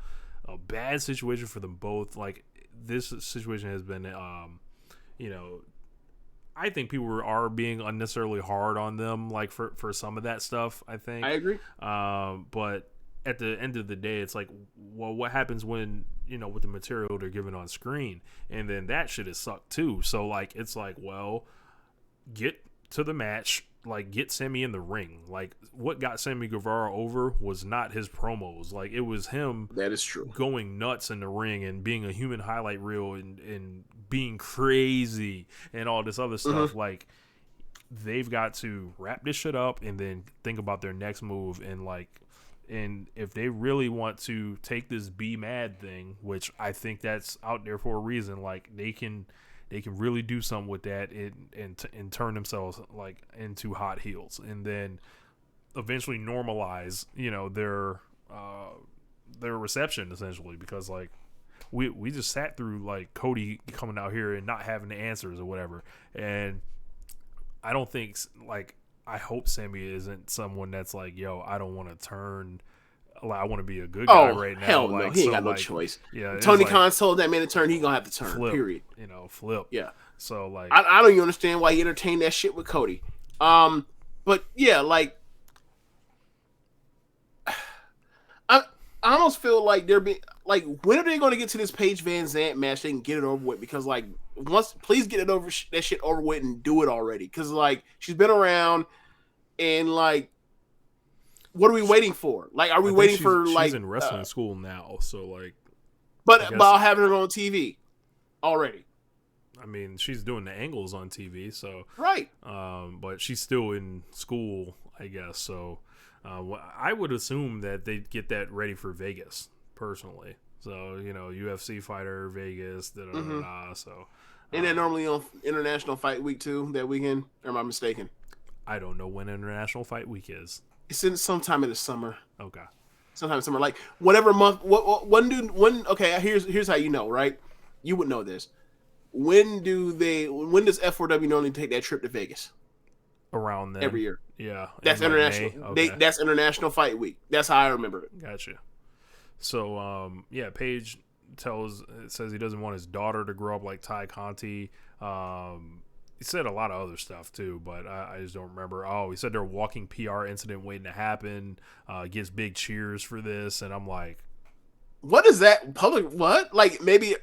a bad situation for them both. Like, this situation has been I think people are being unnecessarily hard on them, like for some of that stuff. I think I agree. But at the end of the day, it's like, well, what happens when, with the material they're given on screen, and then that shit is sucked too. So like, it's like, well, get to the match, like get Sammy in the ring. Like, what got Sammy Guevara over was not his promos. Like, it was him. That is true. Going nuts in the ring and being a human highlight reel and being crazy and all this other stuff. Like, they've got to wrap this shit up and then think about their next move. And if they really want to take this Be Mad thing, which I think that's out there for a reason, like they can really do something with that and turn themselves like into hot heels, and then eventually normalize, their reception essentially, because like we just sat through like Cody coming out here and not having the answers or whatever, and I don't think like. I hope Sammy isn't someone that's like, yo, I don't want to turn. I want to be a good guy right now. Hell like, no, he ain't got no choice. Yeah, Tony Khan told that man to turn. He gonna have to turn. Flip, period. Flip. Yeah. So like, I don't even understand why he entertained that shit with Cody. But yeah, like, I almost feel like they're being like, when are they going to get to this Paige Van Zant match? They can get it over with, because like, please get that shit over with and do it already. Because like, she's been around, and like, what are we waiting for? Like, are we waiting for like? She's in wrestling school now, so like. But about having her on TV already. I mean, she's doing the angles on TV, so right. But she's still in school, I guess. So, I would assume that they'd get that ready for Vegas, personally. So, UFC fighter, Vegas, so. And they're normally on International Fight Week too, that weekend. Or am I mistaken? I don't know when International Fight Week is. It's in sometime in the summer. Okay. Sometime in summer, like whatever month. Okay, here's how you know, right? You would know this. When does F4W normally take that trip to Vegas? Around then. Every year. Yeah. That's international. Okay. That's International Fight Week. That's how I remember it. Gotcha. So, Paige says he doesn't want his daughter to grow up like Ty Conti. He said a lot of other stuff too, but I just don't remember. Oh, he said they're a walking PR incident waiting to happen. Gets big cheers for this, and I'm like, what is that? Public what? Like, maybe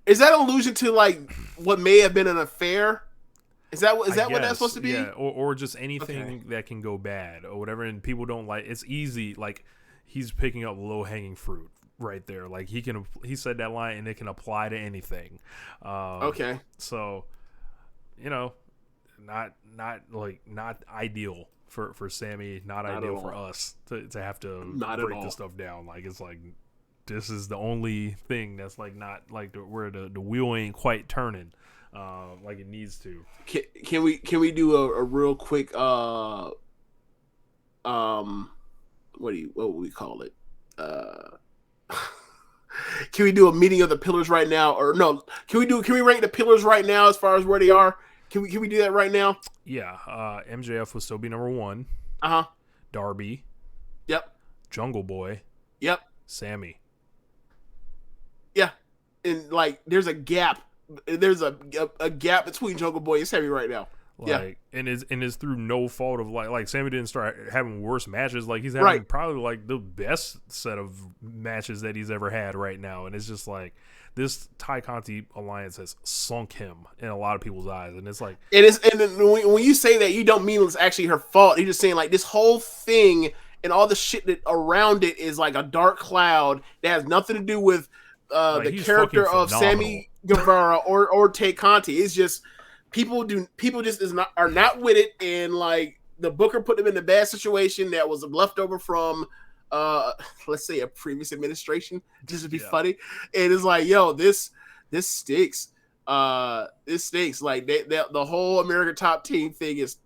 is that an allusion to like what may have been an affair? Is that what that's supposed to be? Yeah, or just anything that can go bad or whatever, and people don't like. It's easy. Like, he's picking up low hanging fruit right there. Like, he said that line and it can apply to anything. Okay. So, not ideal for Sammy, not ideal for us to have to break this stuff down. Like, it's like, this is the only thing that's like not like where the wheel ain't quite turning like it needs to. Can we do a real quick what would we call it? Can we do a meeting of the pillars right now, or no? Can we rank the pillars right now as far as where they are? Can we do that right now? Yeah. MJF will still be number 1. Darby. Yep. Jungle Boy. Yep. Sammy. Yeah. And like, there's a gap. There's a gap between Jungle Boy and Sammy right now. Like, and it's through no fault of like Sammy didn't start having worse matches. Like, he's having probably like the best set of matches that he's ever had right now. And it's just like, this Ty Conti alliance has sunk him in a lot of people's eyes. And it's like, when you say that, you don't mean it's actually her fault. You're just saying like, this whole thing and all the shit that around it is like a dark cloud that has nothing to do with the character of Sammy Guevara or Tay Conti. It's just people just are not with it, and like, the booker put them in a bad situation that was left over from let's say a previous administration, just to be funny. And it's like, yo, this stinks. It stinks. Like the whole American Top Team thing is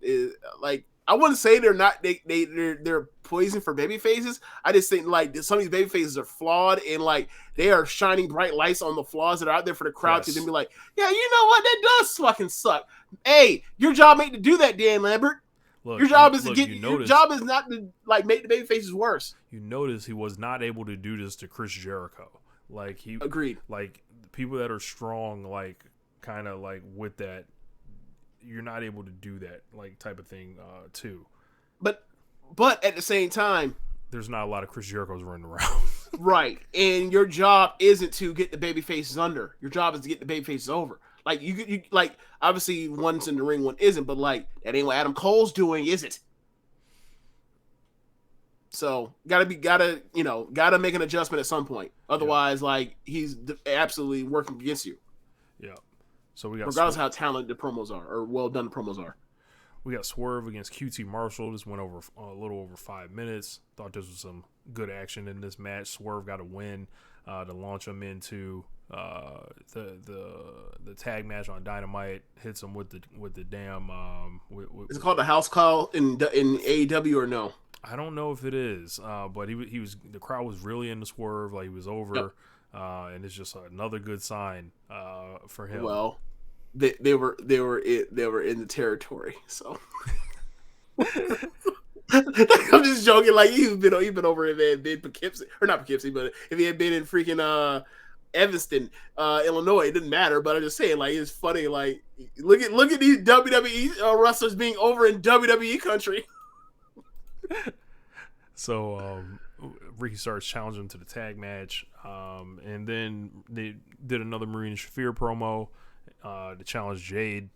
like, I wouldn't say they're not they're poison for baby faces. I just think like some of these baby faces are flawed, and like they are shining bright lights on the flaws that are out there for the crowd to then be like, yeah, you know what, that does fucking suck. Hey, your job ain't to do that, Dan Lambert. Look, your job is to look, get. Your job is not to like make the baby faces worse. You notice he was not able to do this to Chris Jericho. Like he agreed. Like people that are strong, like kind of like with that, you're not able to do that like type of thing too. But at the same time, there's not a lot of Chris Jerichos running around. Right. And your job isn't to get the baby faces under. Your job is to get the baby faces over. Like you like obviously one's in the ring, one isn't, but like that ain't what Adam Cole's doing, is it? So gotta make an adjustment at some point. Otherwise, like he's absolutely working against you. Yeah. So we got regardless of how talented the promos are or well done the promos are. We got Swerve against QT Marshall. This went over a little over 5 minutes. Thought this was some good action in this match. Swerve got a win to launch him into the tag match on Dynamite. Hits him with the damn. Is it called the house call in AEW or no? I don't know if it is, but he was the crowd was really into Swerve. Like he was over. Yep. And it's just another good sign for him. Well, they were in the territory, so I'm just joking. Like he's been over if he had been Poughkeepsie or not Poughkeepsie, but if he had been in freaking Evanston, Illinois, it didn't matter. But I'm just saying, like it's funny. Like look at these WWE wrestlers being over in WWE country. So Ricky starts challenging him to the tag match, and then they did another Marina Shafir promo to challenge Jade.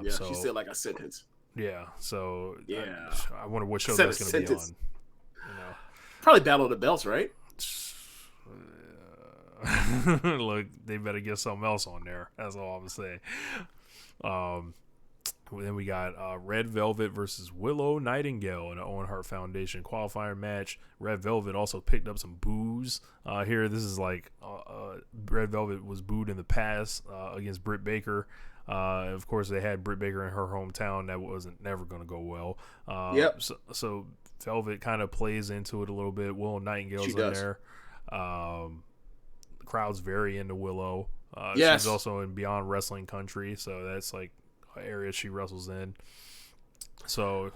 She said like a sentence. Yeah, so yeah, I wonder what show that's going to be on. Probably Battle of the Belts, right? Look, they better get something else on there. That's all I'm gonna say. Then we got Red Velvet versus Willow Nightingale in the Owen Hart Foundation qualifier match. Red Velvet also picked up some boos here. This is like Red Velvet was booed in the past against Britt Baker. Of course, they had Britt Baker in her hometown. That wasn't never going to go well. Yep. So Velvet kind of plays into it a little bit. Willow Nightingale's in there. The crowd's very into Willow. Yes. She's also in Beyond Wrestling Country, so that's like area she wrestles in. So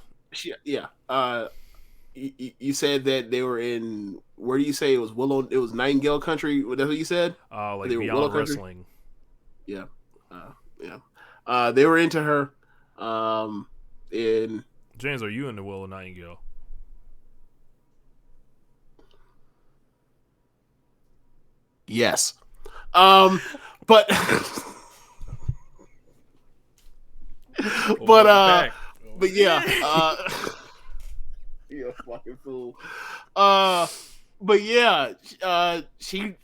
you said that they were in, where do you say it was? Willow, it was Nightingale Country. That's what you said? Like Beyond Wrestling. Yeah. They were into her. In James, are you into Willow Nightingale? Yes. But but yeah, you're a fucking fool. But yeah, she.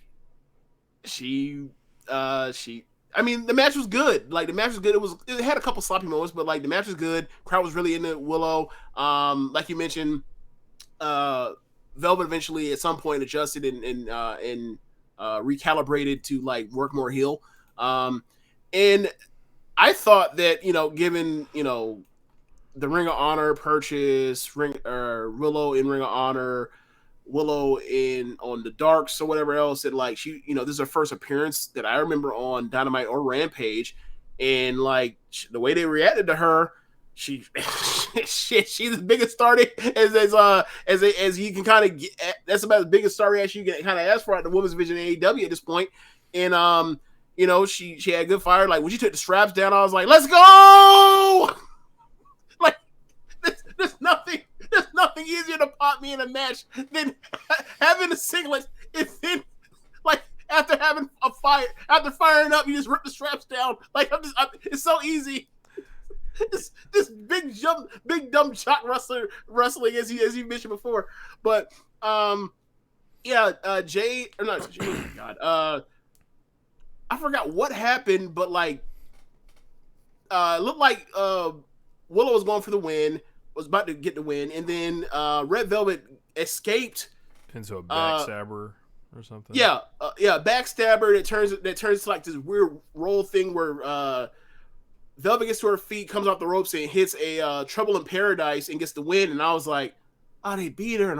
I mean, the match was good. Like the match was good. It had a couple sloppy moments, but like the match was good. Crowd was really into Willow. Like you mentioned, Velvet eventually at some point adjusted and recalibrated to like work more heel. And I thought that, given, the Ring of Honor purchase, Willow in Ring of Honor, Willow on the Darks or whatever else, that like she, this is her first appearance that I remember on Dynamite or Rampage, and like the way they reacted to her, she's the biggest star as you can kind of get. That's about the biggest star reaction you can kind of ask for at the women's division in AEW at this point, and she had good fire. Like when she took the straps down, I was like, let's go! Like there's nothing easier to pop me in a match than having a singlet and then like after firing up, you just rip the straps down. Like it's so easy. This big dumb jock wrestling as you mentioned before. But Jay or not Jay, oh my God. I forgot what happened, but like it looked like Willow was going for the win, was about to get the win, and then Red Velvet escaped into a backstabber. or something. Yeah, backstabber that turns to like this weird roll thing where Velvet gets to her feet, comes off the ropes, and hits a Trouble in Paradise and gets the win. And I was like, oh, they beat her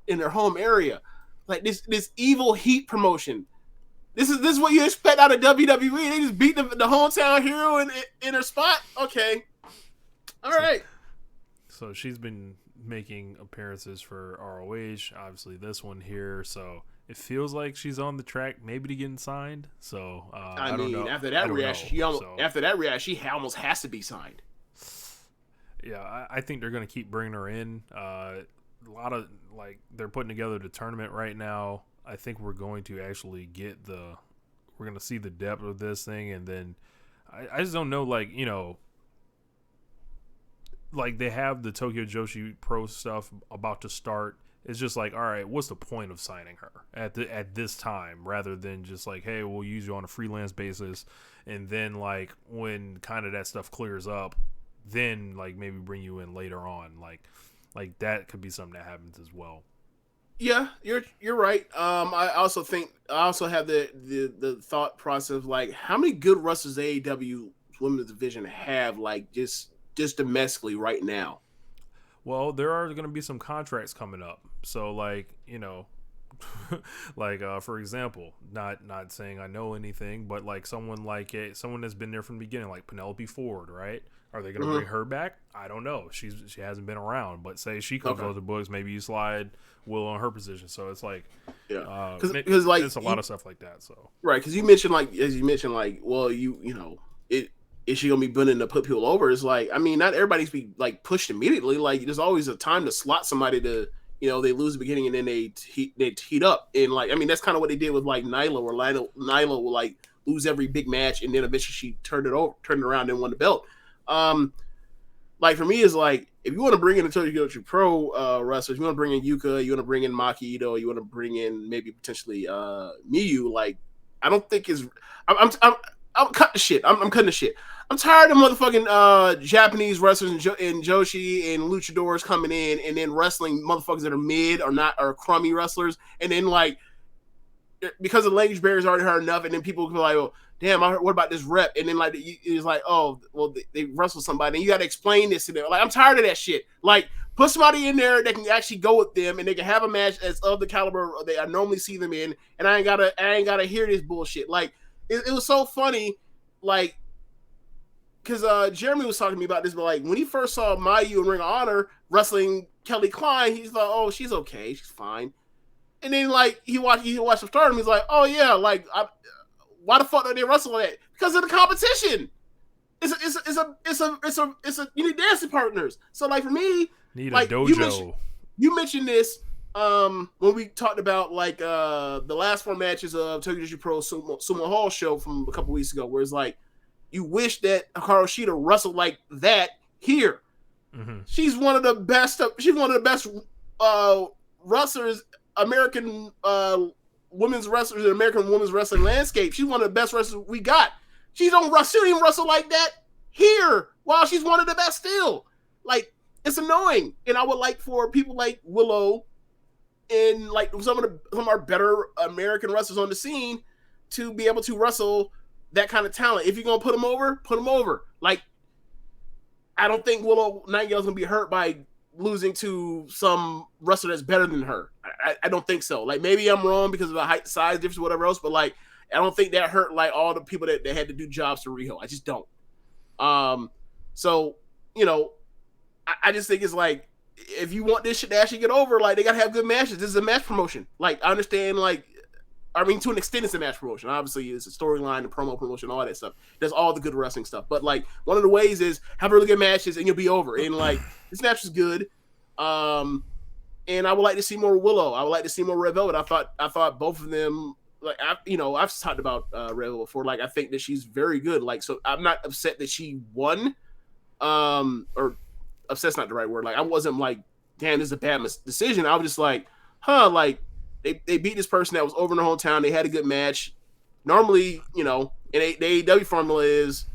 in their home area, like this evil heat promotion. This is what you expect out of WWE. They just beat the hometown hero in her spot. Okay, all right. So she's been making appearances for ROH. Obviously, this one here. So it feels like she's on the track, maybe to getting signed. So I don't know. After that reaction, she almost has to be signed. Yeah, I think they're going to keep bringing her in. A lot of they're putting together the tournament right now. I think we're going to actually we're going to see the depth of this thing, and then I just don't know, they have the Tokyo Joshi Pro stuff about to start. It's just like, all right, what's the point of signing her at this time, rather than just like, hey, we'll use you on a freelance basis, and then when kind of that stuff clears up, then maybe bring you in later on, like that could be something that happens as well. Yeah, you're right. I also have the thought process of how many good wrestlers AEW women's division have just domestically right now. Well, there are going to be some contracts coming up, so for example, not saying I know anything, but someone that's been there from the beginning, like Penelope Ford, right? Are they going to bring her back? I don't know. She hasn't been around, but say she comes out of the books, maybe you slide Will on her position. So it's because it's a lot of stuff like that. So right, because you mentioned well, is she gonna be willing to put people over? It's not everybody's be pushed immediately. There's always a time to slot somebody to. They lose the beginning and then they heat up, and that's kind of what they did with Nyla, where Nyla will lose every big match, and then eventually she turned it around and won the belt. For me, is if you want to bring in the Tokyo Pro wrestlers, you want to bring in Yuka, you want to bring in Maki Ito, you want to bring in maybe potentially Miyu. I don't think I'm cutting the shit. I'm cutting the shit. I'm tired of motherfucking Japanese wrestlers and Joshi and luchadors coming in and then wrestling motherfuckers that are mid or crummy wrestlers, and then because the language barrier is already hard enough, and then people can be like, oh, damn, what about this rep? And then it's oh, well, they wrestle somebody, and you got to explain this to them. I'm tired of that shit. Put somebody in there that can actually go with them, and they can have a match as of the caliber that I normally see them in, and I ain't gotta hear this bullshit. It was so funny, because Jeremy was talking to me about this, but when he first saw Mayu in Ring of Honor wrestling Kelly Klein, he's like, oh, she's okay, she's fine. And then he watched the Stardom, he's like, oh yeah, why the fuck don't they wrestle that? Because of the competition. You need dancing partners. So for me, need a dojo. You mentioned this when we talked about the last 4 matches of Tokyo Joshi Pro Sumo Hall show from a couple weeks ago, where it's you wish that Hikaru Shida wrestled like that here. Mm-hmm. She's one of the best. She's one of the best wrestlers, American women's wrestlers in American women's wrestling landscape. She's one of the best wrestlers we got. She don't even wrestle like that here, while she's one of the best still. It's annoying. And I would like for people like Willow and some of our better American wrestlers on the scene to be able to wrestle that kind of talent. If you're gonna put them over, put them over. I don't think Willow Nightingale's gonna be hurt by losing to some wrestler that's better than her. I don't think so. Maybe I'm wrong because of the height, size difference, whatever else. But I don't think that hurt all the people that had to do jobs to Riho. I just don't. So I just think it's if you want this shit to actually get over, they gotta have good matches. This is a match promotion. I understand to an extent, it's a match promotion. Obviously, it's a storyline, the promo promotion, all that stuff. There's all the good wrestling stuff. But one of the ways is have really good matches and you'll be over. And this match was good. And I would like to see more Willow. I would like to see more Red Velvet. I thought both of them. I've talked about Red Velvet before. I think that she's very good. So I'm not upset that she won. Or upset's not the right word. I wasn't damn, this is a bad decision. I was just They beat this person that was over in their hometown. They had a good match. Normally, in the AEW formula is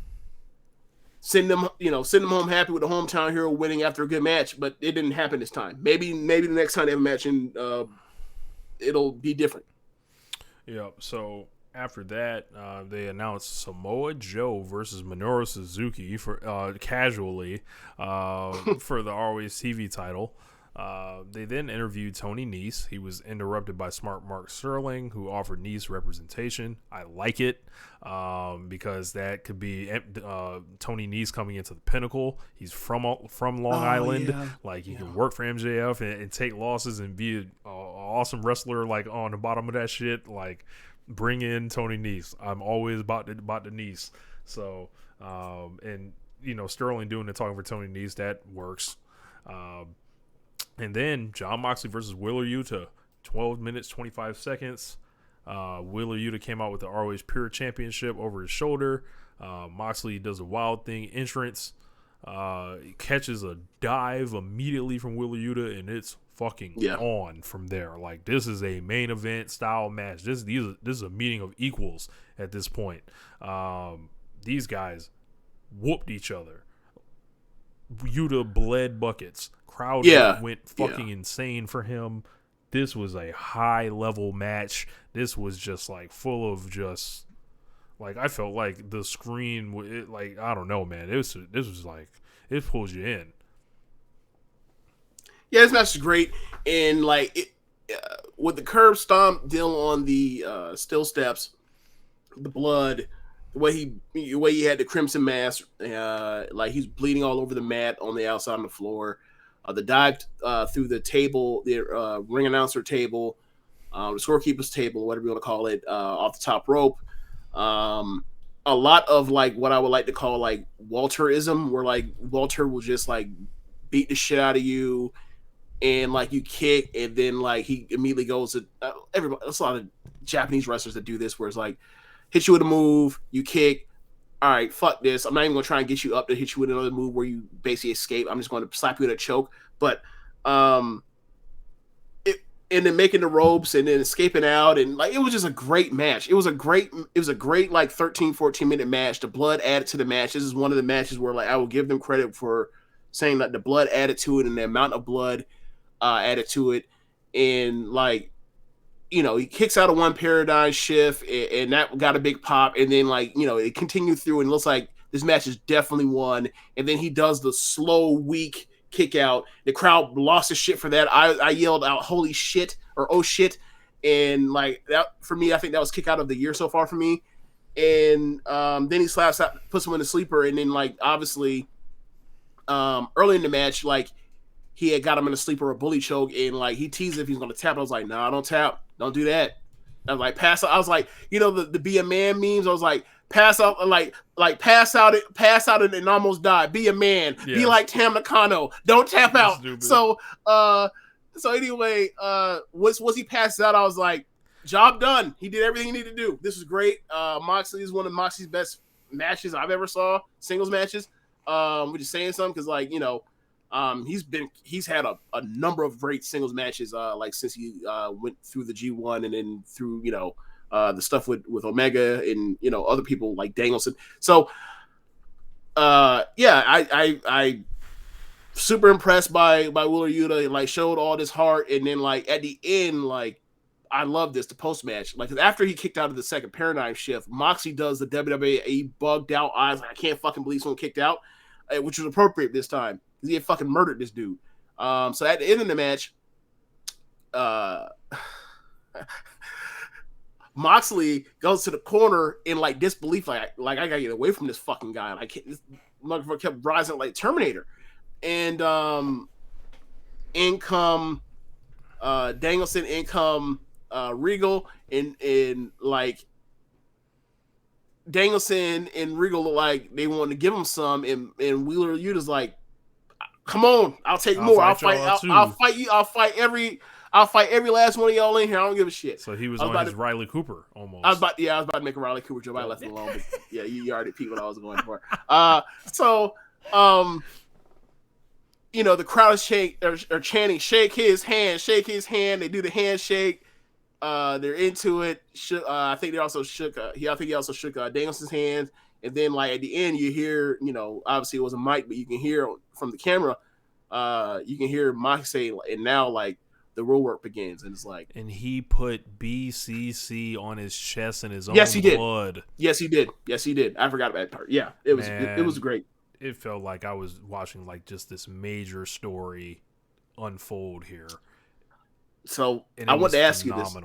send them home happy with the hometown hero winning after a good match, but it didn't happen this time. Maybe the next time they have a match and it'll be different. Yep. So after that, they announced Samoa Joe versus Minoru Suzuki for casually for the ROH TV title. They then interviewed Tony Nese. He was interrupted by Smart Mark Sterling, who offered Nese representation. I like it because that could be Tony Nese coming into the Pinnacle. He's from Long Island. Yeah. Like he can work for MJF and take losses and be an awesome wrestler. Like on the bottom of that shit. Like bring in Tony Nese. I'm always about the Nese. So and Sterling doing the talking for Tony Nese, that works. And then Jon Moxley versus Wheeler Yuta, 12 minutes, 25 seconds. Wheeler Yuta came out with the ROH Pure Championship over his shoulder. Moxley does a wild thing entrance. Catches a dive immediately from Wheeler Yuta, and it's fucking on from there. Like, this is a main event style match. This is a meeting of equals at this point. These guys whooped each other. Yuta bled buckets. Crowd went fucking insane for him. This was a high level match. This was just like full of just like, I felt like the screen like, I don't know, man. This was like, it pulls you in. Yeah, this match is great, and like with the curb stomp deal on the steel steps, the blood, the way he had the crimson mask, like he's bleeding all over the mat on the outside on the floor. The dive through the table, the ring announcer table, the scorekeeper's table, whatever you want to call it, off the top rope. A lot of like what I would like to call like Walterism, where like Walter will just like beat the shit out of you, and like you kick, and then like he immediately goes to everybody. There's a lot of Japanese wrestlers that do this, where it's like hit you with a move, you kick. All right, fuck this. I'm not even going to try and get you up to hit you with another move where you basically escape. I'm just going to slap you with a choke. But and then making the ropes and then escaping out, and like it was just a great match. It was a great like 13, 14-minute match. The blood added to the match. This is one of the matches where like I will give them credit for saying that the blood added to it and the amount of blood added to it. And like, he kicks out of one paradigm shift, and that got a big pop. And then, like, it continued through, and it looks like this match is definitely won. And then he does the slow, weak kick out. The crowd lost his shit for that. I yelled out, "Holy shit!" or "Oh shit!" And like that for me, I think that was kick out of the year so far for me. And then he slaps out, puts him in a sleeper, and then like obviously, early in the match, like he had got him in a sleeper or a bully choke, and like he teased if he's going to tap. I was like, "Nah, don't tap. Don't do that." I was like, pass out. I was like, the be a man memes. I was like, pass out, like pass out and almost die. Be a man. Yes. Be like Tam Nakano. Don't tap out. Stupid. So anyway, once he passed out, I was like, job done. He did everything he needed to do. This was great. Moxley is one of Moxley's best matches I've ever saw, singles matches. We're just saying something because like, he's had a number of great singles matches like since he went through the G1 and then through the stuff with Omega and other people like Danielson. So I super impressed by Wheeler Yuta. Like showed all this heart, and then like at the end, like I love this, the post match. Like after he kicked out of the second paradigm shift, Moxley does the WWE bugged out eyes. Like, I can't fucking believe someone kicked out, which was appropriate this time. He had fucking murdered this dude. So at the end of the match, Moxley goes to the corner in like disbelief, like I gotta get away from this fucking guy. And this motherfucker kept rising like Terminator. And in come Danielson, in come Regal, and like Danielson and Regal look like they wanted to give him some, and Wheeler Yuta's like, come on, I'll take more. I'll fight you. I'll fight every last one of y'all in here. I don't give a shit. So he was on his Riley Cooper almost. I was about to make a Riley Cooper joke. I left it alone. But yeah, you already peeped what I was going for. The crowd is chanting, shake his hand. They do the handshake. They're into it. I think they also shook. I think he also shook Danielson's hands. And then, like at the end, you hear, obviously it was a mic, but you can hear from the camera. You can hear Mike say, and now like the real work begins. And it's like, and he put BCC on his chest in his own yes, he did. blood. Yes, he did. Yes, he did. I forgot about that part. Yeah, it was great. It felt like I was watching like just this major story unfold here. So I want to ask you this.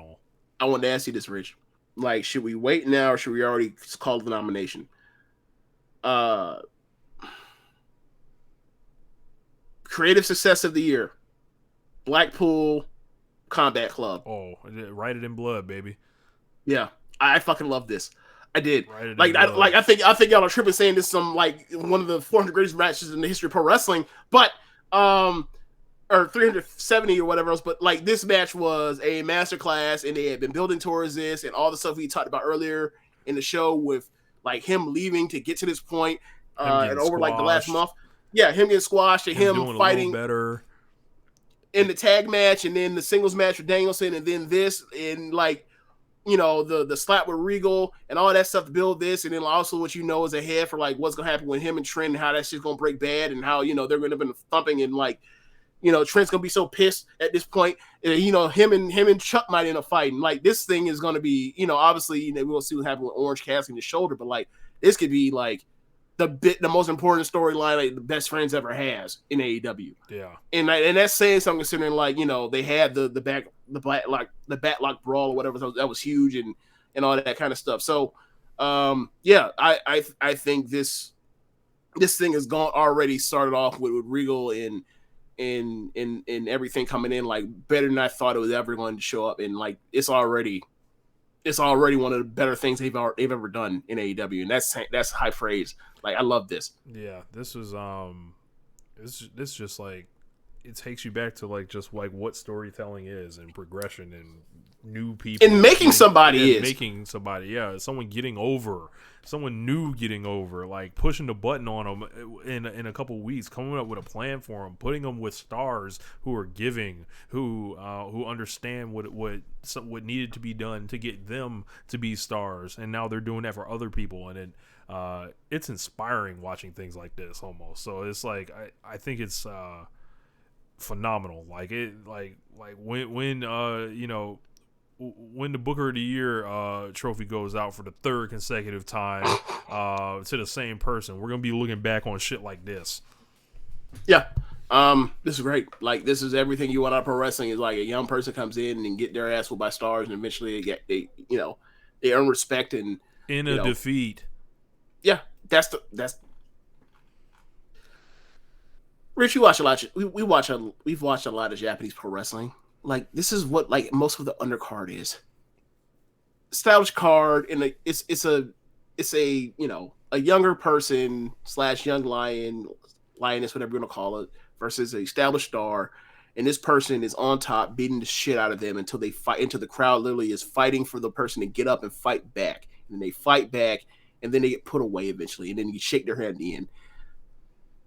I want to ask you this, Rich. Like, should we wait now or should we already call the nomination? Creative success of the year. Blackpool Combat Club. Oh, write it in blood, baby. Yeah, I fucking love this. I did. I think y'all are tripping saying this is some like one of the 400 greatest matches in the history of pro wrestling, but or 370 or whatever else. But like this match was a masterclass, and they had been building towards this, and all the stuff we talked about earlier in the show with like him leaving to get to this point, and over like the last month. Yeah, him getting squashed and him fighting better in the tag match, and then the singles match with Danielson, and then this, and like, you know, the slap with Regal and all that stuff to build this, and then also what you know is ahead for like what's gonna happen with him and Trent, and how that shit's gonna break bad, and how, you know, they're gonna be thumping, and like, you know, Trent's gonna be so pissed at this point, and, you know, him and Chuck might end up fighting. Like, this thing is gonna be, you know, obviously, you know, we'll see what happens with Orange casting his shoulder, but like this could be like the most important storyline like the Best Friends ever has in AEW. Yeah, and that's saying something, considering like, you know, they had the backlock brawl or whatever, that was huge, and all that kind of stuff. So yeah, I think this thing has already started off with Regal and everything coming in like better than I thought it was ever going to show up, and like it's already one of the better things they've ever done in AEW, and that's high praise. Like, I love this. Yeah, this was this just like, it takes you back to like just like what storytelling is, and progression, and new people, and making somebody, yeah, someone getting over, someone new getting over, like pushing the button on them in a couple weeks, coming up with a plan for them, putting them with stars who are giving, who understand what needed to be done to get them to be stars, and now they're doing that for other people, and it's inspiring watching things like this almost. So it's like I think it's phenomenal. Like when you know, when the Booker of the Year trophy goes out for the third consecutive time to the same person, we're gonna be looking back on shit like this. Yeah, this is great. Like, this is everything you want out of pro wrestling. Is like a young person comes in and get their ass whooped by stars, and eventually they earn respect, and in a defeat. Yeah, Rich, we've watched a lot of Japanese pro wrestling. Like, this is what like most of the undercard is. Established card, and it's a you know, a younger person / young lioness, whatever you want to call it, versus an established star, and this person is on top, beating the shit out of them until they fight, until the crowd literally is fighting for the person to get up and fight back, and then they fight back, and then they get put away eventually, and then you shake their hand at the end.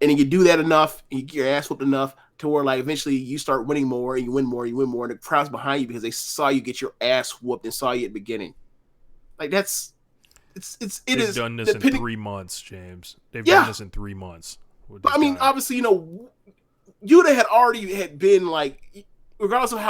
And then you do that enough, and you get your ass whooped enough to where like eventually you start winning more, and you win more, and the crowd's behind you because they saw you get your ass whooped and saw you at the beginning. Like, they've done this in 3 months, James. They've done this in 3 months. But I mean, obviously, you know, Yuta had been like, regardless of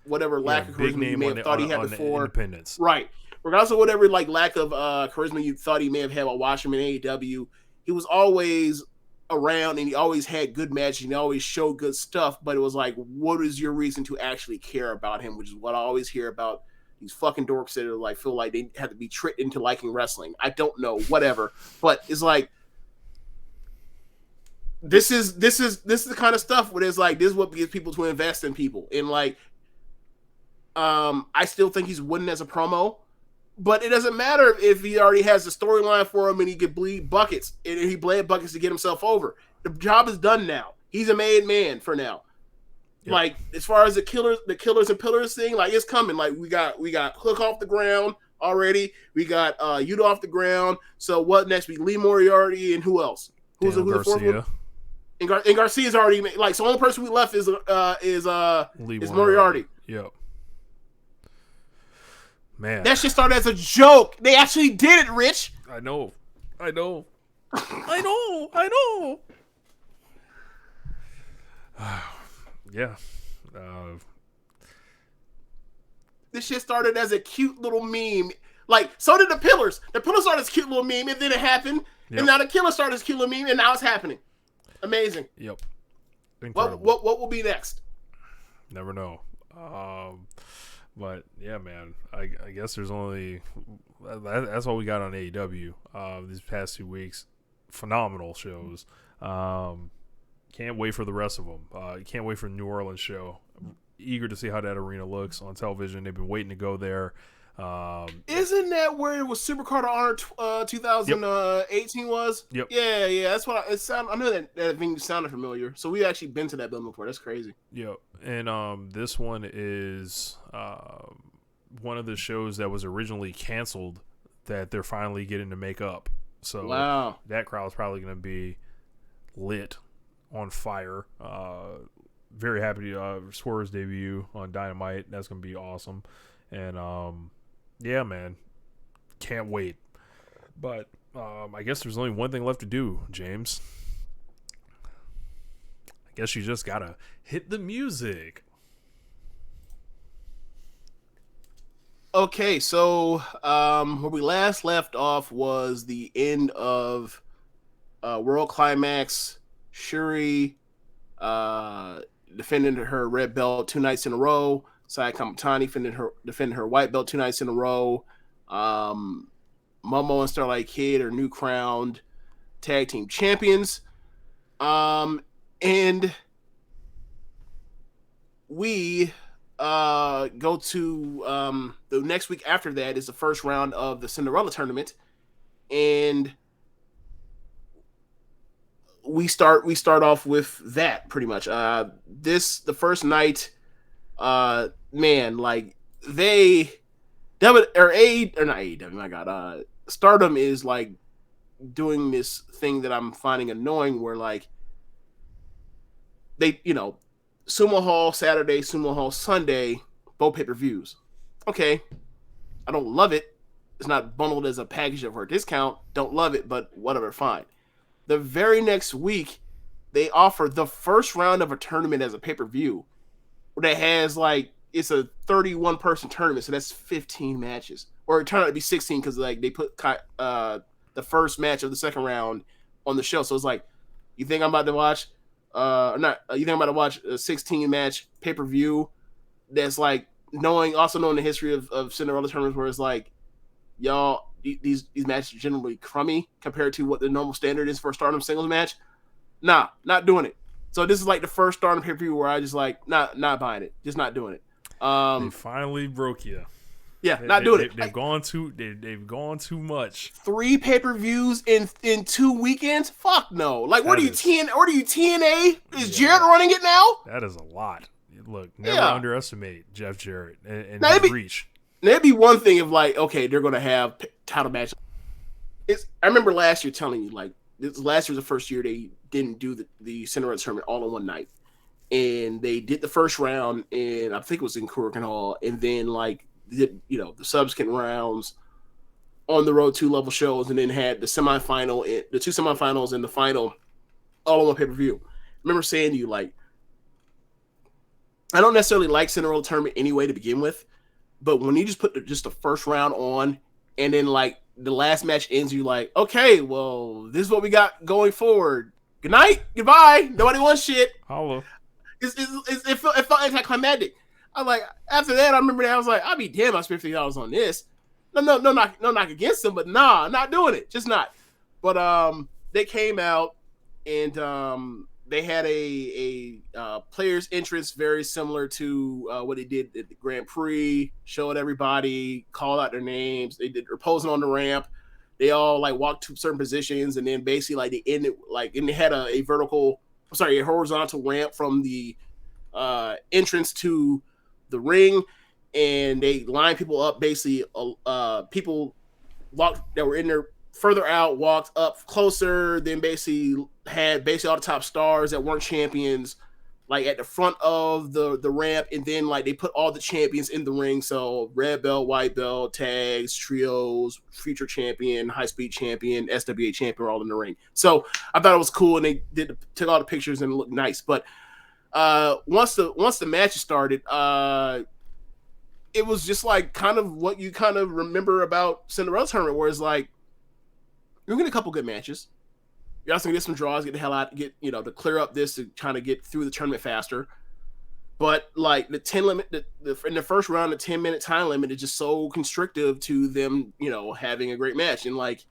whatever lack of charisma you may have thought he had before, right? Regardless of whatever like lack of charisma you thought he may have had while watching him in AEW, he was always around, and he always had good matches, and he always showed good stuff. But it was like, what is your reason to actually care about him? Which is what I always hear about these fucking dorks that are like, feel like they have to be tricked into liking wrestling. I don't know, whatever. But it's like, this is the kind of stuff where it's like, this is what gets people to invest in people. And like, I still think he's winning as a promo, but it doesn't matter if he already has the storyline for him and he could bleed buckets, and he bled buckets to get himself over. The job is done now. He's a made man for now. Yep. Like, as far as the killers and pillars thing, like, it's coming. Like, we got Hook off the ground already. We got Yuta off the ground. So what next? We Lee Moriarty, and who else? Who's the fourth one? And Garcia's already made, like, so the only person we left is Moriarty. Yep. Man, that shit started as a joke. They actually did it, Rich. I know. Yeah. This shit started as a cute little meme. Like, so did the Pillars. The Pillars started as a cute little meme, and then it happened. Yep. And now the Killer started as a cute little meme, and now it's happening. Amazing. Yep. Incredible. What will be next? Never know. But yeah, man. I guess there's only that's all we got on AEW these past 2 weeks. Phenomenal shows. Can't wait for the rest of them. Can't wait for the New Orleans show. Eager to see how that arena looks on television. They've been waiting to go there. Isn't that where it was Supercard of Honor 2018 was? Yep. Yeah. That's what I know that venue sounded familiar. So we actually been to that building before. That's crazy. Yep. And this one is one of the shows that was originally canceled that they're finally getting to make up. So wow. That crowd's probably going to be lit, on fire. Very happy to Swerve's debut on Dynamite. That's going to be awesome. And yeah, man, can't wait. But I guess there's only one thing left to do, James. I guess you just gotta hit the music. Okay, so where we last left off was the end of World Climax. Shuri defended her red belt 2 nights in a row. Saya Kamatani defended her white belt 2 nights in a row. Momo and Starlight Kid are new crowned tag team champions. And we go to the next week after that is the first round of the Cinderella Tournament. And we start off with that pretty much. The first night, man, like not AEW, my God, Stardom is like doing this thing that I'm finding annoying where like they, Sumo Hall Saturday, Sumo Hall Sunday, both pay-per-views. Okay. I don't love it. It's not bundled as a package for a discount. Don't love it, but whatever, fine. The very next week, they offer the first round of a tournament as a pay-per-view that has like, it's a 31-person tournament, so that's 15 matches. Or it turned out to be 16 because like they put the first match of the second round on the show. So it's like, you think I'm about to watch you think I'm about to watch a 16-match pay-per-view that's like knowing the history of Cinderella tournaments where it's like, y'all, these matches are generally crummy compared to what the normal standard is for a Stardom singles match. Nah, not doing it. So this is like the first Stardom pay-per-view where I just like, not buying it. Just not doing it. They finally broke you. Yeah, not doing it. They've gone too much. 3 pay-per-views in 2 weekends? Fuck no. Like, what are you, TNA? Is Jarrett running it now? That is a lot. Look, never underestimate Jeff Jarrett and now, his reach. That'd be one thing if, like, okay, they're going to have title matches. I remember last year telling you, like, last year was the first year they didn't do the Cinderella tournament all in one night. And they did the first round, and I think it was in Korakuen Hall, and then, like, the subsequent rounds on the road 2-level shows, and then had the semifinal, the 2 semifinals and the final all on one pay-per-view. I remember saying to you, like, I don't necessarily like Cinderella tournament anyway to begin with, but when you just put just the first round on, and then like the last match ends, you like, okay, well, this is what we got going forward. Good night, goodbye. Nobody wants shit. Hello. It felt anticlimactic. I like after that. I remember that I was like, I'll be damn. I spent $50 on this. No, knock against them, but nah, not doing it. Just not. But they came out and they had a players' entrance very similar to what they did at the Grand Prix. Showed everybody, called out their names. They did posing on the ramp. They all like walked to certain positions, and then basically like they ended like, and they had a horizontal ramp from the entrance to the ring, and they lined people up. Basically, people walked that were in there further out, walked up closer. Then basically had all the top stars that weren't champions, like at the front of the ramp, and then like they put all the champions in the ring. So red belt, white belt, tags, trios, future champion, high speed champion, SWA champion, all in the ring. So I thought it was cool, and they took all the pictures and it looked nice. But once the match started, it was just like kind of what you kind of remember about Cinderella Tournament, where it's like you're gonna get a couple good matches. You're also gonna get some draws, get the hell out, get to clear up this to kind of get through the tournament faster. But like the 10 limit, in the first round, the 10-minute time limit is just so constrictive to them, having a great match. And like,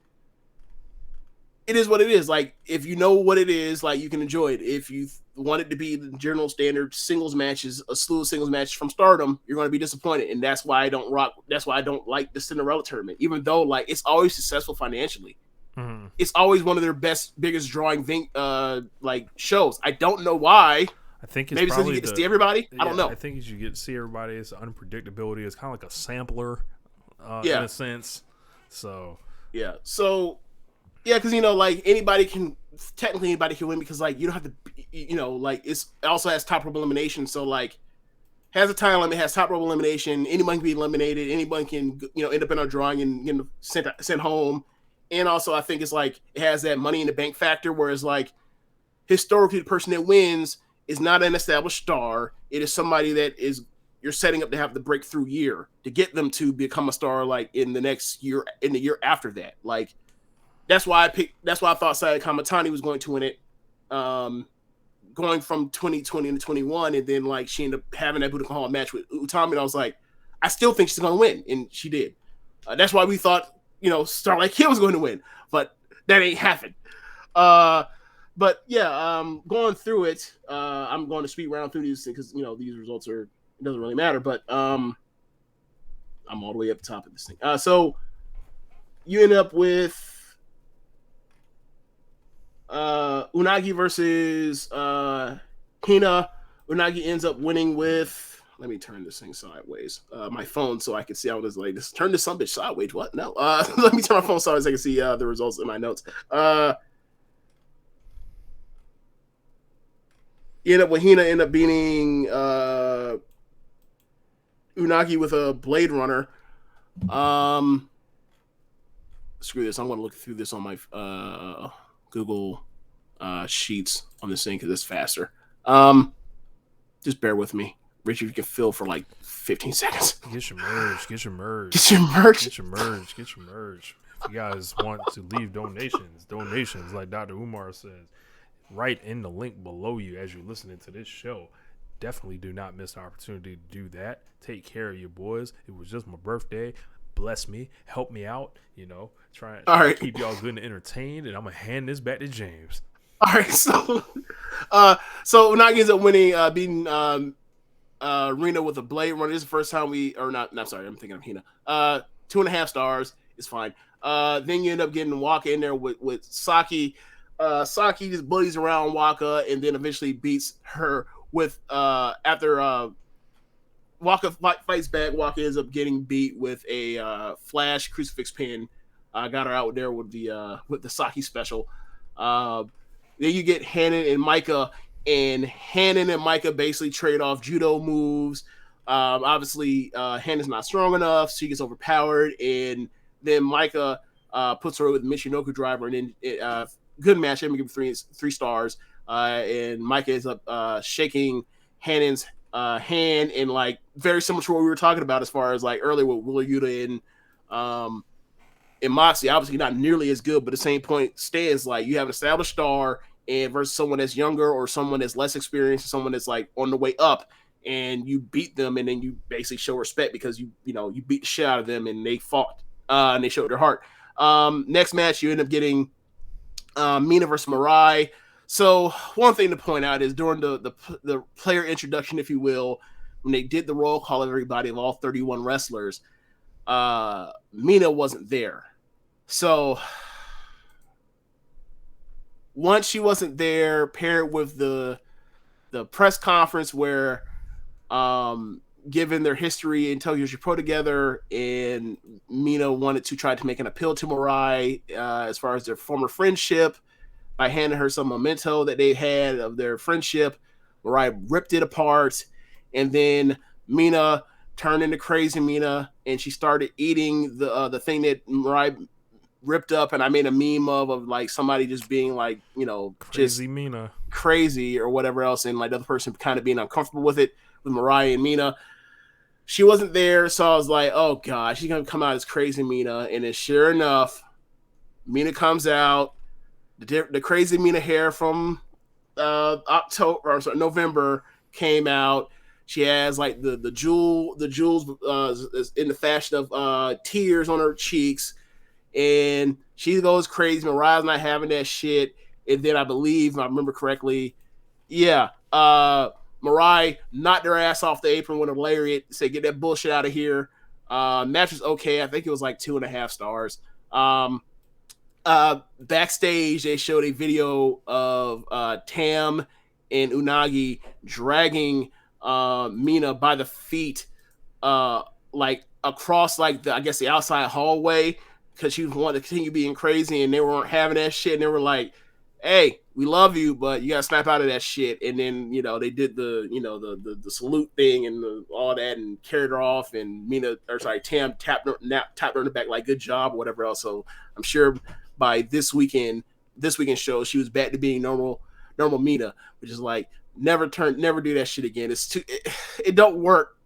it is what it is. Like, if you know what it is, like, you can enjoy it. If you want it to be the general standard singles matches, a slew of singles matches from Stardom, you're going to be disappointed. And that's why I don't rock. That's why I don't like the Cinderella Tournament, even though like it's always successful financially. Mm-hmm. It's always one of their biggest drawing like shows. I don't know why. I think it's maybe because you get to see everybody. I don't know. I think you get to see everybody. It's unpredictability. It's kind of like a sampler, in a sense. So yeah. So yeah, because like anybody can win because like you don't have to, like it also has top rope elimination. So like has a time limit, has top rope elimination. Anyone can be eliminated. Anyone can end up in a drawing and sent home. And also I think it's like it has that Money in the Bank factor, whereas like historically the person that wins is not an established star. It is somebody that you're setting up to have the breakthrough year to get them to become a star like in the next year, in the year after that. Like that's why I thought Saya Kamatani was going to win it, going from 2020 to 21, and then like she ended up having that Budokan Hall match with Utami, and I was like, I still think she's going to win, and she did. That's why we thought Starlight Kid was going to win, but that ain't happened. But yeah, going through it, I'm going to speed round through these because these results it doesn't really matter. But I'm all the way up the top of this thing. So you end up with Unagi versus Hina. Unagi ends up winning with. Let me turn this thing sideways. My phone, so I can see. I was like, turn this some bitch sideways. What? No. Let me turn my phone sideways so I can see the results in my notes. Hina end up beating Unagi with a Blade Runner. Screw this. I'm going to look through this on my Google Sheets on this thing because it's faster. Just bear with me. Richard, you can fill for like 15 seconds. Get your merch. Get your merch. Get your merch. If you guys want to leave donations, like Dr. Umar says, right in the link below you as you're listening to this show. Definitely do not miss the opportunity to do that. Take care of your boys. It was just my birthday. Bless me. Help me out. Try to keep y'all good and entertained. And I'm going to hand this back to James. All right. So Unagi ends up winning, beating Rena with a Blade Runner. This is the first time I'm sorry, I'm thinking of Hina. 2.5 stars. It's fine. Then you end up getting Waka in there with Saki. Saki just bullies around Waka and then eventually beats her with after Waka fights back. Waka ends up getting beat with a flash crucifix pin. Got her out there with the Saki special. Then you get Hannon and Micah, and Hannon and Micah basically trade off judo moves. Obviously, Hannon's not strong enough, so she gets overpowered, and then Micah puts her with Michinoku driver, and then good match. I'm gonna give 3 stars. And Micah ends up shaking Hannon's hand, and like very similar to what we were talking about as far as like earlier with Willa Yuta and Moxie. Obviously not nearly as good, but the same point stands. Like you have an established star and versus someone that's younger or someone that's less experienced, or someone that's like on the way up, and you beat them, and then you basically show respect because you beat the shit out of them, and they fought and they showed their heart. Next match, you end up getting Mina versus Mirai. So one thing to point out is during the player introduction, if you will, when they did the roll call of everybody of all 31 wrestlers, Mina wasn't there. So once she wasn't there, paired with the press conference where given their history in Tokyo Pro together, and Mina wanted to try to make an appeal to Mirai as far as their former friendship by handing her some memento that they had of their friendship. Mirai ripped it apart, and then Mina turned into crazy Mina, and she started eating the thing that Mirai ripped up, and I made a meme of like somebody just being like, just Crazy Mina. crazy or whatever else, and like the other person kind of being uncomfortable with it, with Mariah and Mina. She wasn't there, so I was like, oh god, she's gonna come out as crazy Mina. And then sure enough, Mina comes out, the crazy Mina hair from November came out. She has like the jewels in the fashion of tears on her cheeks, and she goes crazy. Mariah's not having that shit. And then I believe, if I remember correctly, yeah, Mariah knocked her ass off the apron with a lariat, said, "Get that bullshit out of here." Match was okay. I think it was like 2.5 stars. Backstage, they showed a video of Tam and Unagi dragging Mina by the feet, like across like I guess the outside hallway, because she wanted to continue being crazy, and they weren't having that shit, and they were like, "Hey, we love you, but you gotta snap out of that shit." And then they did the salute thing and all that, and carried her off, and Tam tapped her in the back like, "Good job," or whatever else. So I'm sure by this weekend show, she was back to being normal Mina, which is like never do that shit again. It's it don't work.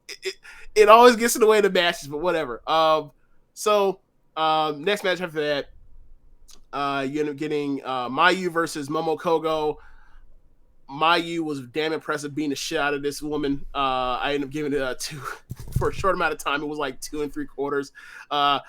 It always gets in the way of the matches, but whatever. Next match after that, you end up getting Mayu versus Momo Kogo. Mayu was damn impressive beating the shit out of this woman. I ended up giving it a 2 for a short amount of time. It was like 2 3/4.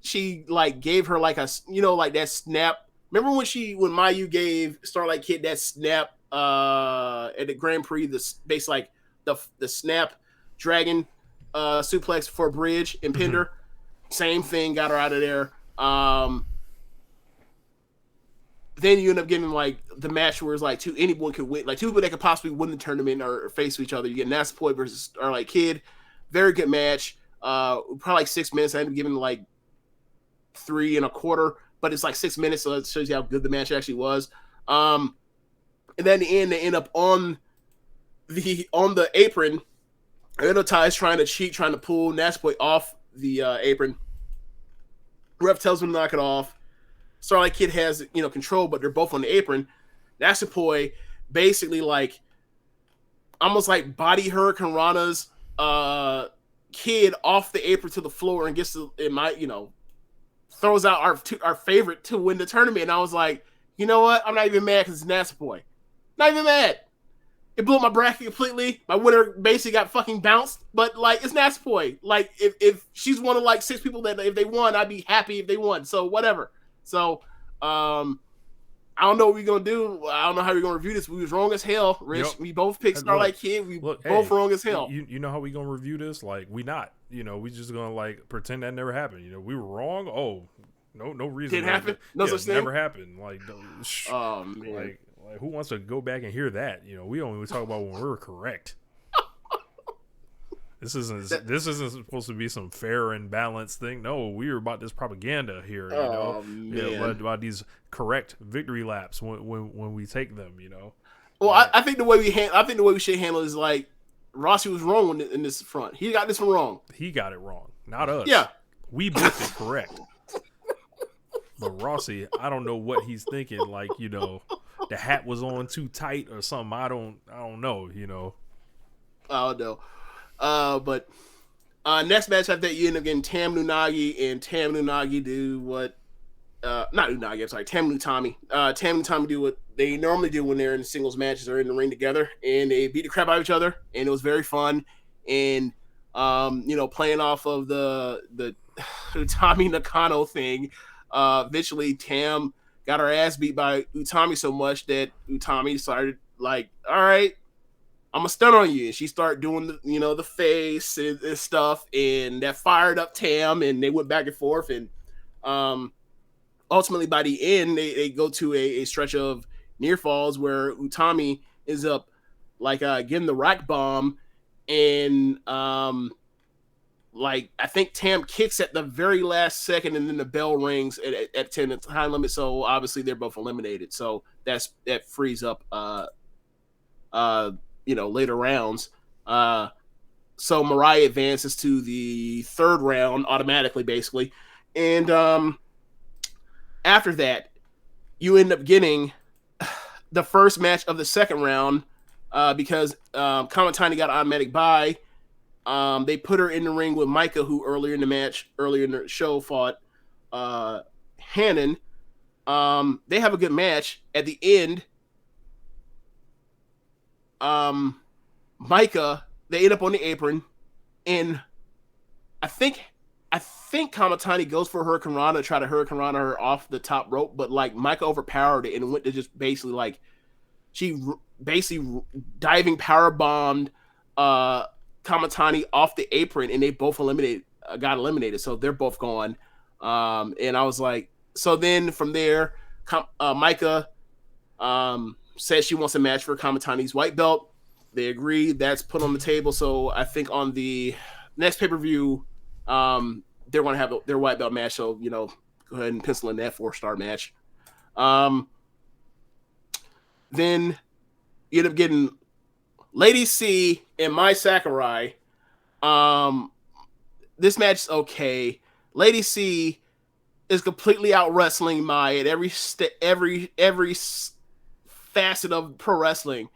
She like gave her like a like that snap. Remember when Mayu gave Starlight Kid that snap at the Grand Prix, base like the snap dragon suplex for bridge and pinned her. Same thing, got her out of there. Then you end up getting like the match where it's like anyone could win, like two people that could possibly win the tournament or face each other. You get Natsupoi versus Starlight Kid, very good match. Probably like 6 minutes. I ended up giving like 3 1/4, but it's like 6 minutes, so it shows you how good the match actually was. And then in the end, they end up on the apron. Tai's trying to cheat, trying to pull Natsupoi off the apron. Ref tells him to knock it off. Starlight Kid has control, but they're both on the apron. Natsupoi basically like almost like body hurricane Rana's Kid off the apron to the floor and gets throws out our favorite to win the tournament. And I was like, you know what? I'm not even mad because it's Natsupoi. Not even mad. It blew up my bracket completely. My winner basically got fucking bounced. But like, it's Natsupoi. Like, if she's one of like 6 people that if they won, I'd be happy if they won. So whatever. So I don't know what we're gonna do. I don't know how we're gonna review this. We was wrong as hell, Rich. Yep. We both picked Starlight Kid. We both wrong as hell. You know how we gonna review this? Like, we not. We just gonna like pretend that never happened. We were wrong. Oh, no reason. Didn't happen. No such thing. Never happened. Like, oh man. Like who wants to go back and hear that? We only talk about when we're correct. This isn't supposed to be some fair and balanced thing. No, we were about this propaganda here. About these correct victory laps when we take them. Well, I think the way we should handle it is like Rossi was wrong in this front. He got this one wrong. He got it wrong, not us. Yeah, we booked it correct. But Rossi, I don't know what he's thinking. Like, the hat was on too tight or something. I don't know. I don't know. But next match after that, you end up getting Tam Unagi, and Tam Unagi do what? Not Unagi. I'm sorry, Tam Utami. Tam Utami do what they normally do when they're in singles matches or in the ring together, and they beat the crap out of each other, and it was very fun. And playing off of the Utami Nakano thing, eventually Tam got her ass beat by Utami so much that Utami decided, like, all right, I'm gonna stun on you. And she started doing the face and stuff, and that fired up Tam, and they went back and forth. And ultimately, by the end, they go to a stretch of near falls where Utami ends up like getting the rock bomb, and like I think Tam kicks at the very last second, and then the bell rings at 10 time limit. So obviously they're both eliminated. So that frees up later rounds. So Mariah advances to the 3rd round automatically, basically, And after that, you end up getting the first match of the second round because Kamatani got an automatic bye. They put her in the ring with Micah, who earlier in the show, fought Hannon. They have a good match. At the end, Micah, they end up on the apron, and I think Kamatani goes for Hurricane Rana, try to Hurricane Rana her off the top rope, but like Micah overpowered it and went to just basically like she basically diving power bombed Kamatani off the apron, and they both got eliminated. So they're both gone. And I was like, so then from there, Micah says she wants a match for Kamatani's white belt. They agree. That's put on the table. So I think on the next pay per view, they're going to have their white belt match. So go ahead and pencil in that 4-star match. Then you end up getting Lady C and Mai Sakurai. This match is okay. Lady C is completely out wrestling Mai at every facet of pro wrestling,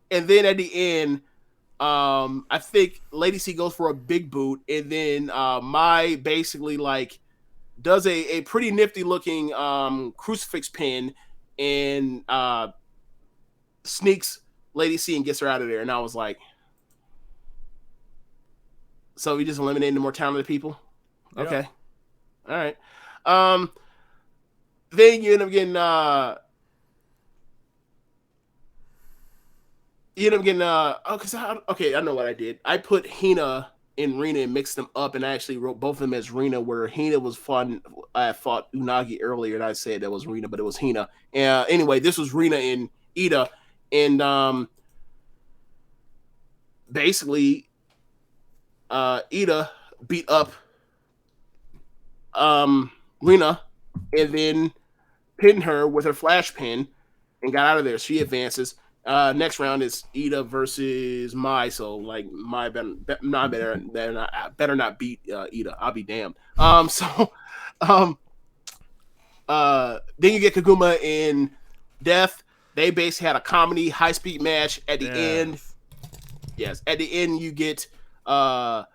and then at the end, I think Lady C goes for a big boot, and then Mai basically like does a pretty nifty looking crucifix pin and sneaks Lady C and gets her out of there. And I was like, so we just eliminating the more talented people? Yep. Okay. All right. Then you end up getting okay, I know what I did. I put Hina and Rina and mixed them up, and I actually wrote both of them as Rina, where Hina was fun. I fought Unagi earlier, and I said that was Rina, but it was Hina. Anyway, this was Rina and Ida, and basically Ida beat up Rina and then pinned her with her flash pin and got out of there. She advances. Next round is Ida versus Mai. So like Mai better not beat Ida. I'll be damned. Then you get Kaguma and Death. They basically had a comedy high speed match at the end. Yes, at the end you get Kaguma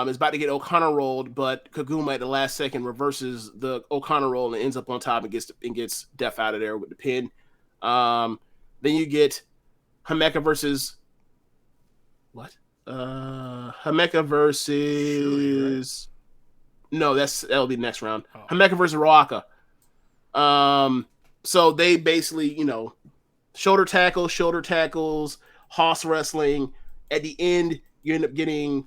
is about to get O'Connor rolled, but Kaguma at the last second reverses the O'Connor roll and ends up on top and gets Death out of there with the pin. Then you get Himeka versus what? Himeka versus no, that'll be the next round. Oh. Himeka versus Roaka. So they basically, shoulder tackles, hoss wrestling. At the end, you end up getting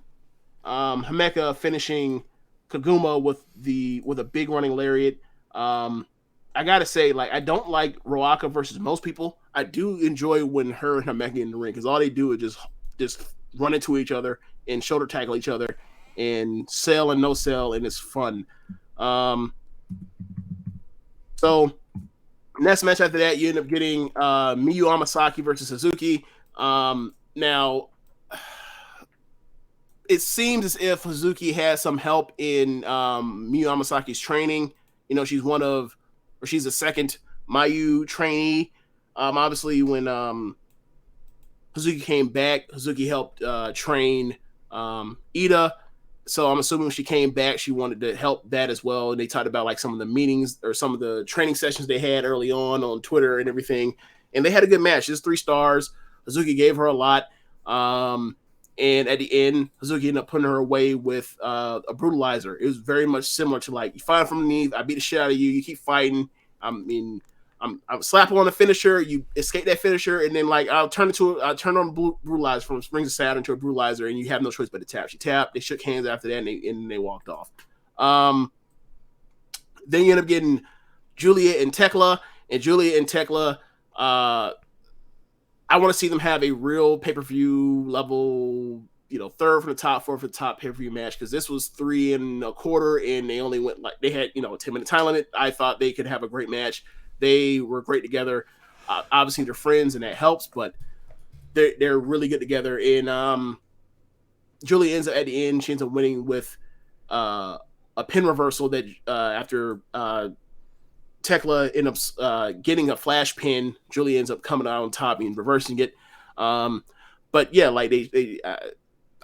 Himeka finishing Kaguma with a big running lariat. I gotta say, like, I don't like Roaka versus most people. I do enjoy when her and Himeka in the ring because all they do is just run into each other and shoulder tackle each other and sell and no sell, and it's fun. So next match after that, you end up getting Miyu Amasaki versus Suzuki. Now, it seems as if Suzuki has some help in Miyu Amasaki's training. She's a second Mayu trainee. Obviously, when Suzuki came back, Suzuki helped train Ida. So I'm assuming when she came back, she wanted to help that as well. And they talked about like some of the meetings or some of the training sessions they had early on Twitter and everything. And they had a good match. It's 3 stars. Suzuki gave her a lot. And at the end, Suzuki ended up putting her away with a brutalizer. It was very much similar to like, you fight from underneath, I beat the shit out of you, you keep fighting. I'm slapping on the finisher, you escape that finisher, and then like I'll turn on the brutalizer from Springs of Saturn to a brutalizer, and you have no choice but to tap. She tapped, they shook hands after that, and they walked off. Then you end up getting Juliet and Tekla, I want to see them have a real pay-per-view level, third from the top, fourth from the top pay-per-view match, because this was 3 1/4, and they only went like they had a 10-minute time limit. I thought they could have a great match. They were great together. Obviously, they're friends, and that helps, but they're really good together. And Julie ends up at the end. She ends up winning with a pin reversal that after Tekla ends up getting a flash pin, Julia ends up coming out on top and reversing it. But yeah, like they're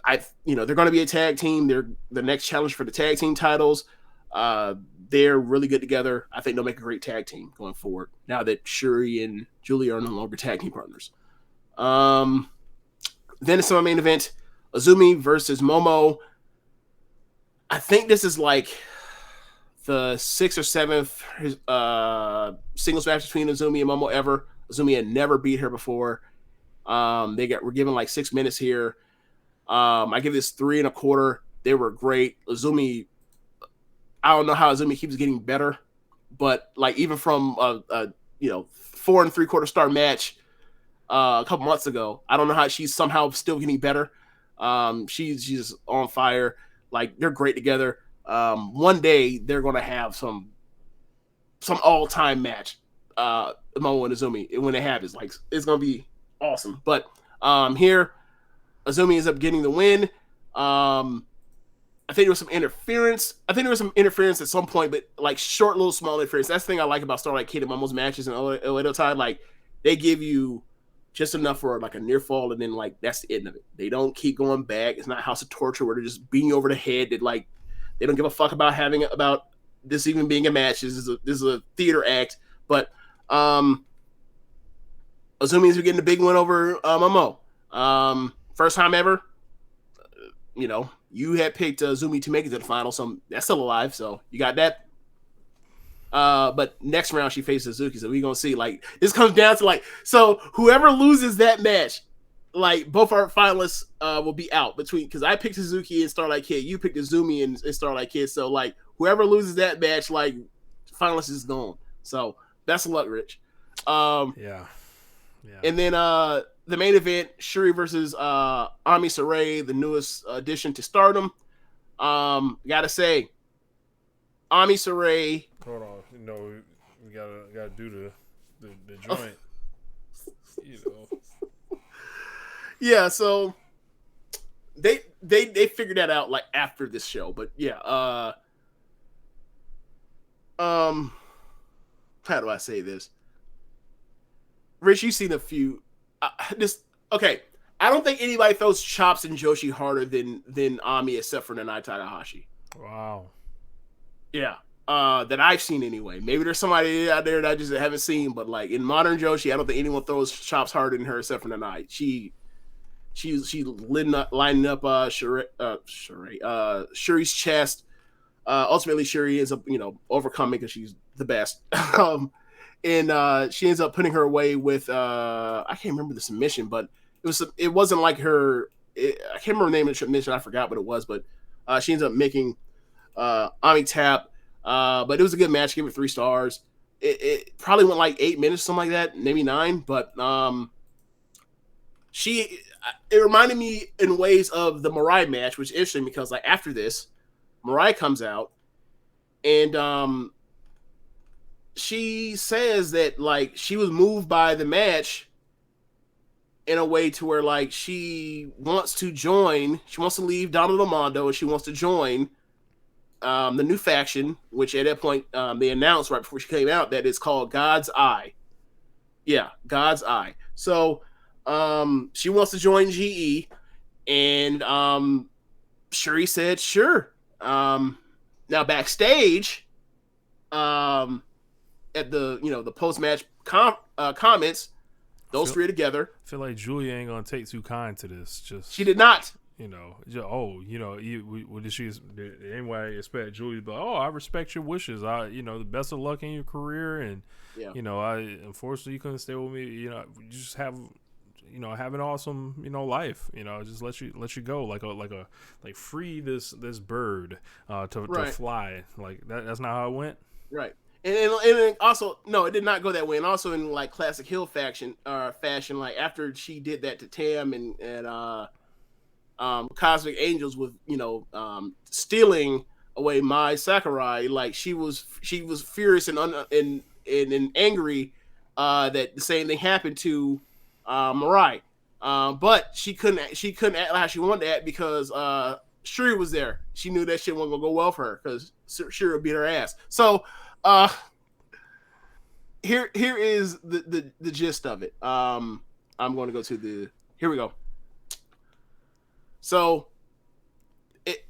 going to be a tag team. They're the next challenge for the tag team titles. They're really good together. I think they'll make a great tag team going forward now that Shuri and Julia are no longer tag team partners. Then it's my main event, Azumi versus Momo. I think this is like the 6th or 7th singles match between Azumi and Momo ever. Azumi had never beat her before. We're given like 6 minutes here. I give this 3 1/4. They were great. Azumi, I don't know how Azumi keeps getting better, but like even from a 4 3/4 star match a couple months ago, I don't know how she's somehow still getting better. She's on fire. Like they're great together. One day they're gonna have some all-time match. Momo and Azumi when it happens, like it's gonna be awesome. But here Azumi ends up getting the win. I think there was some interference. I think there was some interference at some point, but like short, little, small interference. That's the thing I like about Starlight Kid and Momo's matches and Oedo Tai. Like they give you just enough for like a near fall, and then like that's the end of it. They don't keep going back. It's not House of Torture where they're just beating you over the head. That like they don't give a fuck about this even being a match. This is a theater act. But Azumi's getting a big win over Momo. First time ever. You had picked Azumi to make it to the final, so that's still alive. So you got that. But next round she faces Suzuki, so we're gonna see. Like this comes down to like, so whoever loses that match, like both our finalists will be out between, because I picked Suzuki and Starlight Kid, you picked Azumi and Starlight Kid. So like whoever loses that match, like finalist is gone. So best of luck, Rich. Yeah. And then the main event, Shuri versus Ami Saray, the newest addition to Stardom. Gotta say, Ami Saray. Hold on, we gotta do the joint. Yeah, so they figured that out like after this show, but yeah. How do I say this? Rich, you've seen a few. Okay. I don't think anybody throws chops in Joshi harder than Ami except for Nanae Takahashi. Wow. Yeah. That I've seen anyway. Maybe there's somebody out there that I just haven't seen, but like in modern Joshi, I don't think anyone throws chops harder than her except for Nanae. She's lining up Shuri's chest. Ultimately, Shuri ends up overcoming because she's the best. And she ends up putting her away with I can't remember the submission, but it wasn't like her. I can't remember the name of the submission. I forgot what it was, but she ends up making Ami tap. But it was a good match. Give it 3 stars. It probably went like 8 minutes, something like that, maybe 9. But it reminded me in ways of the Mirai match, which is interesting because like after this, Mirai comes out and she says that like she was moved by the match in a way to where like she wants to leave Donald Amando and she wants to join the new faction, which at that point they announced right before she came out that it's called God's Eye. Yeah, God's Eye. So she wants to join GE, and Shuri said sure. Now backstage, at the post match comments, those three are together. I feel like Julia ain't gonna take too kind to this. She did not. What did she? Anyway, expect Julia to be like, I respect your wishes. The best of luck in your career, and unfortunately you couldn't stay with me. You just have an awesome life. Just let you go like free this bird to fly like that. That's not how it went. Right. And also, no, it did not go that way. And also in like classic Hill fashion, like after she did that to Tam and Cosmic Angels with stealing away Mai Sakurai, like she was furious and angry that the same thing happened to Mirai. But she couldn't act how she wanted to act because Shuri was there. She knew that shit wasn't gonna go well for her because Shuri would beat her ass. So here is the gist of it. I'm going to go to the. Here we go. So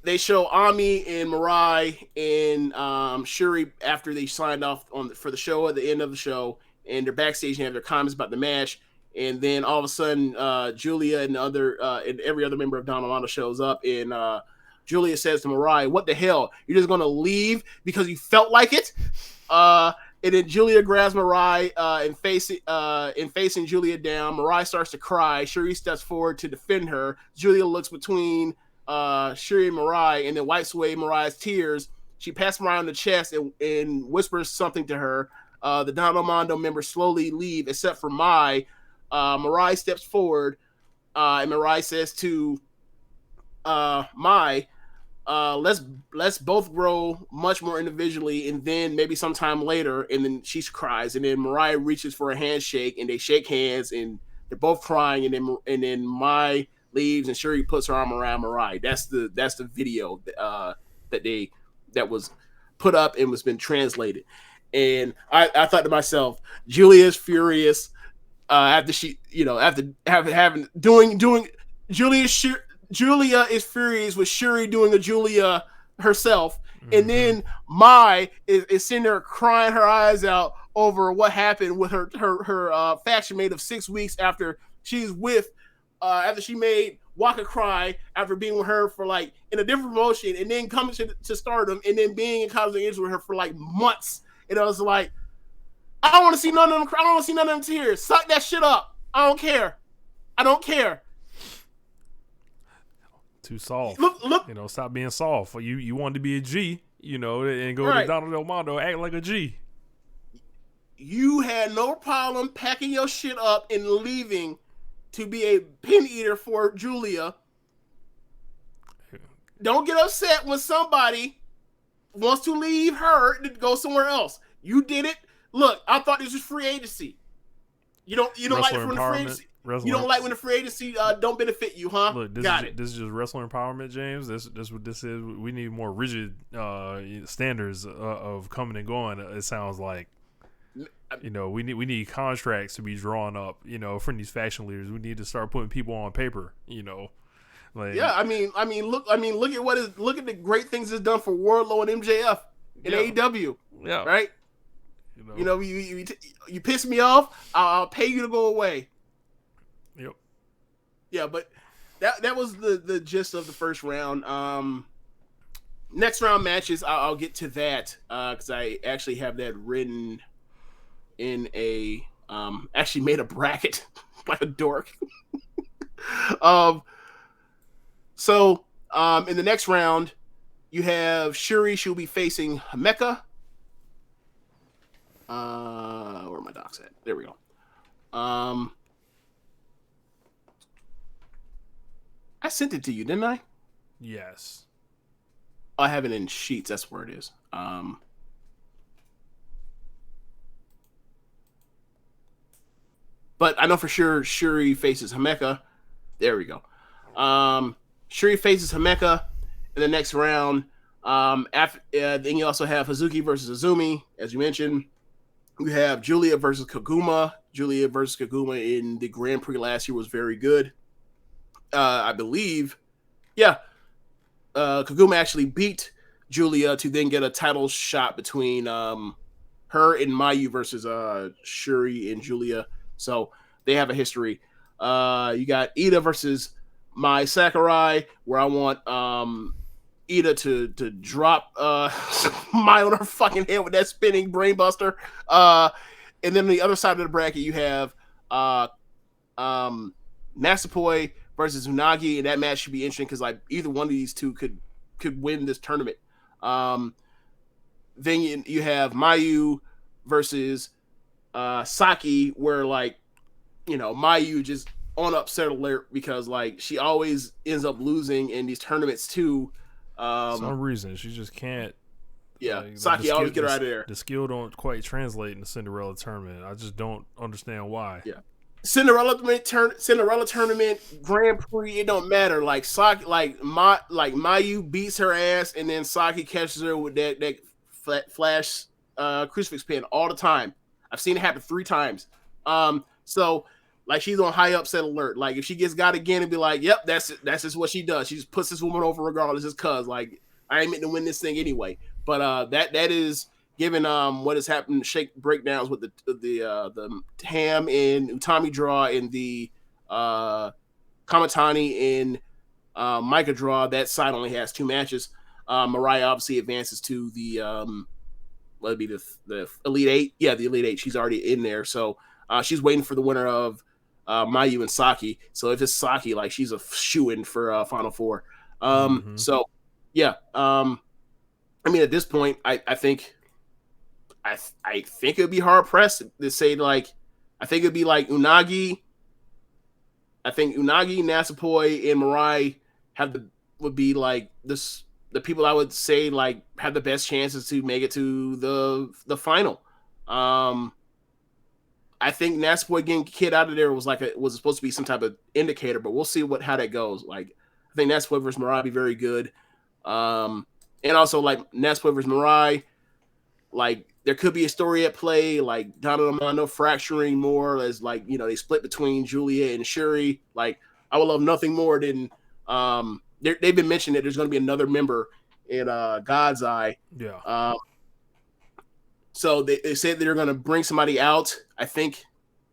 they show Ami and Mirai and Shuri after they signed off for the show at the end of the show, and they're backstage and have their comments about the match. And then all of a sudden, Julia and and every other member of Don Milano shows up, and Julia says to Mirai, "What the hell? You're just gonna leave because you felt like it?" And then Julia grabs Mirai and facing Julia down. Mirai starts to cry. Shuri steps forward to defend her. Julia looks between Shuri and Mirai and then wipes away Mirai's tears. She passes Mirai on the chest and whispers something to her. The Don Mondo members slowly leave except for Mai. Mirai steps forward and Mirai says to Mai, let's both grow much more individually, and then maybe sometime later. And then she cries, and then Mariah reaches for a handshake, and they shake hands, and they're both crying, and then Mai leaves, and Shuri puts her arm around Mariah. That's the video that was put up and was been translated. And I thought to myself, Julia's furious after she, after having doing Julia is furious with Shuri doing a Julia herself. Mm-hmm. And then Mai is sitting there crying her eyes out over what happened with her faction mate of 6 weeks after she's with, after she made Waka cry after being with her for like in a different promotion and then coming to Stardom and then being in Cosmic Angels with her for like months. And I was like, I don't want to see none of them cry. I don't want to see none of them tears. Suck that shit up. I don't care. Too soft. Look. Stop being soft. You wanted to be a G, and go to Donald Del Mondo, act like a G. You had no problem packing your shit up and leaving to be a pin eater for Julia. Don't get upset when somebody wants to leave her to go somewhere else. You did it. Look, I thought this was free agency. You don't like it from the free agency. You don't like when the free agency don't benefit you, huh? Look, this is just wrestling empowerment, James. This what this is. We need more rigid standards of coming and going. It sounds like, we need contracts to be drawn up. From these faction leaders, we need to start putting people on paper. Like, yeah, I mean, look at the great things it's done for Wardlow and MJF in AEW. Yeah, right. You piss me off, I'll pay you to go away. Yep. Yeah, but that was the gist of the first round. Next round matches, I'll get to that because I actually have that written in a actually made a bracket like a dork. So in the next round, you have Shuri. She'll be facing Himeka. Where are my docs at? There we go. I sent it to you, didn't I? Yes. I have it in sheets. That's where it is. But I know for sure Shuri faces Himeka. There we go. Shuri faces Himeka in the next round. Then you also have Hazuki versus Azumi, as you mentioned. You have Julia versus Kaguma. Julia versus Kaguma in the Grand Prix last year was very good. I believe. Yeah. Kaguma actually beat Julia to then get a title shot between her and Mayu versus Shuri and Julia. So they have a history. You got Ida versus Mai Sakurai, where I want Ida to drop Mai on her fucking head with that spinning brainbuster. And then on the other side of the bracket, you have Natsupoi versus Unagi, and that match should be interesting because like either one of these two could win this tournament. Then you have Mayu versus Saki, where like Mayu just on upset alert because like she always ends up losing in these tournaments too. Some reason she just can't. Yeah, Saki always get her out of there. The skill don't quite translate in the Cinderella tournament. I just don't understand why. Yeah. Cinderella tournament, Grand Prix, it don't matter. Like Saki, like Mayu beats her ass, and then Saki catches her with that flash crucifix pin all the time. I've seen it happen 3 times. So like she's on high upset alert. Like if she gets got again, and be like, "Yep, that's it. That's just what she does. She just puts this woman over regardless, just cause like I ain't meant to win this thing anyway." But that is given what has happened, shake breakdowns with the Tam and Utami draw and the Kamatani and Micah draw. That side only has 2 matches. Mariah obviously advances to the what would be the Elite Eight. Yeah, the Elite Eight. She's already in there, so she's waiting for the winner of Mayu and Saki. So if it's Saki, like she's a shoo-in for Final Four. So yeah, I mean at this point, I think it would be hard pressed to say like I think it'd be like Unagi. I think Unagi, Nasapoi, and Mirai would be like the people I would say like have the best chances to make it to the final. I think Nasapoi getting kid out of there was supposed to be some type of indicator, but we'll see how that goes. Like I think Nasapoi versus Mirai be very good. And also like Nasapoi versus Mirai, like there could be a story at play, like Donna Amano fracturing more as like they split between Julia and Shuri. Like I would love nothing more than they've been mentioning that there's going to be another member in God's Eye. Yeah. So they said they're going to bring somebody out, I think,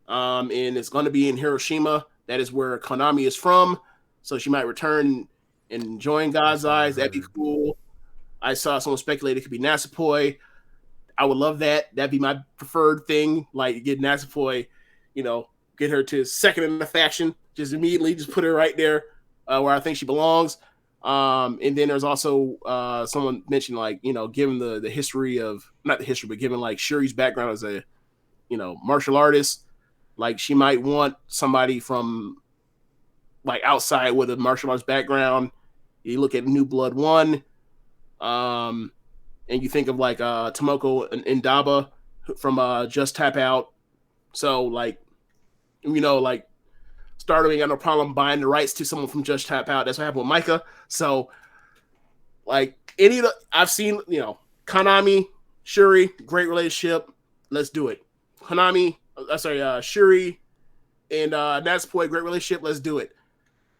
and it's going to be in Hiroshima. That is where Konami is from. So she might return and join God's Eyes. That'd be cool. I saw someone speculate it could be Nasapoi. I would love that. That'd be my preferred thing. Like get Nasapoi, get her to second in the faction. Just immediately, just put her right there where I think she belongs. And then there's also someone mentioned like given the history of not the history, but given like Shuri's background as a martial artist, like she might want somebody from like outside with a martial arts background. You look at New Blood 1. And you think of like Tomoko and Daba from Just Tap Out. So like like Stardom ain't got no problem buying the rights to someone from Just Tap Out. That's what happened with Micah. So like I've seen Konami, Shuri, great relationship. Let's do it. Shuri and Natsupoi, great relationship. Let's do it.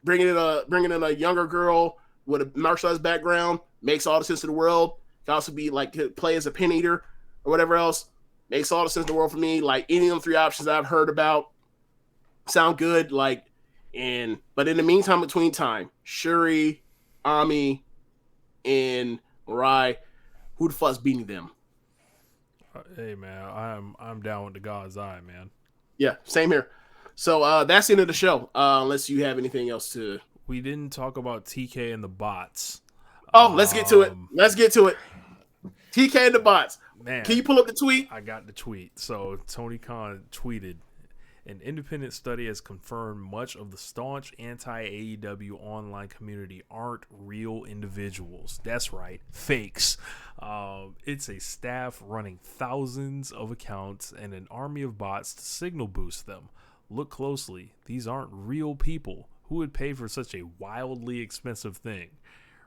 Bringing in a younger girl with a martial arts background makes all the sense in the world. Can also be like could play as a pin eater or whatever else. Makes all the sense in the world for me. Like any of them 3 options I've heard about sound good. But in the meantime, between time, Shuri, Ami, and Mirai, who the fuck's beating them? Hey man, I'm down with the God's Eye, man. Yeah, same here. So that's the end of the show. Unless you have anything else to. We didn't talk about TK and the bots. Oh, let's get to it. TK and the bots. Man, can you pull up the tweet? I got the tweet. So Tony Khan tweeted, an independent study has confirmed much of the staunch anti-AEW online community aren't real individuals. That's right, fakes. It's a staff running thousands of accounts and an army of bots to signal boost them. Look closely. These aren't real people. Who would pay for such a wildly expensive thing?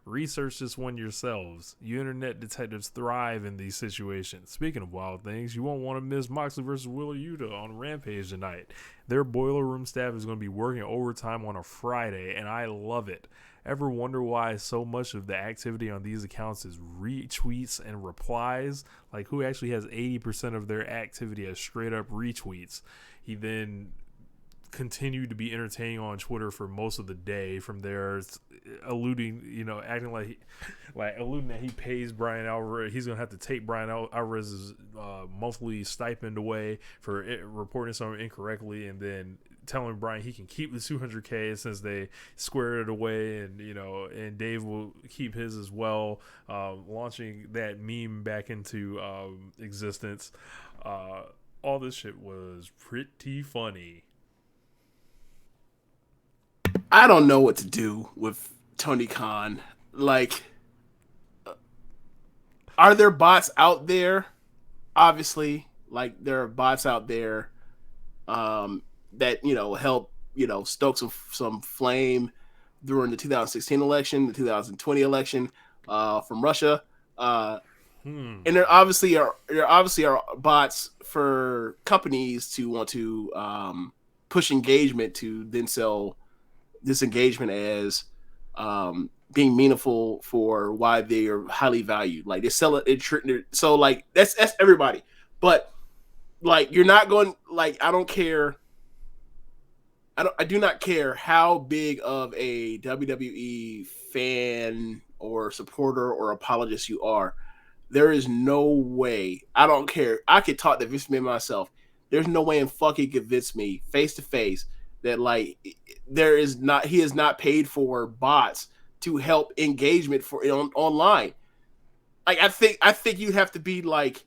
Research this one yourselves. You internet detectives thrive in these situations. Speaking of wild things, you won't want to miss Moxley versus Wheeler Yuta on Rampage tonight. Their boiler room staff is going to be working overtime on a Friday, and I love it. Ever wonder why so much of the activity on these accounts is retweets and replies? Like, who actually has 80% of their activity as straight up retweets? He then continued to be entertaining on Twitter for most of the day. From there, alluding, acting alluding that he pays Brian Alvarez. He's gonna have to take Brian Alvarez's monthly stipend away for reporting something incorrectly, and then telling Brian he can keep the 200K since they squared it away, and Dave will keep his as well. Launching that meme back into existence. All this shit was pretty funny. I don't know what to do with Tony Khan. Like, are there bots out there? Obviously, like there are bots out there. that helped stoke some flame during the 2016 election, the 2020 election from Russia. And there obviously are bots for companies to want to push engagement to then sell this engagement as being meaningful for why they are highly valued. Like they sell it, so like that's everybody. But like you're not going like I don't care. I do not care how big of a WWE fan or supporter or apologist you are. There is no way. I don't care. I could talk to Vince McMahon myself. There's no way in fuck he could convince me face to face that like there is not. He is not paid for bots to help engagement for online. Like I think you have to be like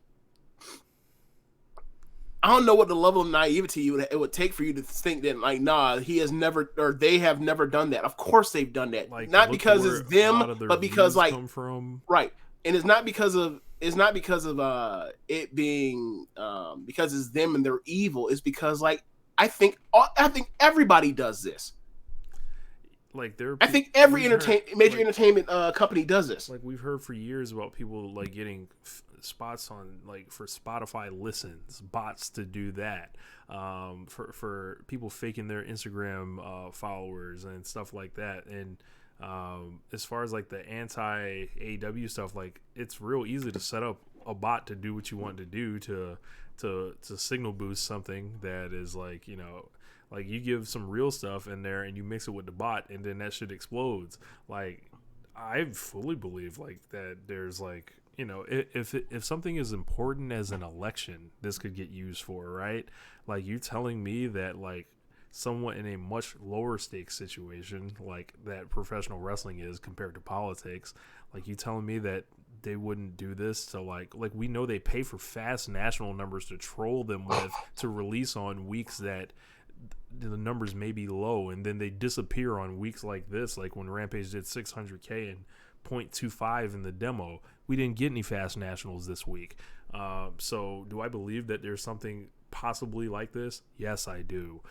I don't know what the level of naivety it would take for you to think that like nah he has never or they have never done that. Of course they've done that. Like, Not because it's them, but because like come from. right. And it's not because of it being because it's them and they're evil. It's because like I think everybody does this. Like I think every major entertainment company does this. Like we've heard for years about people like getting spots on like for Spotify listens, bots to do that. For people faking their Instagram followers and stuff like that. And as far as like the anti AEW stuff, like it's real easy to set up a bot to do what you want to do to signal boost something that is like like you give some real stuff in there and you mix it with the bot and then that shit explodes. Like I fully believe like that there's like if something is important as an election, this could get used for, right? Like you telling me that like someone in a much lower stakes situation like that professional wrestling is compared to politics, like you telling me that they wouldn't do this to like we know they pay for fast national numbers to troll them with to release on weeks that the numbers may be low, and then they disappear on weeks like this, like when Rampage did 600K and 0.25 in the demo. We didn't get any fast nationals this week. So do I believe that there's something possibly like this? Yes, I do.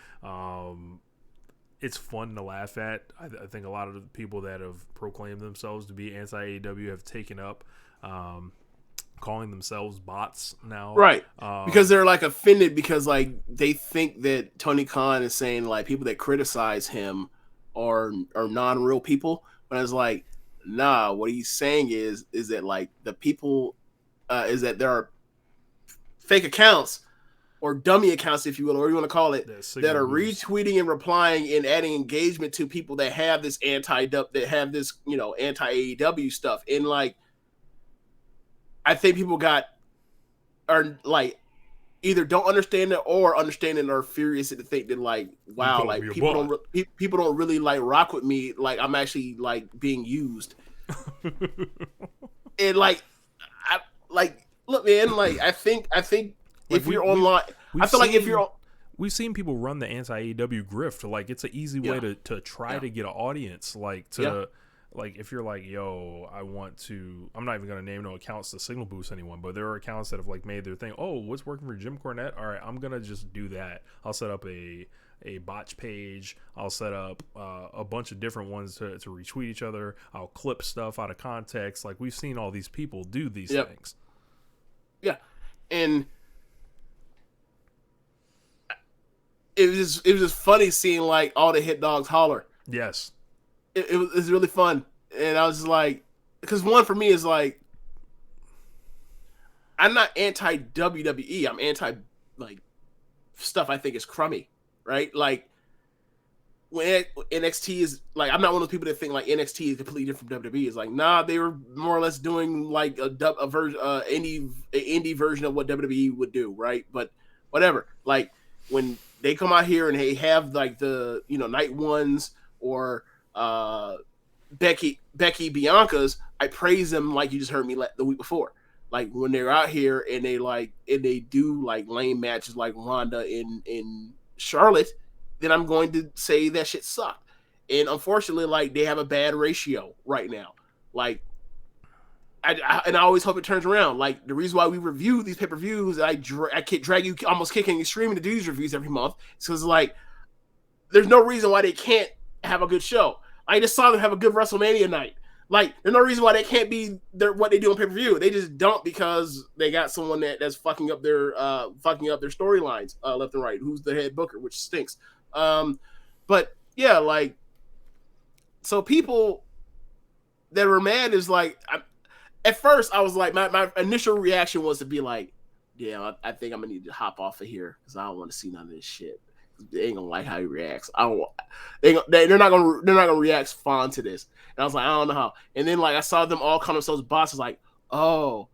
It's fun to laugh at. I think a lot of the people that have proclaimed themselves to be anti-AEW have taken up calling themselves bots now. Right. Because they're like offended because like they think that Tony Khan is saying like people that criticize him are non-real people. But it's like, nah, what he's saying is that like the people is that there are fake accounts or dummy accounts, if you will, or you want to call it, that are retweeting and replying and adding engagement to people that have this anti-AEW stuff. And like I think people are like either don't understand it or understand it and are furious to think that like wow, like people don't really like rock with me, like I'm actually like being used. And like I like look man, like I think if you're online, I feel like if you're we've seen people run the anti-AEW grift. Like it's an easy way to try to get an audience. Like like if you're like, yo, I'm not even gonna name no accounts to signal boost anyone, but there are accounts that have like made their thing. Oh, what's working for Jim Cornette? All right, I'm gonna just do that. I'll set up a botch page. I'll set up a bunch of different ones to retweet each other. I'll clip stuff out of context. Like we've seen all these people do these things. Yeah, and it was just funny seeing like all the hit dogs holler. Yes. It was really fun. And I was just like, because one for me is like, I'm not anti WWE. I'm anti like stuff I think is crummy, right? Like when NXT is like, I'm not one of those people that think like NXT is completely different from WWE. It's like, nah, they were more or less doing like a version, indie version of what WWE would do, right? But whatever. Like when they come out here and they have like the night ones or Becky Bianca's, I praise them like you just heard me the week before. Like when they're out here and they do like lame matches like Ronda in Charlotte, then I'm going to say that shit sucked. And unfortunately, like they have a bad ratio right now. Like and I always hope it turns around. Like the reason why we review these pay-per-views, I can't drag you almost kicking and screaming to do these reviews every month. Because like, there's no reason why they can't have a good show. I just saw them have a good WrestleMania night. Like, there's no reason why they can't be what they do on pay-per-view. They just don't because they got someone that's fucking up their storylines left and right. Who's the head booker, which stinks. But yeah, like, so people that were mad is like, at first I was like, my initial reaction was to be like, yeah, I think I'm gonna need to hop off of here because I don't want to see none of this shit. They ain't gonna like how he reacts. They're not gonna react fond to this. And I was like, I don't know how. And then like I saw them all call themselves bosses. Like, oh,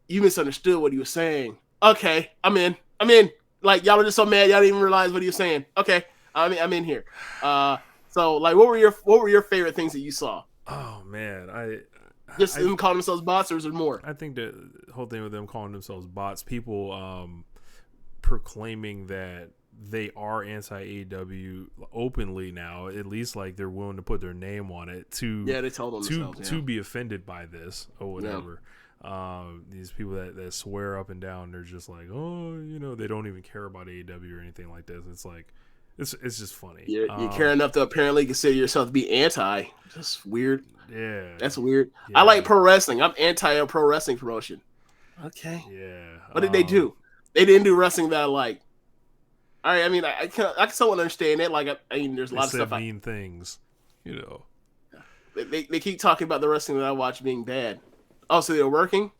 you misunderstood what he was saying. Okay, I'm in. Like y'all are just so mad y'all didn't even realize what he was saying. Okay, I'm in here. So like, what were your favorite things that you saw? Oh man, them calling themselves bots or more? I think the whole thing with them calling themselves bots, people proclaiming that they are anti-AEW openly now, at least like they're willing to put their name on it they told themselves to be offended by this or whatever. These people that swear up and down, they're just like, oh, they don't even care about AEW or anything like this. It's like, it's just funny. You care enough to apparently consider yourself to be anti. That's weird. Yeah, that's weird. Yeah. I like pro wrestling. I'm anti a pro wrestling promotion. Okay. Yeah. What did they do? They didn't do wrestling that I like. All right. I mean, I can somewhat understand it. Like, I mean, there's a lot of stuff. Mean things, They keep talking about the wrestling that I watch being bad. Oh, so they're working?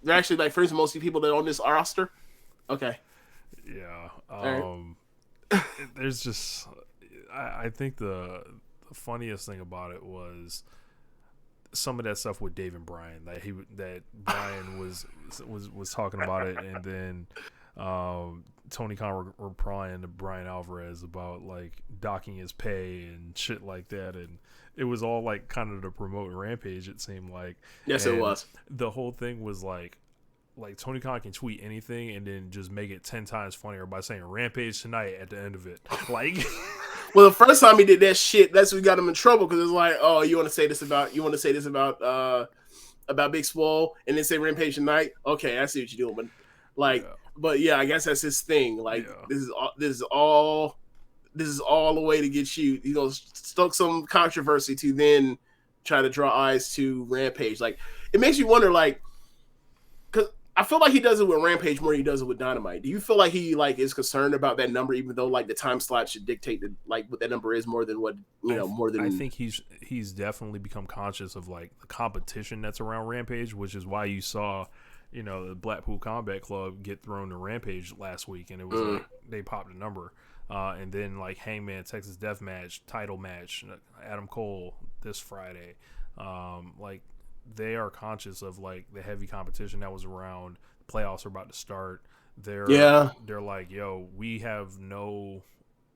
They're actually like friends with most of the people that are on this roster? Okay. Yeah. Right. There's just, I think the funniest thing about it was some of that stuff with Dave and Bryan, that Bryan was talking about it, and then Tony Khan replying to Bryan Alvarez about like docking his pay and shit like that, and it was all like kind of to promote Rampage, it seemed like. Yes, and it was. The whole thing was like Tony Khan can tweet anything and then just make it 10 times funnier by saying Rampage tonight at the end of it. Like, well, the first time he did that shit, that's what got him in trouble, because it's like, oh, you want to say this about Big Swole and then say Rampage tonight? Okay, I see what you're doing, but yeah, I guess that's his thing. Like, this is all the way to get you. Stoke some controversy to then try to draw eyes to Rampage. Like, it makes you wonder, like, because I feel like he does it with Rampage more than he does it with Dynamite. Do you feel like he is concerned about that number, even though like the time slot should dictate what that number is more than what more than? I think he's definitely become conscious of like the competition that's around Rampage, which is why you saw the Blackpool Combat Club get thrown to Rampage last week, and it was like they popped a number, and then like Hangman Texas Death Match title match, Adam Cole this Friday, like. They are conscious of like the heavy competition that was around. The playoffs are about to start. They're like, yo, we have no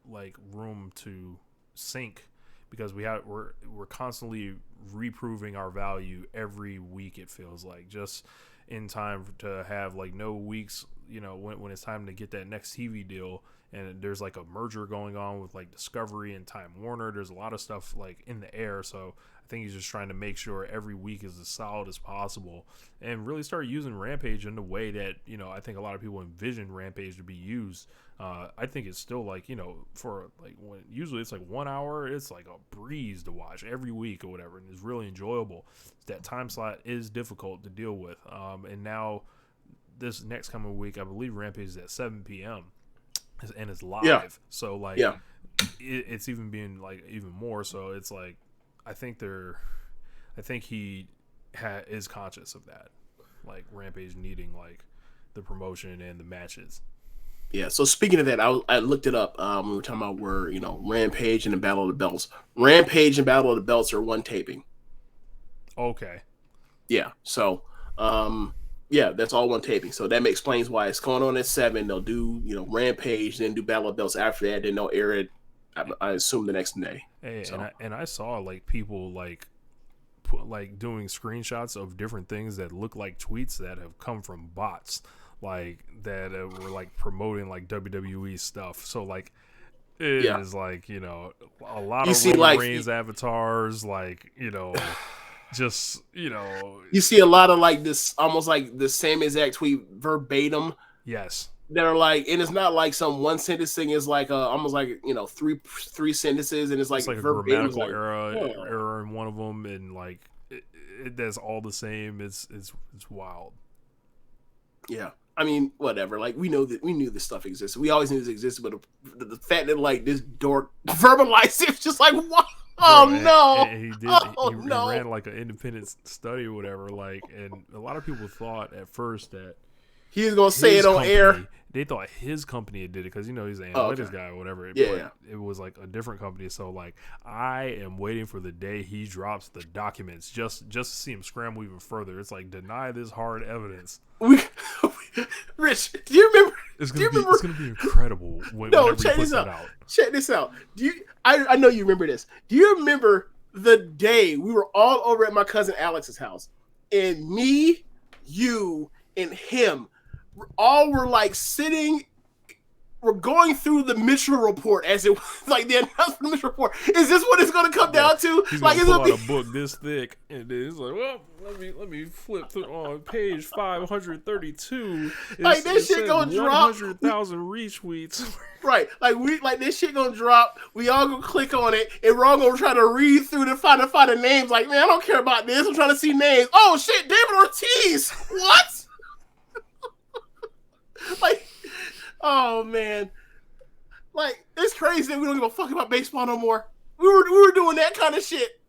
like room to sink because we're constantly reproving our value every week. It feels like just in time to have like no weeks, when it's time to get that next TV deal. And there's like a merger going on with like Discovery and Time Warner. There's a lot of stuff like in the air. So I think he's just trying to make sure every week is as solid as possible and really start using Rampage in the way that, I think a lot of people envision Rampage to be used. I think it's still like, for like when usually it's like 1 hour, it's like a breeze to watch every week or whatever. And it's really enjoyable. That time slot is difficult to deal with. And now this next coming week, I believe Rampage is at 7 p.m. and it's live, so like it's even being like even more. So it's like I think he is conscious of that, like Rampage needing like the promotion and the matches. Yeah. So speaking of that, I looked it up. We were talking about where Rampage and the Battle of the Belts. Rampage and Battle of the Belts are one taping. Okay. Yeah. So yeah, that's all one taping. So that explains why it's going on at 7. They'll do, Rampage, then do Battle of Belts after that. Then they'll air it, I assume, the next day. Hey, so. and I saw like people like doing screenshots of different things that look like tweets that have come from bots, like that were like promoting like WWE stuff. So like it is like a lot of Roman Reigns avatars, like just You see a lot of like this, almost like the same exact tweet verbatim. yes, That are like, and it's not like some one sentence thing. It's like almost like three sentences, and it's like a verbatim. It's grammatical like, error in one of them, and like that's all the same. It's wild. yeah. I mean, whatever. Like we knew this stuff existed. We always knew this existed, but the fact that like this dork verbalized it, it's just like, what? Oh Bro, no! and he did. Oh He no! ran like an independent study or whatever. Like, and a lot of people thought at first that He was gonna say it on air. They thought his company did it because he's an analytics guy or whatever. Yeah. It was like a different company. So like, I am waiting for the day he drops the documents just to see him scramble even further. It's like, deny this hard evidence. Rich, do you remember? It's gonna be incredible whenever he puts that out. Check this out. I know you remember this. Do you remember the day we were all over at my cousin Alex's house, and me, you, and him all were like sitting. We're going through the Mitchell report as it was like the announcement of the Mitchell report. Is this what it's going to come down to? He's like, gonna pull out a book this thick, and then it's like, well, let me flip through on page 532. Like this shit gonna drop 100,000 retweets. Right, like this shit gonna drop. We all gonna click on it, and we're all gonna try to read through to find the names. Like, man, I don't care about this. I'm trying to see names. Oh shit, David Ortiz. What? Like. Oh man, like it's crazy that we don't give a fuck about baseball no more. We were doing that kind of shit.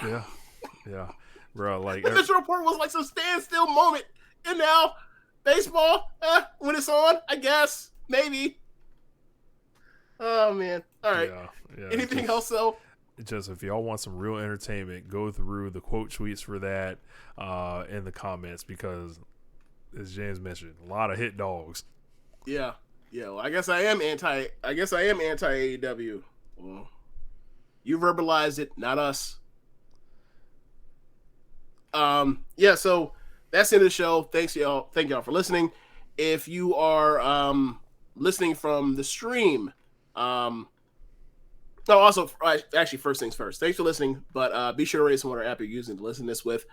Yeah, bro. Like the Mitchell report was like some standstill moment, and now baseball, when it's on, I guess maybe. Oh man, all right. Yeah. Anything else though? Just if y'all want some real entertainment, go through the quote tweets for that in the comments because, as James mentioned, a lot of hit dogs. Yeah. Well, I guess I am anti AEW. Well, you verbalized it, not us. Yeah. So that's the end of the show. Thank y'all for listening. If you are listening from the stream, also actually, first things first. Thanks for listening, but be sure to rate us on whatever app you're using to listen to this with.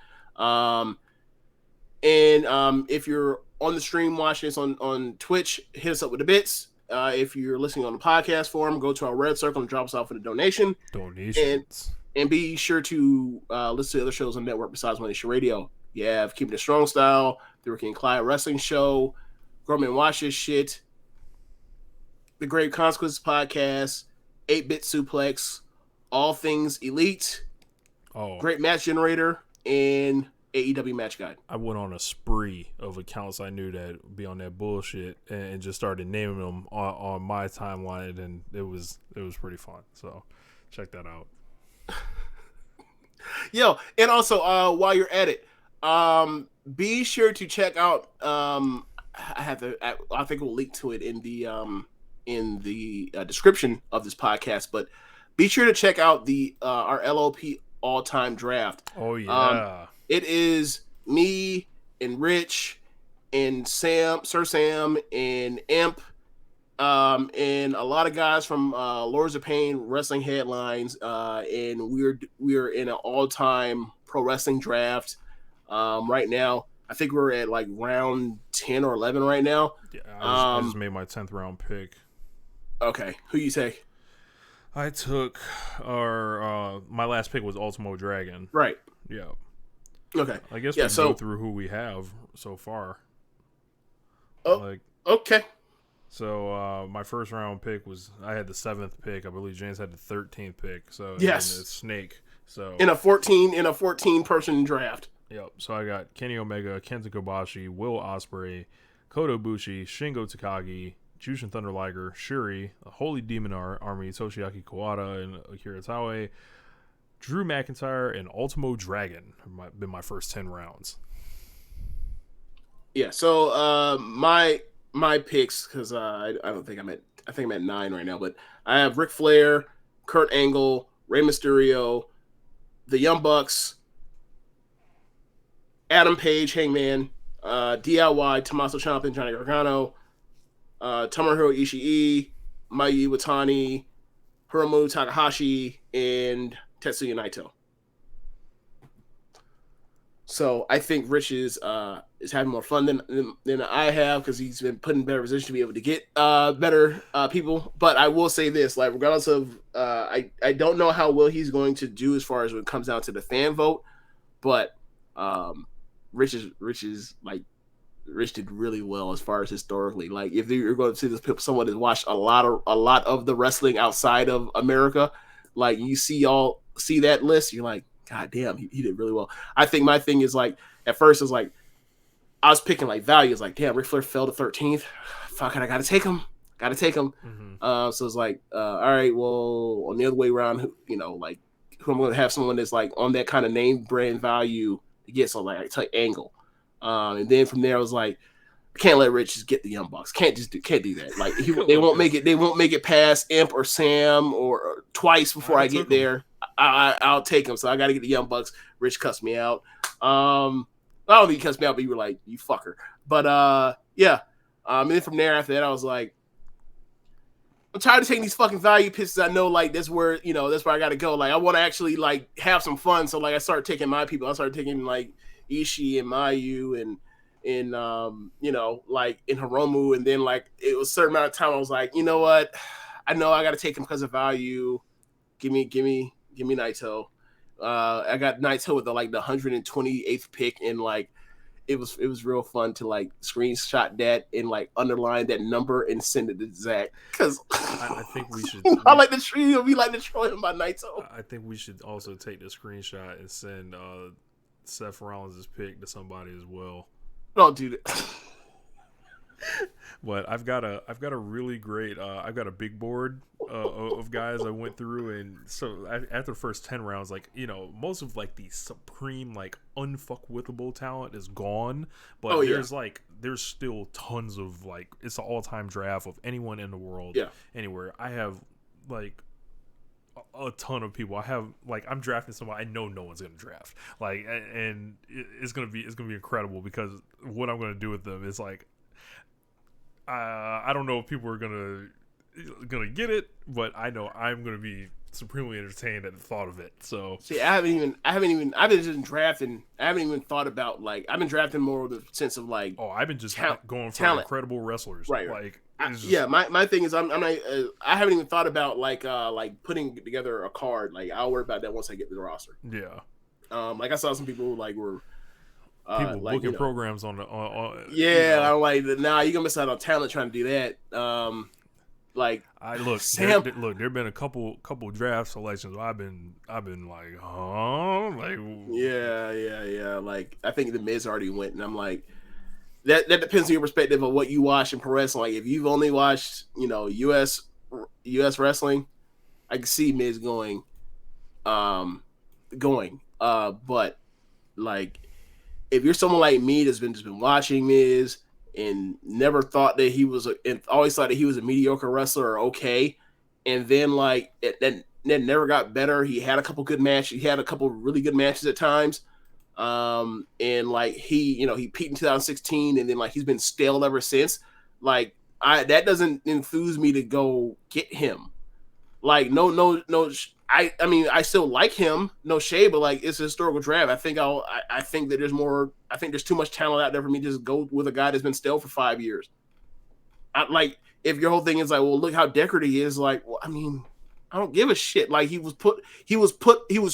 If you're on the stream watching this on Twitch, hit us up with the bits. If you're listening on the podcast forum, go to our red circle and drop us off with a donation. Donations. And be sure to listen to the other shows on the network besides One Nation Radio. You have Keepin It Strong Style, the Ricky and Clive Wrestling Show, Grown Men Watch This Shit, the Grave Consequences Podcast, 8-Bit Suplex, All Things Elite, Great Match Generator, and AEW Match Guide. I went on a spree of accounts I knew that would be on that bullshit and just started naming them on my timeline, and it was pretty fun. So check that out. Yo, and also while you're at it, be sure to check out. I think we'll link to it in the description of this podcast, but be sure to check out our LOP all-time draft. Oh yeah. It is me and Rich and Sir Sam and Imp, and a lot of guys from Lords of Pain Wrestling Headlines, and we're in an all-time pro wrestling draft right now. I think we're at like round 10 or 11 right now. Yeah, I just made my 10th round pick. Okay, who you take? I took my last pick was Ultimo Dragon. Right. Yeah. Okay. I guess we'll go through who we have so far. Okay. So my first round pick I had the 7th pick. I believe James had the 13th pick. So yes, it's Snake. So in a 14 person draft. Yep. So I got Kenny Omega, Kenta Kobashi, Will Ospreay, Kota Ibushi, Shingo Takagi, Jushin Thunder Liger, Shuri, the Holy Demon Army, Toshiaki Kawada, and Akira Taue, Drew McIntyre, and Ultimo Dragon have been my first 10 rounds. Yeah, so my picks, because I think I'm at 9 right now, but I have Ric Flair, Kurt Angle, Rey Mysterio, the Young Bucks, Adam Page, Hangman, DIY, Tommaso Ciampa, Johnny Gargano, Tomohiro Ishii, Mayu Iwatani, Hiromu Takahashi, and Tetsuya Naito. So I think Rich is having more fun than I have because he's been put in better position to be able to get better people. But I will say this, like regardless of I don't know how well he's going to do as far as when it comes down to the fan vote, but um, Rich is like Rich did really well as far as historically. Like if you're going to see this someone that's watched a lot of the wrestling outside of America, like you see that list, you're like, God damn, he did really well. I think my thing is like at first it's like I was picking like values, like damn, Ric Flair fell to 13th. Fuck it, I gotta take him. Mm-hmm. So it's like, all right, well, on the other way around, like who I'm gonna have someone that's like on that kind of name brand value to get so like Angle. And then from there I was like, I can't let Rich just get the Young Bucks. Can't do that. Like they won't make it. They won't make it past Imp or Sam or twice before I get there. I'll take them. So I got to get the Young Bucks. Rich cussed me out. I don't think he cussed me out, but you were like, you fucker. But yeah. And then from there after that, I was like, I'm tired of taking these fucking value pieces. I know like that's where I got to go. Like I want to actually like have some fun. So like I started taking my people. I started taking like Ishii and Mayu and like in Hiromu, and then like it was a certain amount of time I was like, you know what, I know I got to take him because of value. Give me Naito. I got Naito with the 128th pick, and like it was real fun to like screenshot that and like underline that number and send it to Zach because I think we should. I like the tree. We like to troll him by Naito. I think we should also take the screenshot and send Seth Rollins' pick to somebody as well. Don't do that. But I've got a really great I've got a big board of guys I went through, and so after the first 10 rounds, like most of like the supreme like unfuckwithable talent is gone, but there's still tons of like it's an all-time draft of anyone in the world, anywhere. I have like a ton of people. I have like I'm drafting someone I know no one's gonna draft, like, and it's gonna be incredible because what I'm gonna do with them is like I don't know if people are gonna get it, but I know I'm gonna be supremely entertained at the thought of it. So see, I've been just drafting. I haven't even thought about like I've been drafting more with the sense of like I've been just going for talent. Incredible wrestlers, right? Like my thing is I'm not, I haven't even thought about like putting together a card. Like I'll worry about that once I get to the roster. Yeah. Like I saw some people who like were. People like, booking programs on the yeah, I'm like, nah, you're gonna miss out on talent trying to do that. Like I look, Sam, there've been a couple draft selections where I've been like, huh, like yeah. Like I think the Miz already went, and I'm like, that depends on your perspective of what you watch in pro wrestling. Like if you've only watched US wrestling, I can see Miz going, but like. If you're someone like me that's just been watching Miz and never thought that he was and always thought that he was a mediocre wrestler or okay, and then like that never got better. He had a couple good matches. He had a couple really good matches at times. And like he peaked in 2016, and then like he's been stale ever since. Like that doesn't enthuse me to go get him. Like no. I mean, I still like him, no shade, but like it's a historical draft. I think I think that there's more. I think there's too much talent out there for me to just go with a guy that's been stale for 5 years. Like if your whole thing is like, well, look how decorative he is. Like, well, I mean, I don't give a shit. Like he was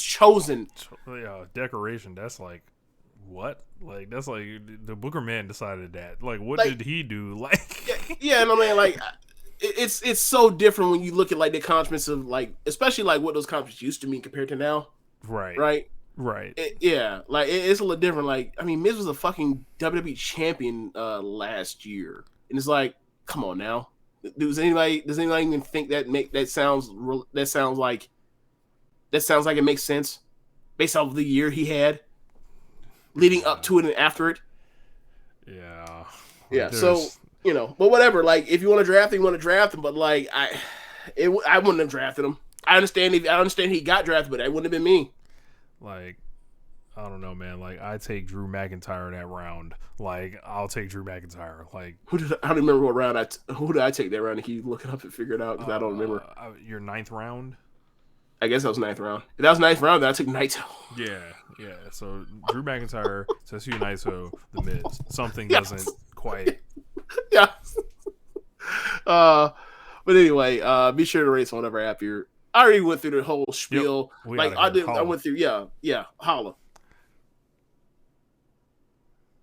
chosen. Yeah, decoration. That's like what? Like that's like the Booker Man decided that. Like what did he do? Like yeah, and I mean like. It's so different when you look at like the accomplishments of like, especially like what those accomplishments used to mean compared to now. Right. It's a little different. Like, I mean, Miz was a fucking WWE champion last year, and it's like, come on now. Does anybody even think that sounds like it makes sense based off of the year he had leading up to it and after it? Yeah. Yeah. So. But whatever. Like, if you want to draft him, you want to draft him. But like, I wouldn't have drafted him. I understand he got drafted, but that wouldn't have been me. Like, I don't know, man. Like, I take Drew McIntyre that round. Like, I'll take Drew McIntyre. Like, I don't remember what round who did I take that round? Can you look it up and figure it out? Because I don't remember. Your 9th round. I guess that was ninth round. If that was ninth round, then I took Naito. Yeah, yeah. So Drew McIntyre, Tetsuya Naito, The Miz. Something Yes. doesn't quite. Yeah. But anyway, be sure to rate on whatever app you're. I already went through the whole spiel. We Like outta here. I Holla. went through. Yeah. Holla.